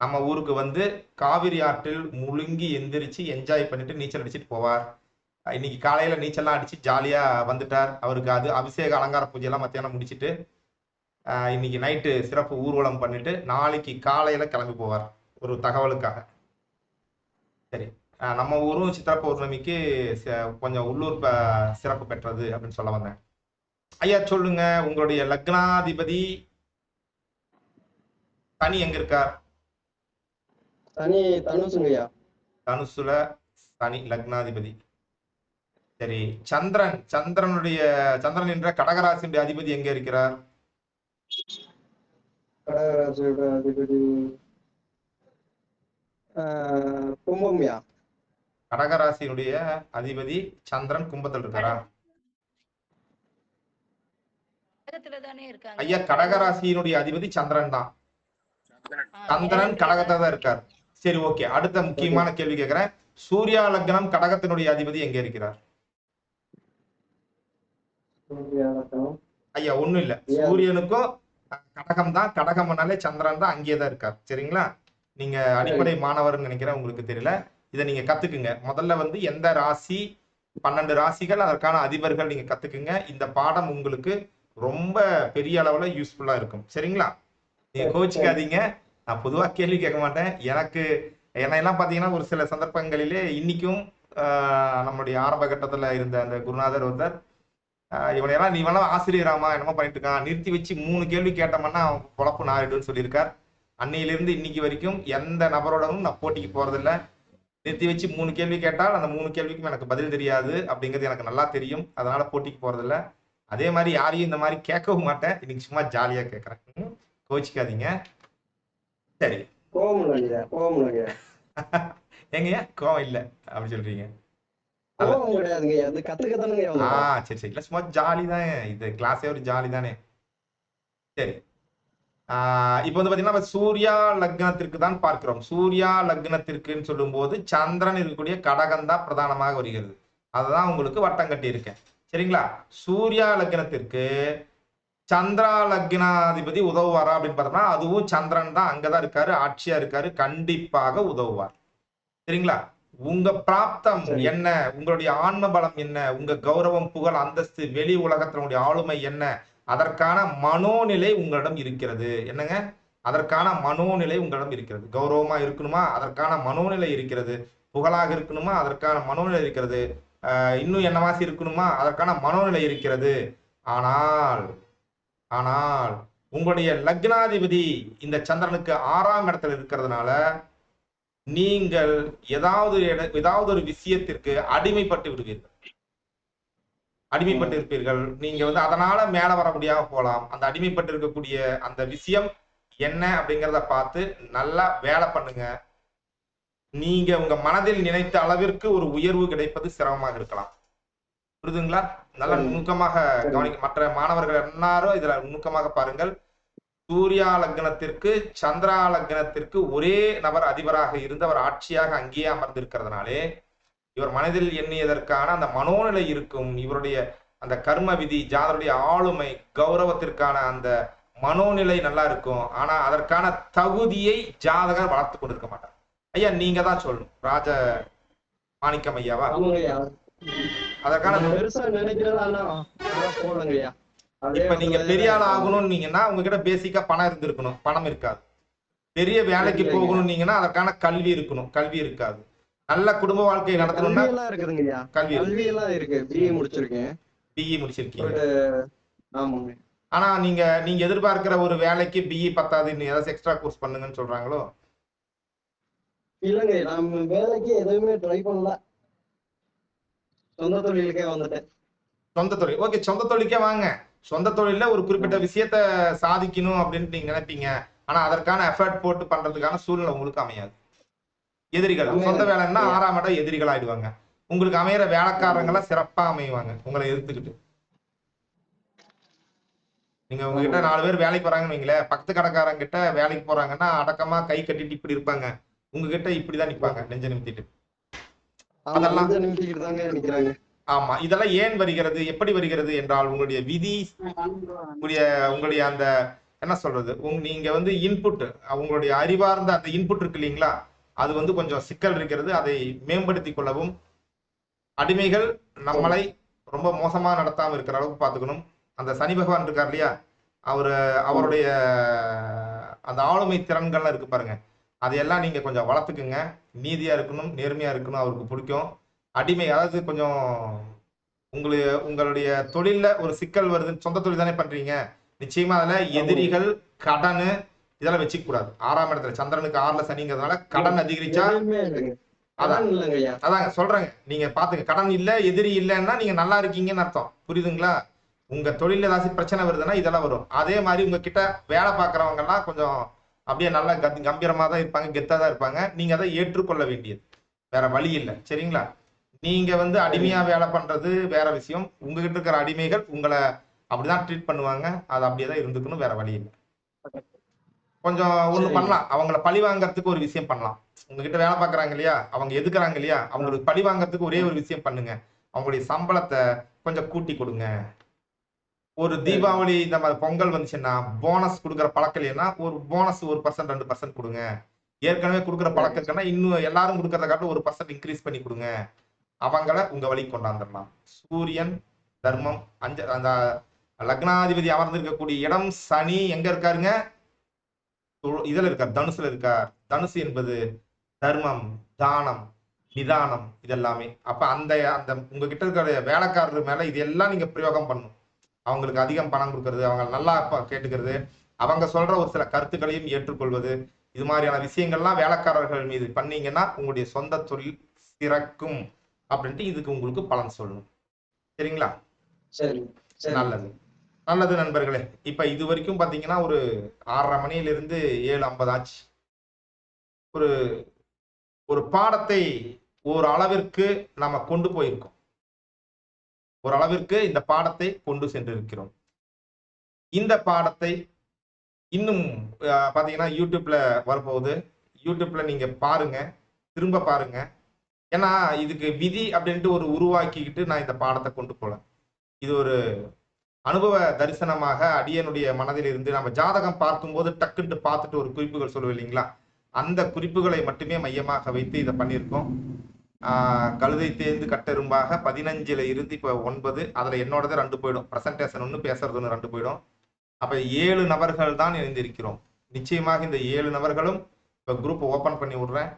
நம்ம ஊருக்கு வந்து காவிரி ஆற்றில் முழுங்கி எந்திரிச்சு என்ஜாய் பண்ணிட்டு நீச்சல் அடிச்சுட்டு போவார். இன்னைக்கு காலையில நீச்சல்லாம் அடிச்சு ஜாலியா வந்துட்டார். அவருக்கு அது அபிஷேக அலங்கார பூஜை எல்லாம் மத்தியானம் முடிச்சுட்டு இன்னைக்கு நைட்டு சிறப்பு ஊர்வலம் பண்ணிட்டு நாளைக்கு காலையில கிளம்பி போவார் ஒரு தகவலுக்காக. சரி, நம்ம ஊரும் சித்திரை பௌர்ணமிக்கு கொஞ்சம் உள்ளூர் சிறப்பு பெற்றது அப்படின்னு சொல்ல வந்தேன். ஐயா சொல்லுங்க, உங்களுடைய லக்னாதிபதி சனி எங்க இருக்கார்? சனி தனுசுங்கய்யா. தனுசுல சனி லக்னாதிபதி. சரி, சந்திரன் என்ற கடகராசியுடைய அதிபதி எங்க இருக்கிறார்? கடகராசியோட அதிபதி கும்பம்யா. கடகராசியுடைய அதிபதி சந்திரன் கும்பத்தில் இருக்காரா? ஐயா, கடகராசியினுடைய அதிபதி சந்திரன் தான். சந்திரன் கடகத்துல தான் இருக்கார். சரி, ஓகே. அடுத்த முக்கியமான கேள்வி கேட்கிறேன். சூர்யா லக்னம் கடகத்தினுடைய அதிபதி எங்க இருக்கிறார்? ஐயா ஒண்ணும் இல்ல, சூரியனுக்கும் கடகம் தான். கடகம்னாலே சந்திரன் தான், அங்கேயே தான் இருக்கார். சரிங்களா? நீங்க அடிப்படை மாணவர்னு நினைக்கிறேன், உங்களுக்கு தெரியல. இதை நீங்க கத்துக்குங்க. முதல்ல வந்து எந்த ராசி, 12 ராசிகள், அதற்கான அதிபர்கள் நீங்க கத்துக்குங்க. இந்த பாடம் உங்களுக்கு ரொம்ப பெரிய அளவுல யூஸ்ஃபுல்லா இருக்கும். சரிங்களா? நீங்க கோச்சிக்காதீங்க. நான் பொதுவா கேள்வி கேட்க மாட்டேன். என்னெல்லாம் பாத்தீங்கன்னா ஒரு சில சந்தர்ப்பங்களிலே இன்னைக்கும் நம்மளுடைய ஆரம்ப கட்டத்துல இருந்த அந்த குருநாதர் ஒருத்தர் இவனையெல்லாம் நீ வேணா ஆசிரியராமா என்னமோ பண்ணிட்டு இருக்கான், நிறுத்தி வச்சு 3 கேள்வி கேட்டோம்னா அவன் பொழப்பு நாரிடுன்னு சொல்லியிருக்கார். அன்னையிலிருந்து இன்னைக்கு வரைக்கும் எந்த நபரோடவும் நான் போட்டிக்கு போறதில்லை. நிறுத்தி வச்சு 3 கேள்வி கேட்டால் அந்த 3 கேள்விக்கும் எனக்கு பதில் தெரியாது அப்படிங்கிறது எனக்கு நல்லா தெரியும். அதனால போட்டிக்கு போறதில்லை. அதே மாதிரி யாரையும் இந்த மாதிரி கேட்கவும் மாட்டேன். இன்னைக்கு சும்மா ஜாலியா கேட்கறேன். கோச்சிக்காதீங்க. சரி, எங்கய்யா கோவம் இல்ல அப்படி சொல்றீங்க? சரி சரி, சும்மா ஜாலி தானே, இது கிளாஸே ஒரு ஜாலி தானே. சரி, இப்ப வந்து பாத்தீங்கன்னா சூர்யா லக்னத்திற்கு தான் பார்க்கிறோம். சூர்யா லக்னத்திற்குன்னு சொல்லும் போது சந்திரன் இருக்கக்கூடிய கடகம் தான் பிரதானமாக வருகிறது. அததான் உங்களுக்கு வட்டம் கட்டி இருக்கேன். சரிங்களா? சூர்யா லக்னத்திற்கு சந்திரா லக்னாதிபதி உதவுவாரா அப்படின்னு பார்த்தோம்னா அதுவும் சந்திரன் தான், அங்கதான் இருக்காரு, ஆட்சியா இருக்காரு, கண்டிப்பாக உதவுவார். சரிங்களா? உங்க பிராப்தம் என்ன, உங்களுடைய ஆன்ம பலம் என்ன, உங்க கௌரவம், புகழ், அந்தஸ்து, வெளி உலகத்தினுடைய ஆளுமை என்ன, அதற்கான மனோநிலை உங்களிடம் இருக்கிறது. என்னங்க? அதற்கான மனோநிலை உங்களிடம் இருக்கிறது. கௌரவமா இருக்கணுமா, அதற்கான மனோநிலை இருக்கிறது. புகழாக இருக்கணுமா, அதற்கான மனோநிலை இருக்கிறது. இன்னும் என்னவாசி இருக்கணுமா, அதற்கான மனோநிலை இருக்கிறது. ஆனால் உங்களுடைய லக்னாதிபதி இந்த சந்திரனுக்கு 6ஆம் இடத்துல இருக்கிறதுனால நீங்கள் ஏதாவது ஒரு விஷயத்திற்கு அடிமைப்பட்டு விடுவீர்கள். அடிமைப்பட்டு இருப்பீர்கள். நீங்க வந்து அதனால மேல வர முடியாம போலாம். அந்த அடிமைப்பட்டு இருக்கக்கூடிய அந்த விஷயம் என்ன அப்படிங்கிறத பார்த்து நல்லா வேலை பண்ணுங்க. நீங்க உங்க மனதில் நினைத்த அளவிற்கு ஒரு உயர்வு கிடைப்பது சிரமமாக இருக்கலாம். புரியுதுங்களா? நல்லா நுணுக்கமாக கவனிக்க. மற்ற மாணவர்கள் எல்லாரும் இதுல நுணுக்கமாக பாருங்கள். சூர்யா லக்னத்திற்கு சந்திரா லக்னத்திற்கு ஒரே நபர் அதிபராக இருந்து அவர் ஆட்சியாக அங்கேயே அமர்ந்திருக்கிறதுனாலே இவர் மனதில் எண்ணியதற்கான அந்த மனோநிலை இருக்கும். இவருடைய அந்த கர்ம விதி, ஜாதருடைய ஆளுமை, கௌரவத்திற்கான அந்த மனோநிலை நல்லா இருக்கும். ஆனா அதற்கான தகுதியை ஜாதகர் வளர்த்து கொண்டிருக்க மாட்டார். ஐயா நீங்க தான் சொல்லணும். ராஜ மாணிக்கம் ஐயாவா? அதற்கான பெருசா நினைக்கிறதா போலங்கய்யா. இப்ப நீங்க பெரிய ஆள் ஆகணும்னீங்கன்னா உங்ககிட்ட பேசிக்கா பணம் இருந்திருக்கணும், பணம் இருக்காது. பெரிய வேலைக்கு போகணும்னீங்கன்னா அதற்கான கல்வி இருக்கணும், கல்வி இருக்காது. நல்ல குடும்ப வாழ்க்கை நடத்தணும்னா இருக்குதுங்கய்யா. கல்வி எல்லாம் இருக்கு. பிஏ முடிச்சிருக்கேன். பிஇ முடிச்சிருக்கீங்க. ஆமாங்க. ஆனா நீங்க எதிர்பார்க்கிற ஒரு வேலைக்கு பிஇ பத்தாது, இன்னும் ஏதாச்சும் எக்ஸ்ட்ரா கோர்ஸ் பண்ணுங்கன்னு சொல்றாங்களோ? இல்லங்க, நம்ம வேலைக்கு எதுவுமே ட்ரை பண்ணல. சொந்த தொழிலுக்கே வந்துட்டேன். சொந்த தொழில் ஓகே, சொந்த தொழிலுக்கே வாங்க. சொந்த தொழில ஒரு குறிப்பிட்ட விஷயத்த சாதிக்கணும் அப்படின்னு நீங்க நினைப்பீங்க. ஆனா அதற்கான எஃபர்ட் போட்டு பண்றதுக்கான சூழ்நிலை உங்களுக்கு அமையாது. எதிரிகள் சொந்த வேலைன்னா 6ஆம் இடம் எதிரிகள் ஆயிடுவாங்க. உங்களுக்கு அமையிற வேலைக்காரங்கள சிறப்பா அமைவாங்க உங்களை எதிர்த்துக்கிட்டு. நீங்க உங்ககிட்ட 4 பேர் வேலைக்கு போறாங்கன்னு வைங்களேன், பக்கத்து கடைக்காரங்க கிட்ட வேலைக்கு போறாங்கன்னா அடக்கமா கை கட்டிட்டு இப்படி இருப்பாங்க. உங்ககிட்ட இப்படிதான் நிப்பாங்க, நெஞ்ச நிமித்திட்டு. அதெல்லாம் நிக்கிறாங்க. ஆமா. இதெல்லாம் ஏன் வருகிறது, எப்படி வருகிறது என்றால் உங்களுடைய விதி, உங்களுடைய அந்த என்ன சொல்றது, நீங்க வந்து இன்புட், உங்களுடைய அறிவார்ந்த அந்த இன்புட் இருக்கு இல்லைங்களா, அது வந்து கொஞ்சம் சிக்கல் இருக்கிறது. அதை மேம்படுத்திக் கொள்ளவும், அடிமைகள் நம்மளை ரொம்ப மோசமா நடத்தாம இருக்கிற அளவுக்கு பார்த்துக்கணும். அந்த சனி பகவான் இருக்கார் இல்லையா, அவருடைய அந்த ஆளுமை திறன்கள்லாம் இருக்கு பாருங்க, அதையெல்லாம் நீங்க கொஞ்சம் வளர்த்துக்குங்க. நீதியா இருக்கணும், நேர்மையா இருக்கணும், அவருக்கு பிடிக்கும். அடிமை, அதாவது கொஞ்சம் உங்களுடைய தொழில்ல ஒரு சிக்கல் வருது, சொந்த தொழில் தானே பண்றீங்க, நிச்சயமா அதுல எதிரிகள், கடன் இதெல்லாம் வச்சுக்க கூடாது. 6ஆம் இடத்துல சந்திரனுக்கு 6ல சனிங்கிறதுனால கடன் அதிகரிச்சா, அதாங்க சொல்றேங்க, நீங்க பாத்துங்க. கடன் இல்ல, எதிரி இல்லைன்னா நீங்க நல்லா இருக்கீங்கன்னு அர்த்தம். புரியுதுங்களா? உங்க தொழில ஏதாச்சும் பிரச்சனை வருதுன்னா இதெல்லாம் வரும். அதே மாதிரி உங்ககிட்ட வேலை பார்க்கறவங்க எல்லாம் கொஞ்சம் அப்படியே நல்லா கம்பீரமா தான் இருப்பாங்க, கெத்தா தான் இருப்பாங்க. நீங்க அதை ஏற்றுக்கொள்ள வேண்டியது, வேற வழி இல்லை. சரிங்களா? நீங்க வந்து அடிமையா வேலை பண்றது வேற விஷயம். உங்ககிட்ட இருக்கிற அடிமைகள் உங்களை அப்படிதான் ட்ரீட் பண்ணுவாங்க. அது அப்படியே தான் இருந்துக்கணும், வேற வழி இல்லை. கொஞ்சம் ஒண்ணு பண்ணலாம், அவங்கள பழி வாங்கறதுக்கு ஒரு விஷயம் பண்ணலாம். உங்ககிட்ட வேலை பார்க்கறாங்க இல்லையா, அவங்க எதுக்குறாங்க இல்லையா, அவங்களுக்கு பழி வாங்கறதுக்கு ஒரே ஒரு விஷயம் பண்ணுங்க. அவங்களுடைய சம்பளத்தை கொஞ்சம் கூட்டி கொடுங்க. ஒரு தீபாவளி இந்த மாதிரி பொங்கல் வந்துச்சுன்னா போனஸ் கொடுக்குற பழக்கம் இல்லைன்னா ஒரு போனஸ் 1% 2% கொடுங்க. ஏற்கனவே கொடுக்குற பழக்கம் இருக்குன்னா இன்னும் எல்லாரும் கொடுக்கறத காட்ட 1% இன்க்ரீஸ் பண்ணி கொடுங்க. அவங்கள உங்க வழிக்கு கொண்டாந்துடலாம். சூரியன் தர்மம் அந்த லக்னாதிபதி அமர்ந்திருக்கக்கூடிய இடம் சனி எங்க இருக்காருங்க? இதுல இருக்கார், தனுசுல இருக்கார். தனுசு என்பது தர்மம், தானம், நிதானம், இதெல்லாமே. அப்ப அந்த உங்ககிட்ட இருக்கிற வேலைக்காரர் மேல இதெல்லாம் நீங்க பிரயோகம் பண்ணணும். அவங்களுக்கு அதிகம் பணம் கொடுக்கறது, அவங்க நல்லா கேட்டுக்கிறது, அவங்க சொல்ற ஒரு சில கருத்துக்களையும் ஏற்றுக்கொள்வது, இது மாதிரியான விஷயங்கள்லாம் வேலைக்காரர்கள் மீது பண்ணீங்கன்னா உங்களுடைய சொந்த தொழில் சிறக்கும் அப்படின்ட்டு இதுக்கு உங்களுக்கு பலன் சொல்லணும். சரிங்களா? சரி, நல்லது நல்லது நண்பர்களே. இப்ப இது வரைக்கும் பாத்தீங்கன்னா ஒரு 6:30 மணியிலிருந்து 7:50 ஆச்சு. ஒரு பாடத்தை ஒரு அளவிற்கு நம்ம கொண்டு போயிருக்கோம். ஒரு அளவிற்கு இந்த பாடத்தை கொண்டு சென்றிருக்கிறோம். இந்த பாடத்தை இன்னும் பாத்தீங்கன்னா யூடியூப்ல வரப்போகுது. யூடியூப்ல நீங்க பாருங்க, திரும்ப பாருங்க. ஏன்னா இதுக்கு விதி அப்படின்ட்டு ஒரு உருவாக்கிக்கிட்டு நான் இந்த பாடத்தை கொண்டு போல. இது ஒரு அனுபவ தரிசனமாக அடியனுடைய மனதில் இருந்து நம்ம ஜாதகம் பார்க்கும்போது டக்குன்ட்டு பார்த்துட்டு ஒரு குறிப்புகள் சொல்லுவோம் இல்லைங்களா, அந்த குறிப்புகளை மட்டுமே மையமாக வைத்து இதை பண்ணியிருக்கோம். கழுதை தேர்ந்து கட்டெரும்பாக 15ல இருந்து இப்போ 9, அதுல என்னோடது 2 போயிடும். பிரசன்டேஷன் 1, பேசுறது 1, 2 போயிடும். அப்ப 7 நபர்கள் தான் இணைந்திருக்கிறோம். நிச்சயமாக இந்த 7 நபர்களும் இப்போ குரூப் ஓபன் பண்ணி விடுறேன்.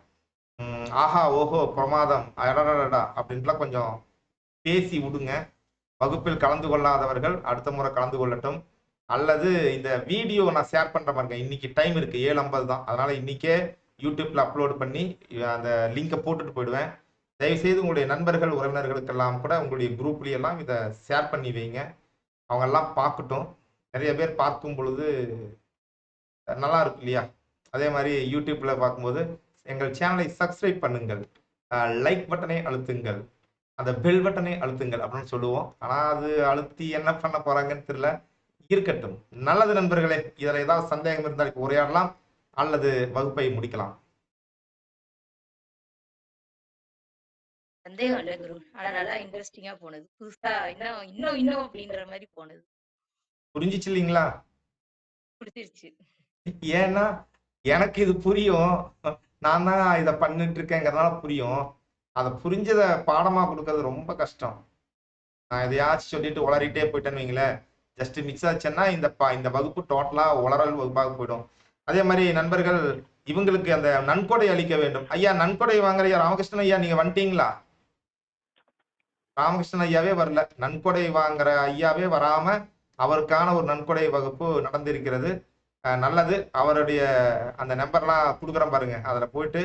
ஆஹா ஓஹோ பிரமாதம் அடடடா அப்படின்ட்டுலாம் கொஞ்சம் பேசி விடுங்க. வகுப்பில் கலந்து கொள்ளாதவர்கள் அடுத்த முறை கலந்து கொள்ளட்டும். அல்லது இந்த வீடியோ நான் ஷேர் பண்ற மாதிரி, இன்னைக்கு டைம் இருக்கு 7:50 தான், அதனால இன்னைக்கே யூடியூப்ல அப்லோட் பண்ணி அந்த லிங்கை போட்டுட்டு போயிடுவேன். தயவுசெய்து உங்களுடைய நண்பர்கள் உறவினர்களுக்கெல்லாம் கூட உங்களுடைய குரூப்லையெல்லாம் இதை ஷேர் பண்ணி வைங்க. அவங்க எல்லாம் பார்க்கட்டும். நிறைய பேர் பார்க்கும் பொழுது நல்லா இருக்கு இல்லையா? அதே மாதிரி யூடியூப்ல பார்க்கும்போது எங்கள் சேனலை சப்ஸ்கிரைப் பண்ணுங்கள், லைக் பட்டனை அழுத்துங்கள். அந்த பெல் பட்டனை அழுத்துங்கள் அப்படின்னு சொல்லுவோம். ஆனா அது அழுத்தி என்ன பண்ண போறாங்கன்னு தெரியல. இருக்கட்டும். நல்லது நண்பர்களே, இதுல ஏதாவது சந்தேகம் இருந்தால் இப்போ உரையாடலாம் அல்லது வகுப்பை முடிக்கலாம். சந்தேகம் இல்ல குரு. ஆனா நல்லா இன்ட்ரெஸ்டிங்கா போனது. புதுசா இன்னும் அப்படின்ற மாதிரி போனது. புரிஞ்சிச்சு இல்லைங்களா? பிடிச்சிருச்சு. ஏன்னா எனக்கு இது புரியும். நான் தான் இதை பண்ணிட்டு இருக்கேங்கிறதுனால புரியும். அதை புரிஞ்சதை பாடமா கொடுக்கறது ரொம்ப கஷ்டம். நான் எதையாச்சும் சொல்லிட்டு உளறிட்டே போயிட்டேன்னு வைங்களேன், ஜஸ்ட் மிக்ஸ் ஆச்சுன்னா இந்த வகுப்பு டோட்டலா உளறல் வகுப்பாக போயிடும். அதே மாதிரி நண்பர்கள் இவங்களுக்கு அந்த நன்கொடை அளிக்க வேண்டும். ஐயா நன்கொடை வாங்குற ஐயா ராமகிருஷ்ணன் ஐயா, நீங்க வந்துட்டீங்களா? ராமகிருஷ்ணன் ஐயாவே வரல. நன்கொடை வாங்குற ஐயாவே வராம அவருக்கான ஒரு நன்கொடை வகுப்பு நடந்திருக்கிறது. நல்லது. அவருடைய அந்த நம்பர்லாம் கொடுக்குறேன் பாருங்க, அதுல போயிட்டு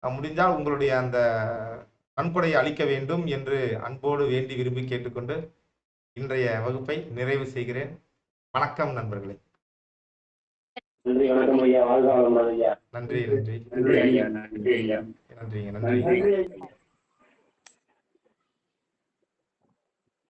முடிஞ்சால் உங்களுடைய அந்த நன்கொடையை அளிக்க வேண்டும் என்று அன்போடு வேண்டி விரும்பி கேட்டுக்கொண்டு இன்றைய வகுப்பை நிறைவு செய்கிறேன். வணக்கம் நண்பர்களே. நன்றி, வணக்கம் ஐயா. வாழ்க வளமுடன் ஐயா. நன்றி நன்றி நன்றி ஐயா. நன்றி ஐயா. நன்றிங்க நன்றி நன்றி. ஐயா.